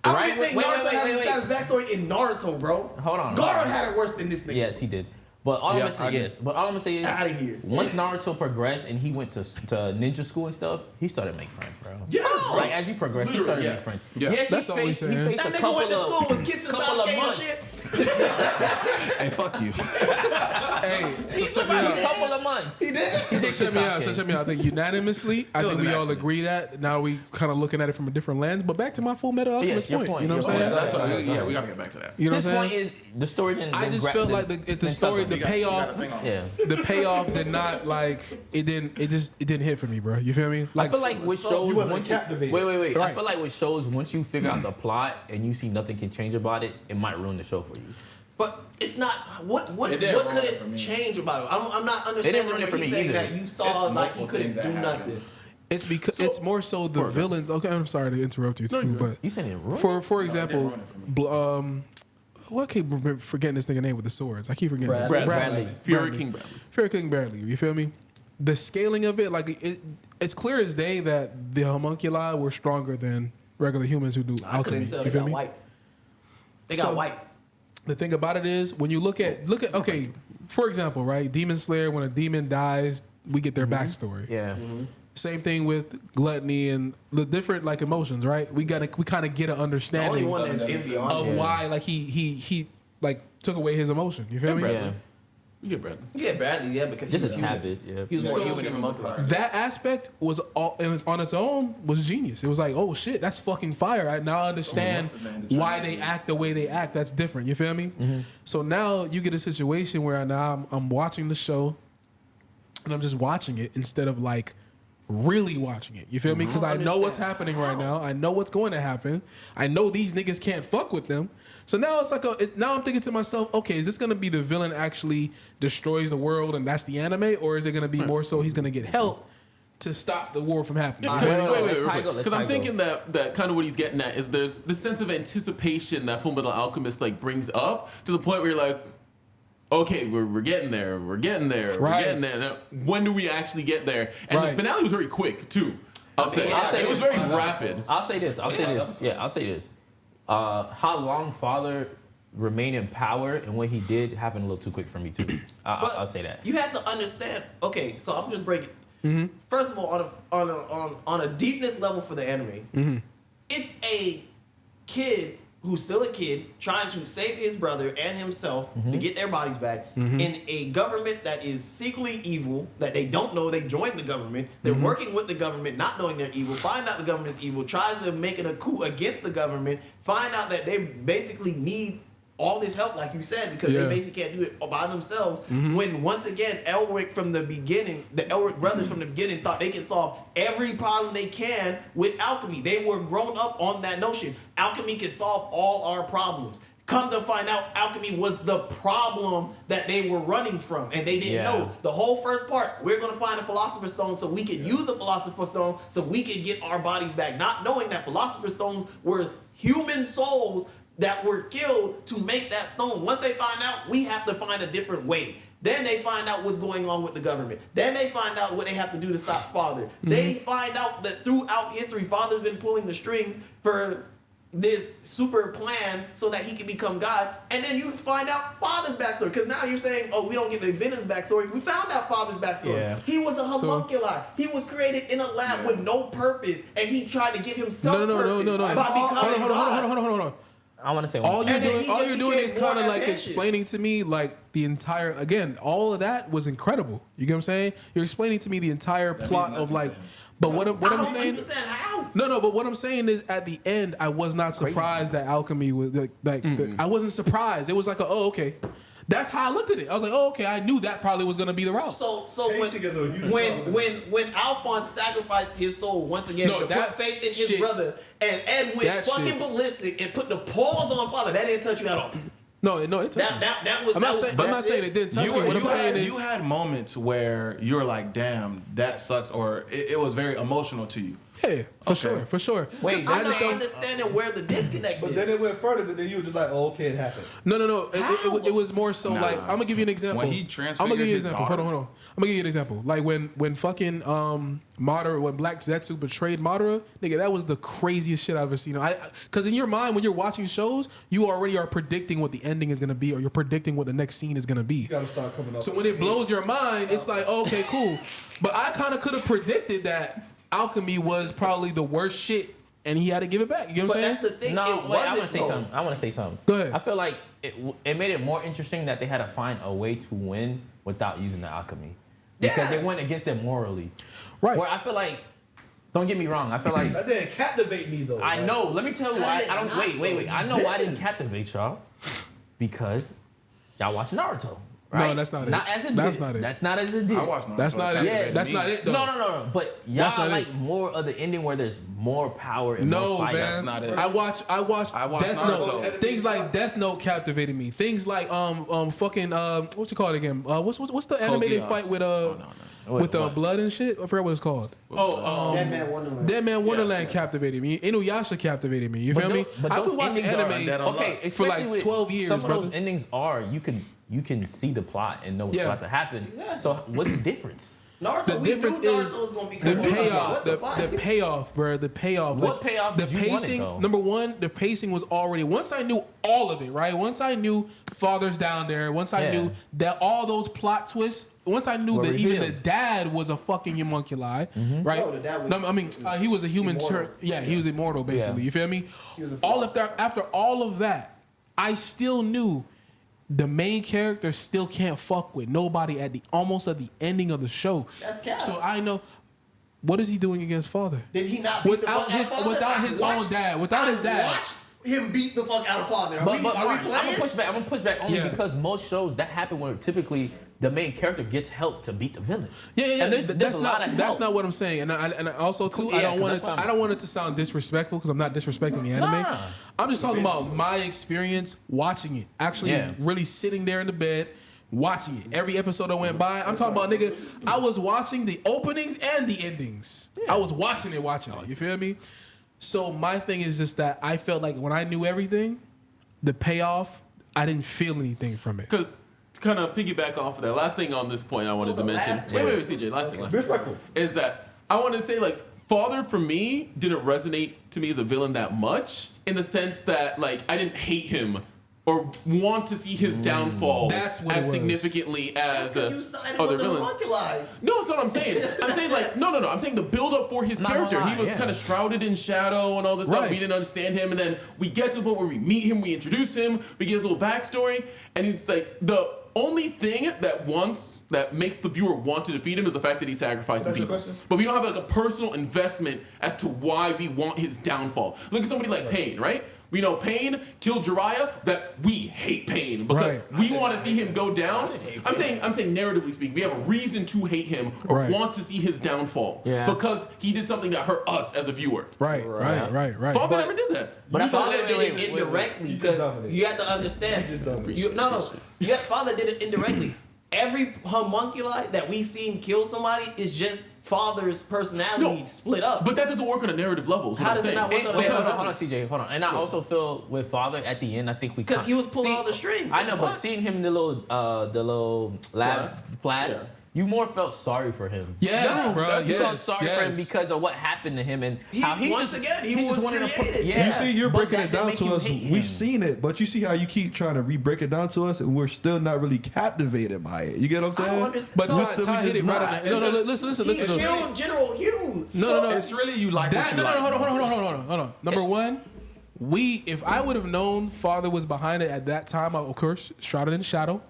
I don't think Naruto has the saddest backstory in Naruto, bro. Hold on. Gaara had it worse than this nigga. Yes, he did. But all I'm gonna say is, out of here. Once Naruto progressed and he went to ninja school and stuff, he started to make friends, bro. Yeah, like as you progress, he started to make friends. Yeah. Yes, that's all we saying. He faced that a nigga couple went to school was kissing Sasuke and shit. Hey, fuck you. Hey, He survived a couple of months. He did. So check me out. I think unanimously, I think we all agree that. Now we kind of looking at it from a different lens. But back to my Fullmetal Alchemist point. You know what I'm saying? That's what, we gotta get back to that. You know His what I'm point saying? is the story didn't. I just felt like the story, the payoff, the payoff did not like it didn't hit for me, bro. You feel me? Like I feel like with shows once you wait. Right. I feel like with shows once you figure out the plot and you see nothing can change about it, it might ruin the show for you. But it's not what could it change about it? I'm not understanding what he's saying that you saw like he couldn't do nothing. It's because it's more so the villains. Okay, I'm sorry to interrupt you too, but you saying it ruined? For example, I keep forgetting this nigga name with the swords. I keep forgetting this. Bradley. Fury King Bradley. Fury King Bradley. You feel me? The scaling of it, like it's clear as day that the homunculi were stronger than regular humans who do alchemy. I couldn't tell. You They feel got me? white. They got white. The thing about it is when you look at okay, for example, right? Demon Slayer, when a demon dies, we get their backstory. Yeah. Mm-hmm. Same thing with gluttony and the different like emotions, right? We kind of get an understanding of why like he like took away his emotion. You feel me? Yeah. You get Bradley. You get Bradley, yeah, because Just a tad bit, yeah. he was more human than a monkey. That aspect was all on its own was genius. It was like, oh shit, that's fucking fire. I now understand why they act the way they act. That's different. You feel me? Mm-hmm. So now you get a situation where now I'm watching the show, and I'm just watching it instead of like really watching it. You feel me? Because I know what's happening right now. I know what's going to happen. I know these niggas can't fuck with them. So now it's like now I'm thinking to myself, okay, is this gonna be the villain actually destroys the world and that's the anime, or is it gonna be more so he's gonna get help to stop the war from happening? Wait, because I'm thinking that kind of what he's getting at is there's this sense of anticipation that Fullmetal Alchemist like brings up to the point where you're like, okay, we're getting there, we're getting there. Now, when do we actually get there? And the finale was very quick too. I'll say it was very rapid. I'll say this. Yeah, I'll say this. How long Father remained in power and what he did happened a little too quick for me too. I'll say that. You have to understand. Okay, so I'm just breaking. Mm-hmm. First of all, on a deepness level for the anime, it's a kid who's still a kid trying to save his brother and himself to get their bodies back in a government that is secretly evil, that they don't know. They joined the government. They're working with the government, not knowing they're evil. Find out the government's evil. Tries to make it a coup against the government. Find out that they basically need all this help, like you said, because they basically can't do it by themselves. When once again, Elric from the beginning, the Elric brothers from the beginning thought they could solve every problem they can with alchemy. They were grown up on that notion. Alchemy can solve all our problems. Come to find out, alchemy was the problem that they were running from, and they didn't know. The whole first part, we're going to find a Philosopher's Stone so we can use a Philosopher's Stone so we can get our bodies back, not knowing that Philosopher's Stones were human souls that were killed to make that stone. Once they find out, we have to find a different way. Then they find out what's going on with the government. Then they find out what they have to do to stop Father. They find out that throughout history, Father's been pulling the strings for this super plan so that he can become God. And then you find out Father's backstory. Because now you're saying, oh, we don't get the villain's backstory. We found out Father's backstory. Yeah. He was a homunculi. He was created in a lab with no purpose. And he tried to give himself purpose by becoming God. Hold on. I want to say all you're doing is kind of like explaining to me like the entire, again, all of that was incredible. You get what I'm saying? You're explaining to me the entire plot of like, but what I'm saying, but what I'm saying is at the end, I was not surprised that alchemy was like I wasn't surprised. It was like, okay. That's how I looked at it. I was like, oh, okay, I knew that probably was gonna be the route. So when Alphonse sacrificed his soul once again to put faith in his brother, and Ed went fucking ballistic and put the paws on Father, that didn't touch you at all. No, it touched me. That was. I'm not saying it didn't touch me. What I'm saying is you had moments where you were like, "Damn, that sucks," or it was very emotional to you. Yeah, for sure. Wait, I'm not understanding where the disconnect is. But then it went further, and then you were just like, "Oh, okay, it happened." No. It was more so like I'm gonna give you an example. When he transfigured his daughter. Hold on. I'm gonna give you an example. Like when fucking Madara, when Black Zetsu betrayed Madara, nigga, that was the craziest shit I've ever seen. Because in your mind, when you're watching shows, you already are predicting what the ending is gonna be, or you're predicting what the next scene is gonna be. You gotta start coming up. So when it blows your mind, it's like, oh, okay, cool. But I kind of could have predicted that alchemy was probably the worst shit, and he had to give it back. You know what I'm saying? That's the thing. No, wait, I want to say something. Go ahead. I feel like it made it more interesting that they had to find a way to win without using the alchemy. Because it went against them morally. Right. Where I feel like, don't get me wrong, I feel like... That didn't captivate me, though. I know. Let me tell you why. I don't... Wait. I know why I didn't captivate y'all. Because y'all watch Naruto. Right? No, that's not it. Not as it That's is. not it. That's not as it is. I watched Naruto. That's not it. Yeah, That's not it, though. No. But y'all like more of the ending where there's more power and more fight. Man. That's not it. I watched Death Naruto. Note. Things like Death Note captivated me. Things like fucking what you call it again? What's the animated fight with blood and shit? I forgot what it's called. Dead Man Wonderland. Dead Man Wonderland captivated me. Inuyasha captivated me. You feel me? I've been watching anime for like 12 years, some of brother. those endings are you can see the plot and know what's about to happen. Exactly. So what's the difference? Naruto, The difference is was gonna be the payoff. The payoff, bro. The payoff. What payoff did you want it, though? Number one, the pacing was already. Once I knew all of it, right? Once I knew Father's down there. Once I knew that all those plot twists. Once I knew that even the dad was a fucking homunculi, right? No, the dad was. He was a human. He was immortal, basically. You feel me? After all of that, I still knew. The main character still can't fuck with nobody almost at the ending of the show. That's cap. So I know what is he doing against Father? Did he not beat the fuck out of Father? Without his own dad. Without his dad. Watch him beat the fuck out of Father. Are we I'm playing? gonna push back only because most shows that happen where typically the main character gets help to beat the villain. Yeah. And there's a lot of help. That's not what I'm saying. And I also too, I don't want it to sound disrespectful because I'm not disrespecting the anime. Nah. I'm just talking about my experience watching it. Actually, really sitting there in the bed. Watching it. Every episode that went by, I'm talking about, nigga, I was watching the openings and the endings. I was watching it. You feel me? So my thing is just that I felt like when I knew everything, the payoff, I didn't feel anything from it. Because to kind of piggyback off of that, last thing on this point I wanted to mention. Wait, CJ, last thing. Is that I want to say, like, Father for me didn't resonate to me as a villain that much in the sense that, like, I didn't hate him or want to see his downfall as significantly as other villains. No, that's what I'm saying. I'm saying like no. I'm saying the build up for his character. He was kind of shrouded in shadow and all this stuff. We didn't understand him, and then we get to the point where we meet him, we introduce him, we get his little backstory, and he's like the only thing that makes the viewer want to defeat him is the fact that he's sacrificing people. But we don't have like a personal investment as to why we want his downfall. Look at somebody like Pain, right? We know Pain killed Jiraiya, that we hate Pain because we want to see him go down. I'm saying narratively speaking, we have a reason to hate him or want to see his downfall because he did something that hurt us as a viewer. Right. Father never did that. But Father did it indirectly because you have to understand. Father did it indirectly. Every homunculi that we've seen kill somebody is just Father's personality split up. But that doesn't work on a narrative level. Is what How does it not work on a hold narrative on, CJ, hold on. And I also feel with Father at the end, I think we because he was pulling all the strings. I know, but seeing him in the little lab flask. You more felt sorry for him. Yes, bro. You felt sorry for him because of what happened to him and how he was created. You see, you're breaking it down to us. We've seen it, but you see how you keep trying to re-break it down to us, and we're still not really captivated by it. You get what I'm saying? I don't understand. But Ty hit it right. No, listen. He killed General Hughes. No. It's really you like what you like. Hold on. Number one, if I would have known Father was behind it at that time, of course, shrouded in shadow,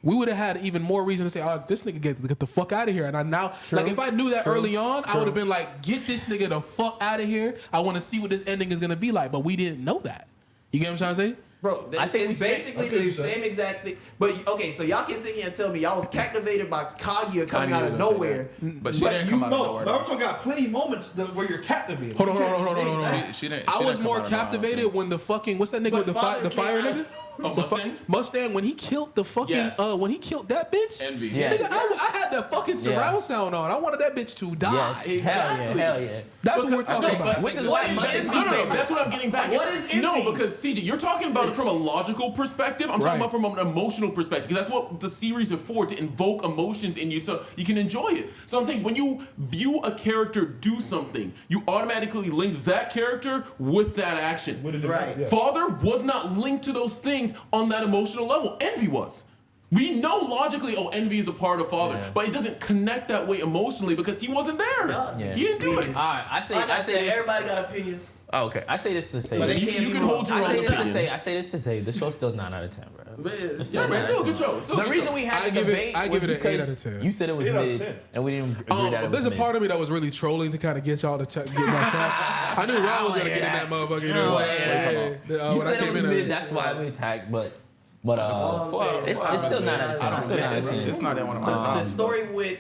we would have had even more reason to say, "Oh, this nigga get the fuck out of here." And I now, like, if I knew that early on, I would have been like, "Get this nigga the fuck out of here." I want to see what this ending is gonna be like, but we didn't know that. You get what I'm trying to say? Bro, I think it's basically the same exact thing. But okay, so y'all can sit here and tell me y'all was captivated by Kaguya coming out of nowhere. But she didn't come out of nowhere. Naruto got plenty of moments where you're captivated. Hold on. She didn't. I was more captivated when the fucking what's that nigga with the fire nigga? Mustang when he killed the fucking when he killed that bitch. Envy. Nigga, I had that fucking surround sound on. I wanted that bitch to die. Yes. Exactly. Hell yeah. That's what we're talking about. Which is why Mustang's my favorite. That's what I'm getting back at. What is envy? No, because CJ, you're talking about it from a logical perspective. I'm talking about from an emotional perspective because that's what the series is for, to invoke emotions in you so you can enjoy it. So I'm saying when you view a character do something, you automatically link that character with that action. Right. Yeah. Father was not linked to those things on that emotional level. Envy was. We know logically, Envy is a part of Father, but it doesn't connect that way emotionally because he wasn't there. Yeah. He didn't do it. All right, I say this. Everybody got opinions. Oh, okay, I say this to say. But You can hold your own opinion. I say this to say the show's still 9 out of 10, bro. It's still a good show. The reason we had the debate I give it was an 8 because out of 10. you said it was 8 out of mid, 10. and we didn't agree that it was There's a mid. part of me that was really trolling to kind of get y'all to get my chat. I knew Ryan was gonna get in that motherfucker. You know what I'm saying? You When I said it came was in, mid, that's why we attacked, but it's still 9 out of 10. It's still 9 out of 10. It's not in one of my The top. story with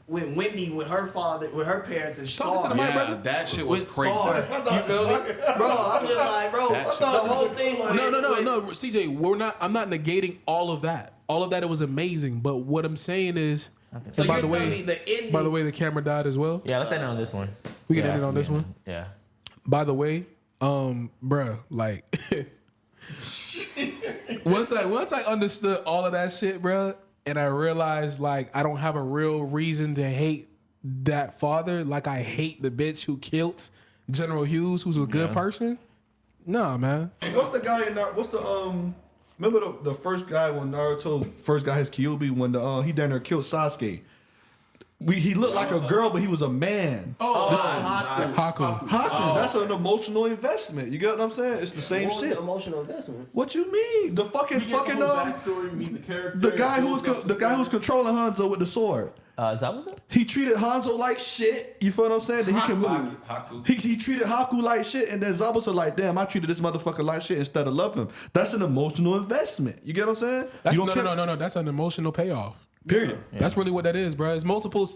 Wendy, with her father, with her parents, and Talking Scar. to the mic, Yeah, brother. that shit With was crazy. Scar. You feel me? Bro, I'm just like, bro, the whole thing. No, CJ, I'm not negating all of that. All of that, it was amazing. But what I'm saying is, So by you're the telling way, me the ending. by the way, the camera died as well. Yeah, let's end it on this one. We can end it on this one. Yeah. By the way, bruh, like once I understood all of that shit, bruh, and I realized like I don't have a real reason to hate that father. Like I hate the bitch who killed General Hughes, who's a good person. Nah, man. What's the guy in Naruto? What's the remember the first guy when Naruto first got his Kyuubi when he down there killed Sasuke? He looked like a girl, but he was a man. Haku. That's an emotional investment. You get what I'm saying? It's the same What was shit. the emotional investment? What you mean? The fucking backstory, meet the character. the guy who was controlling Hanzo with the sword. Is that what's up? He treated Hanzo like shit. You feel what I'm saying? That he can move. Haku. He treated Haku like shit, and then Zabuza like, damn, I treated this motherfucker like shit instead of loving him. That's an emotional investment. You get what I'm saying? That's, You don't care- no. That's an emotional payoff. Period. Yeah. That's really what that is, bro. It's multiple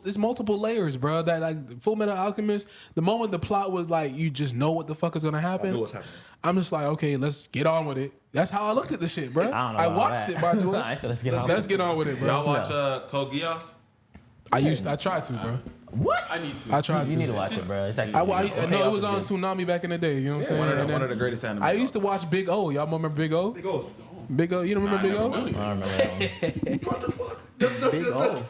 layers, bro. That like Fullmetal Alchemist. The moment the plot was like, you just know what the fuck is gonna happen. I know what's happening. I'm just like, okay, let's get on with it. That's how I looked at the shit, bro. I don't know I about watched that. it, by the way. I said let's get on. Let's get on with it, bro. Y'all watch Code Geass? I tried to, bro. What? I need to. I tried to. You need to watch it, bro. It's actually. No, it was on Toonami back in the day. You know what I'm saying? And then One of the greatest anime. I used to watch Big O. Y'all remember Big O? Big O. You don't remember Big O? I don't remember that one. What the fuck? Big O.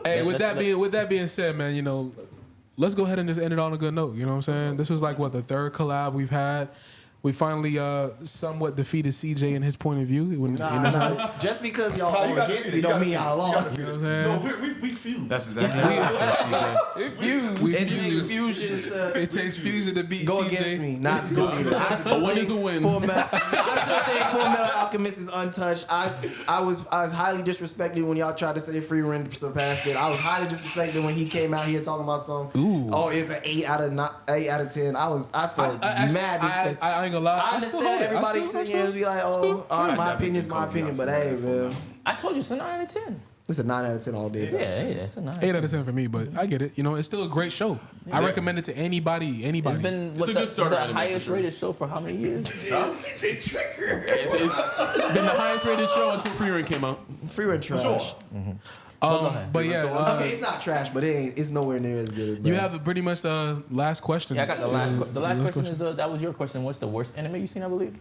Hey, with that being said, man, you know, let's go ahead and just end it on a good note. You know what I'm saying? This was like the third collab we've had. We finally somewhat defeated CJ in his point of view. Nah. Just because y'all are against me don't mean y'all lost. You know what I'm saying? No, we feud. That's exactly how it feels, We It takes fused. fusion to It takes fusion to beat go CJ. against me, not defeat me. A win is a win. I still think Fullmetal Alchemist is untouched. I was highly disrespected when y'all tried to say Free Ren surpassed it. I was highly disrespected when he came out here talking about something. Oh, it's an 8 out of 10. I felt mad disrespected. I ain't gonna lie. I understand everybody sitting here and be like, oh, all right, my opinion's my opinion, but hey, man. I told you it's a 9 out of 10. It's a 9 out of 10 all day. Yeah, it's a 9. 8 out of 10 for me, but I get it. You know, it's still a great show. I recommend it to anybody. It's been It's a good starter the anime for highest sure. rated show for how many years? It's been the highest rated show until Free Ren came out. Free Ren trash. But yeah, Okay, it's not trash, but it's nowhere near as good. you have pretty much the last question. Yeah, I got the last question is that was your question. What's the worst anime you've seen? I believe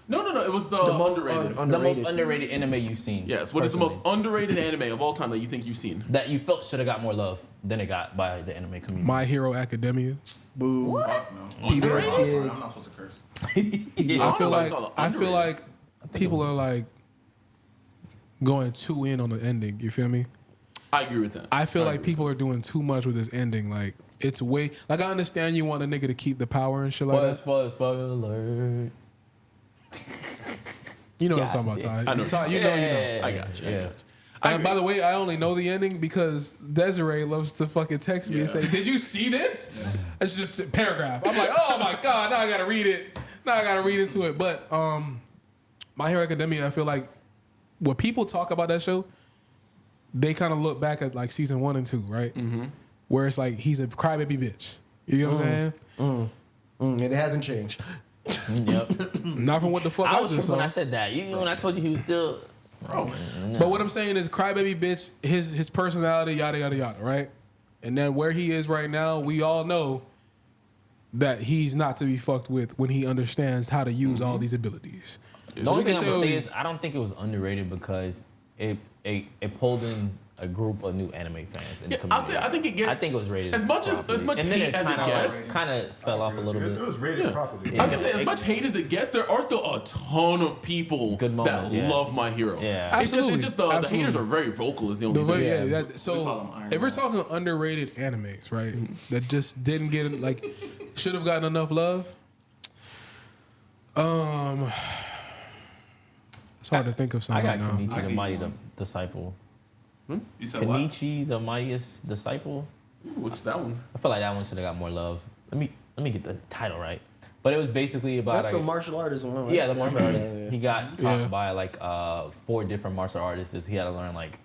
No. It was the most underrated. the most underrated anime you've seen. Yes. What is the most personally, underrated anime of all time that you think you've seen? that you felt should have got more love than it got by the anime community? My Hero Academia. Boo. Fuck no. PBS I'm kids. not supposed to curse. I feel like people are like going too in on the ending. You feel me? I agree with that. I feel like people are doing too much with this ending. Like it's way like I understand you want a nigga to keep the power and shit like that. Spoiler alert. You know what I'm talking about, Ty. I know. Ty, you know. I got you. Yeah. And by the way, I only know the ending because Desiree loves to fucking text me and say, "Did you see this?" It's just a paragraph. I'm like, "Oh my god!" Now I gotta read it. Now I gotta read into it. But My Hero Academia, I feel like when people talk about that show, they kind of look back at like season 1 and 2, right? Mm-hmm. Where it's like he's a crybaby bitch. You know what I'm saying? And it hasn't changed. Yep. Not from what the fuck I was just tripping when I saw. said that. When I told you he was still. But what I'm saying is crybaby bitch, his personality, yada, yada, yada, right? And then where he is right now, we all know that he's not to be fucked with when he understands how to use all these abilities. The only thing I'm gonna say is I don't think it was underrated because it pulled in a group of new anime fans in the community. I think it gets. I think it was rated as much and hate as it gets. Kind of fell off a little bit. It was rated properly. I was gonna say, as much hate as it gets, there are still a ton of people moments, that love My Hero. Yeah. It's just the haters are very vocal. Is the only thing. So if we're talking underrated animes, right, that just didn't get like should have gotten enough love. It's hard to think of something I got now. Kenichi the Mighty Disciple. You said what? Kenichi the Mightiest Disciple. What's that one? I feel like that one should have got more love. Let me get the title right. But it was basically about That's the martial artist one, right? Yeah, the martial artist. Yeah. He got taught by like 4 different martial artists. He had to learn like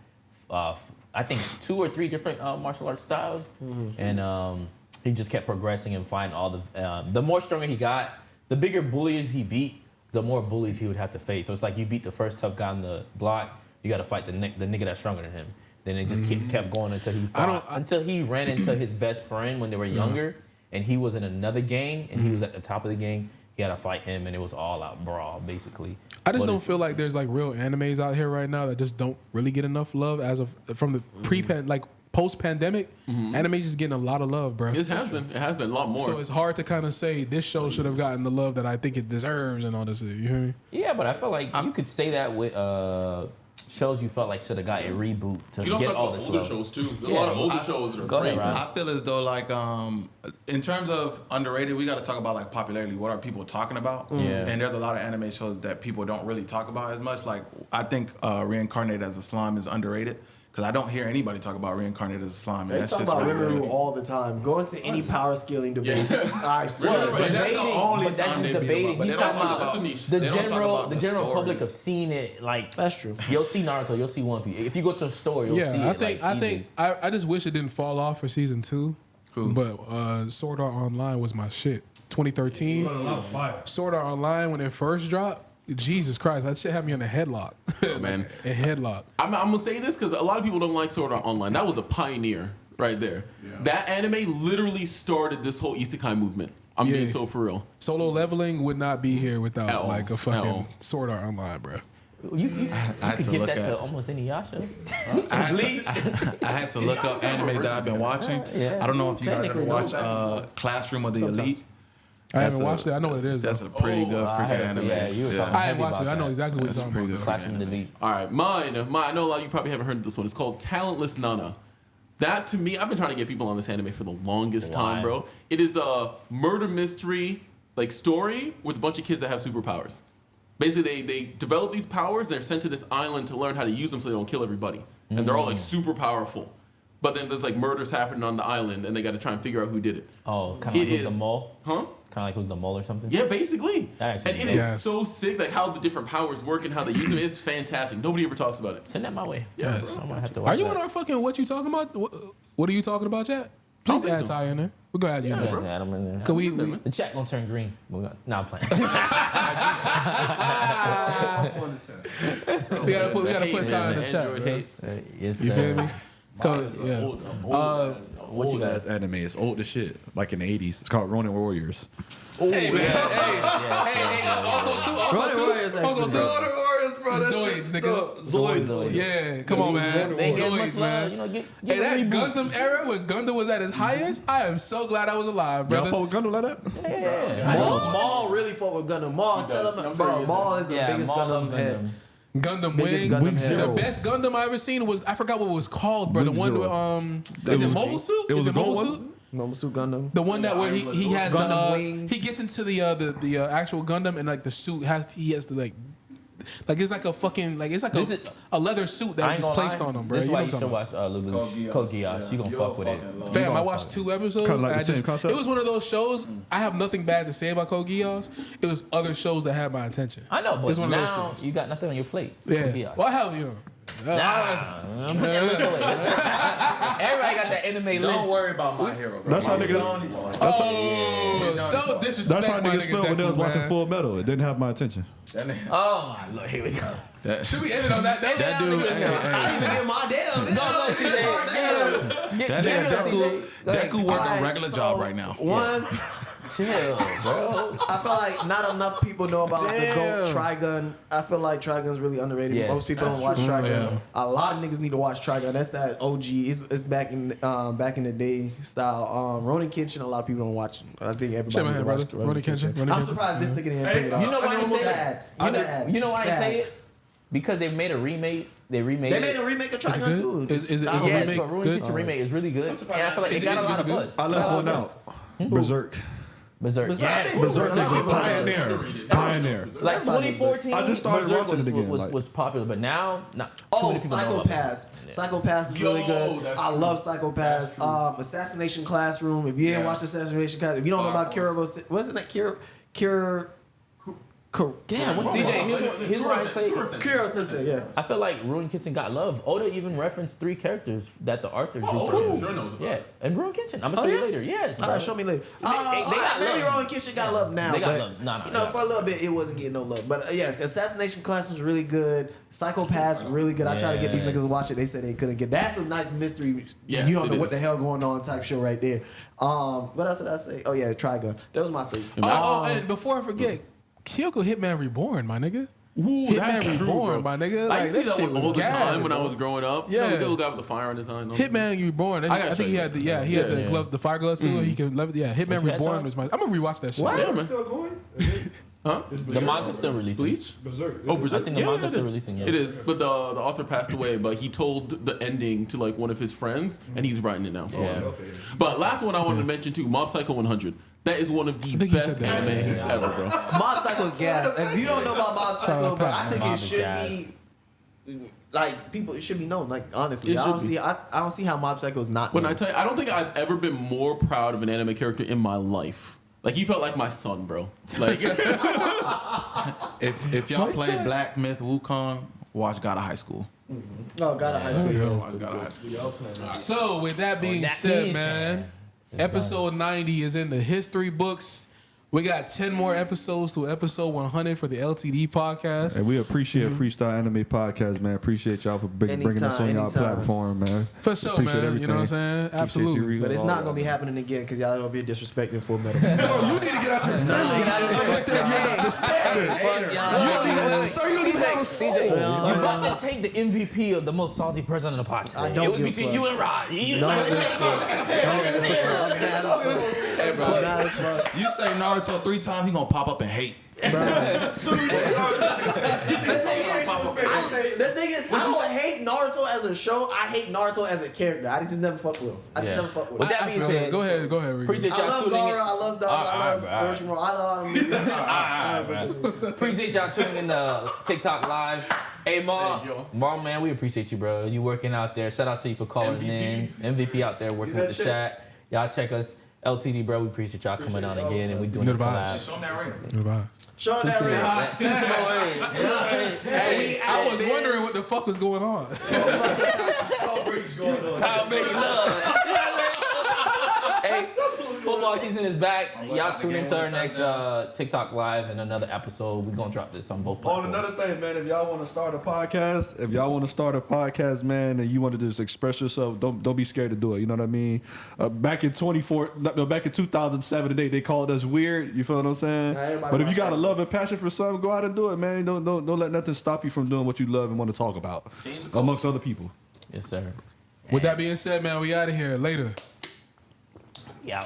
I think 2 or 3 different martial arts styles, and he just kept progressing and finding all the more stronger he got, the bigger bullies he beat, the more bullies he would have to face. So it's like you beat the first tough guy on the block, you got to fight the nigga that's stronger than him. Then it just kept going until he fought, until he ran into his best friend when they were younger, and he was in another gang, and he was at the top of the gang. He had to fight him, and it was all out brawl, basically. I just don't feel like there's like real animes out here right now that just don't really get enough love from the post-pandemic. Anime just getting a lot of love, bro. It has been a lot more. So it's hard to kind of say this show should have gotten the love that I think it deserves and all this. You hear me? Yeah, but I feel like you could say that with shows you felt like should have got a reboot to get all this older love. shows too. There's a lot of older shows that are great. I feel as though like in terms of underrated, we got to talk about like popularity. What are people talking about? Yeah. And there's a lot of anime shows that people don't really talk about as much. Like I think Reincarnated as a Slime is underrated. Because I don't hear anybody talk about Reincarnated as a Slime. They talk about Rimuru all the time. Go into any power scaling debate. I swear. But that's the only but that's time just they debating. beat He's them up. talking about the general public have seen it. Like that's true. You'll see Naruto. You'll see One Piece. If you go to a store, you'll see it. I just wish it didn't fall off for season 2. But Sword Art Online was my shit. 2013. Sword Art Online when it first dropped. Jesus Christ, that shit had me in a headlock. Man. A headlock. I'm gonna say this because a lot of people don't like Sword Art Online. That was a pioneer right there. Yeah. That anime literally started this whole isekai movement. I'm being so for real. Solo leveling would not be here without like a fucking Sword Art Online, bro. You could get that to almost any Yasha. I had to look up animes that I've been watching. I don't know if you guys ever watched Classroom of the Elite. I haven't watched it. I know what it is. That's a pretty good freaking anime. Yeah, you were talking I ain't watched it. I know exactly what you're talking about. Classroom of the Elite. All right, mine. I know a lot of you probably haven't heard of this one. It's called Talentless Nana. That to me, I've been trying to get people on this anime for the longest time, bro. It is a murder mystery like story with a bunch of kids that have superpowers. Basically, they develop these powers. They're sent to this island to learn how to use them so they don't kill everybody. And they're all like super powerful. But then there's like murders happening on the island, and they got to try and figure out who did it. Oh, kind of like who's the mole? Huh? Kind of like who's the mole or something? Yeah, basically. And it is so sick, like how the different powers work and how they use them is fantastic. Nobody ever talks about it. Send that my way. Yes. I'm gonna have to watch Are you that. on our fucking what you talking about? What are you talking about, chat? Please add Ty in there. We're gonna add you in there. Yeah, I'm in there. Cause the chat gonna turn green. Nah, I'm playing. we gotta put Ty in the chat. Yes, you feel me? Old ass anime. It's old as shit. Like in the 80s. It's called Ronin Warriors. Hey, man. Hey. Also, Zoids, nigga. Zoids. Yeah, come on, man. Zoids, man. Hey, that Gundam era when Gundam was at its highest, I am so glad I was alive, brother. Y'all fought with Gundam like that? Yeah. Maul really fought with Gundam. Maul, tell him, bro, Maul is the biggest Gundam head. Gundam Wing. The best Gundam I ever seen was, I forgot what it was called, bro. The one with, is it Mobile Suit? It was a Mobile Suit? Mobile Suit Gundam. The one that where he has Gundam Wing. He gets into the actual Gundam and like the suit he has to like like it's like a fucking like it's like a leather suit that is placed on them, bro. This is you why know you should watch Code Geass. You gonna fuck with it. Fam, I watched 2 episodes. Kind of like the same concept. It was one of those shows. I have nothing bad to say about Code Geass. It was other shows that had my attention. I know, but it's one now of those shows. you got nothing on your plate. Yeah. Well, I have you. I'm putting that list away. Everybody got that anime list. Don't worry about My Hero, bro. That's how niggas. Don't disrespect That's how my niggas nigga felt when they was Deku, watching man. Full Metal. It didn't have my attention. Oh my lord, here we go. Should we end it on that? That dude, I didn't even get my damn. Deku work a regular job right now. Chill, bro. I feel like not enough people know about the GOAT Trigun. I feel like Trigun's really underrated. Yes, Most people don't watch Trigun. Yeah. A lot of niggas need to watch Trigun. That's that OG. It's back in the day style. Ronin Kenshin. A lot of people don't watch. I think everybody. Shake my needs hand, to watch brother. Ronin Kenshin. I'm surprised this nigga didn't bring it up. You know why I say sad. it? Sad. You know why I Sad. say it? Because they made a remake. They remade They made a remake of Trigun too. Is it a Yeah, remake but Ruin good? Kitchen remake is really good. And I feel like it got a lot of buzz. I left one out. Berserk. Berserk. Yes. Berserk is a pioneer. Like 2014. I just started Berserk watching it again, Was popular, but now not. Oh, Psychopaths. Psychopaths is really good. I love Psychopaths. Assassination Classroom. If you didn't watch Assassination Classroom, if you don't know about wasn't that Cure? Damn, what's CJ? Here's what I say. Kuro Sensei? Yeah. I feel like Ruin Kitchen got love. Oda even referenced 3 characters that the author drew from. Sure knows about Yeah, and Ruin Kitchen. I'm gonna show you later. Yes, bro. All right, show me later. They got maybe love. Rowan Kitchen got love now. They got but, love. Nah, you know, for a little bit, it wasn't getting no love. But yes, Assassination Classroom was really good. Psychopaths really good. I tried to get these niggas to watch it. They said they couldn't get. That's a nice mystery. Yes, you don't know it what is. the hell going on type show right there. What else did I say? Oh yeah, Trigun. That was my 3. And before I forget, Kyoko Hitman Reborn, my nigga. Ooh, that's Hitman true, Reborn, bro. my nigga. I Like, used to see that that shit one all was the time gas. when I was growing up. Yeah. You know, the little guy with the fire on his eye. Hitman Reborn. I think he had the he had the glove, the fire glove too. He can love it. Yeah, Hitman you had, Reborn Tom? was my. I'm gonna rewatch that shit. What? Yeah, man. Huh? The manga's still releasing. Bleach? Berserk. Oh, Berserk. I think the manga's it still is. releasing, yeah. It is, but the author passed away. But he told the ending to like one of his friends, and he's writing it now. For Yeah. him. But last one I wanted to mention too, Mob Psycho 100. That is one of the think you best said that. anime ever, bro. Mob Psycho's gas. If you don't know about Mob Psycho, bro, I think Mob it is should gas. be like people. It should be known. Like honestly, It I should don't be. see. I don't see how Mob Psycho is not. When known. I tell you, I don't think I've ever been more proud of an anime character in my life. Like he felt like my son, bro. Like If y'all play Black Myth Wukong, watch God of High School. Oh, got a high school. Watch God of High School. So with that being said, man, episode 90 is in the history books. We got 10 more episodes to episode 100 for the LTD podcast. And we appreciate Freestyle Anime Podcast, man. Appreciate y'all for bringing us on y'all Anytime. platform, man. For sure, Appreciate man. everything. You know what I'm saying? Appreciate Absolutely. you, Rico. But it's All not that. gonna be happening again because y'all gonna be disrespecting Full Metal. Bro, you need to get out your feelings. Understand you're not the standard. Sir, you don't even have a soul. You about to take the MVP of the most salty person on the podcast. I don't It was give a between fuck. you and Rod. You Don't about to give a take it. Hey, bro. You say Naruto 3 times, he gonna pop up and hate. The thing is, I don't hate Naruto as a show. I hate Naruto as a character. I just never fuck with him. I just never fuck with With him. that being said, Go ahead, Rico. appreciate I y'all love tuning in. Gara. I love Naruto. I love Orochimaru. I love Appreciate y'all tuning in to TikTok Live. Hey, Mom, man, we appreciate you, bro. You working out there. Shout out to you for calling in. MVP out there working with the chat. Y'all check us. LTD, bro, we appreciate y'all coming on again, and we doing this collab. Show that ring. Goodbye. Show that ring. Hey, I was wondering what the fuck was going on. Time making love. Hey, football season is back. Y'all tune into our next TikTok Live and another episode. We're gonna drop this on both platforms. Another thing, man, if y'all want to start a podcast, man, and you want to just express yourself, don't be scared to do it. You know what I mean? Back in 2007, they called us weird. You feel what I'm saying? But if you got a love and passion for something, go out and do it, man. don't let nothing stop you from doing what you love and want to talk about amongst other people. Yes, sir. With that being said, man, we out of here. Later. Yeah.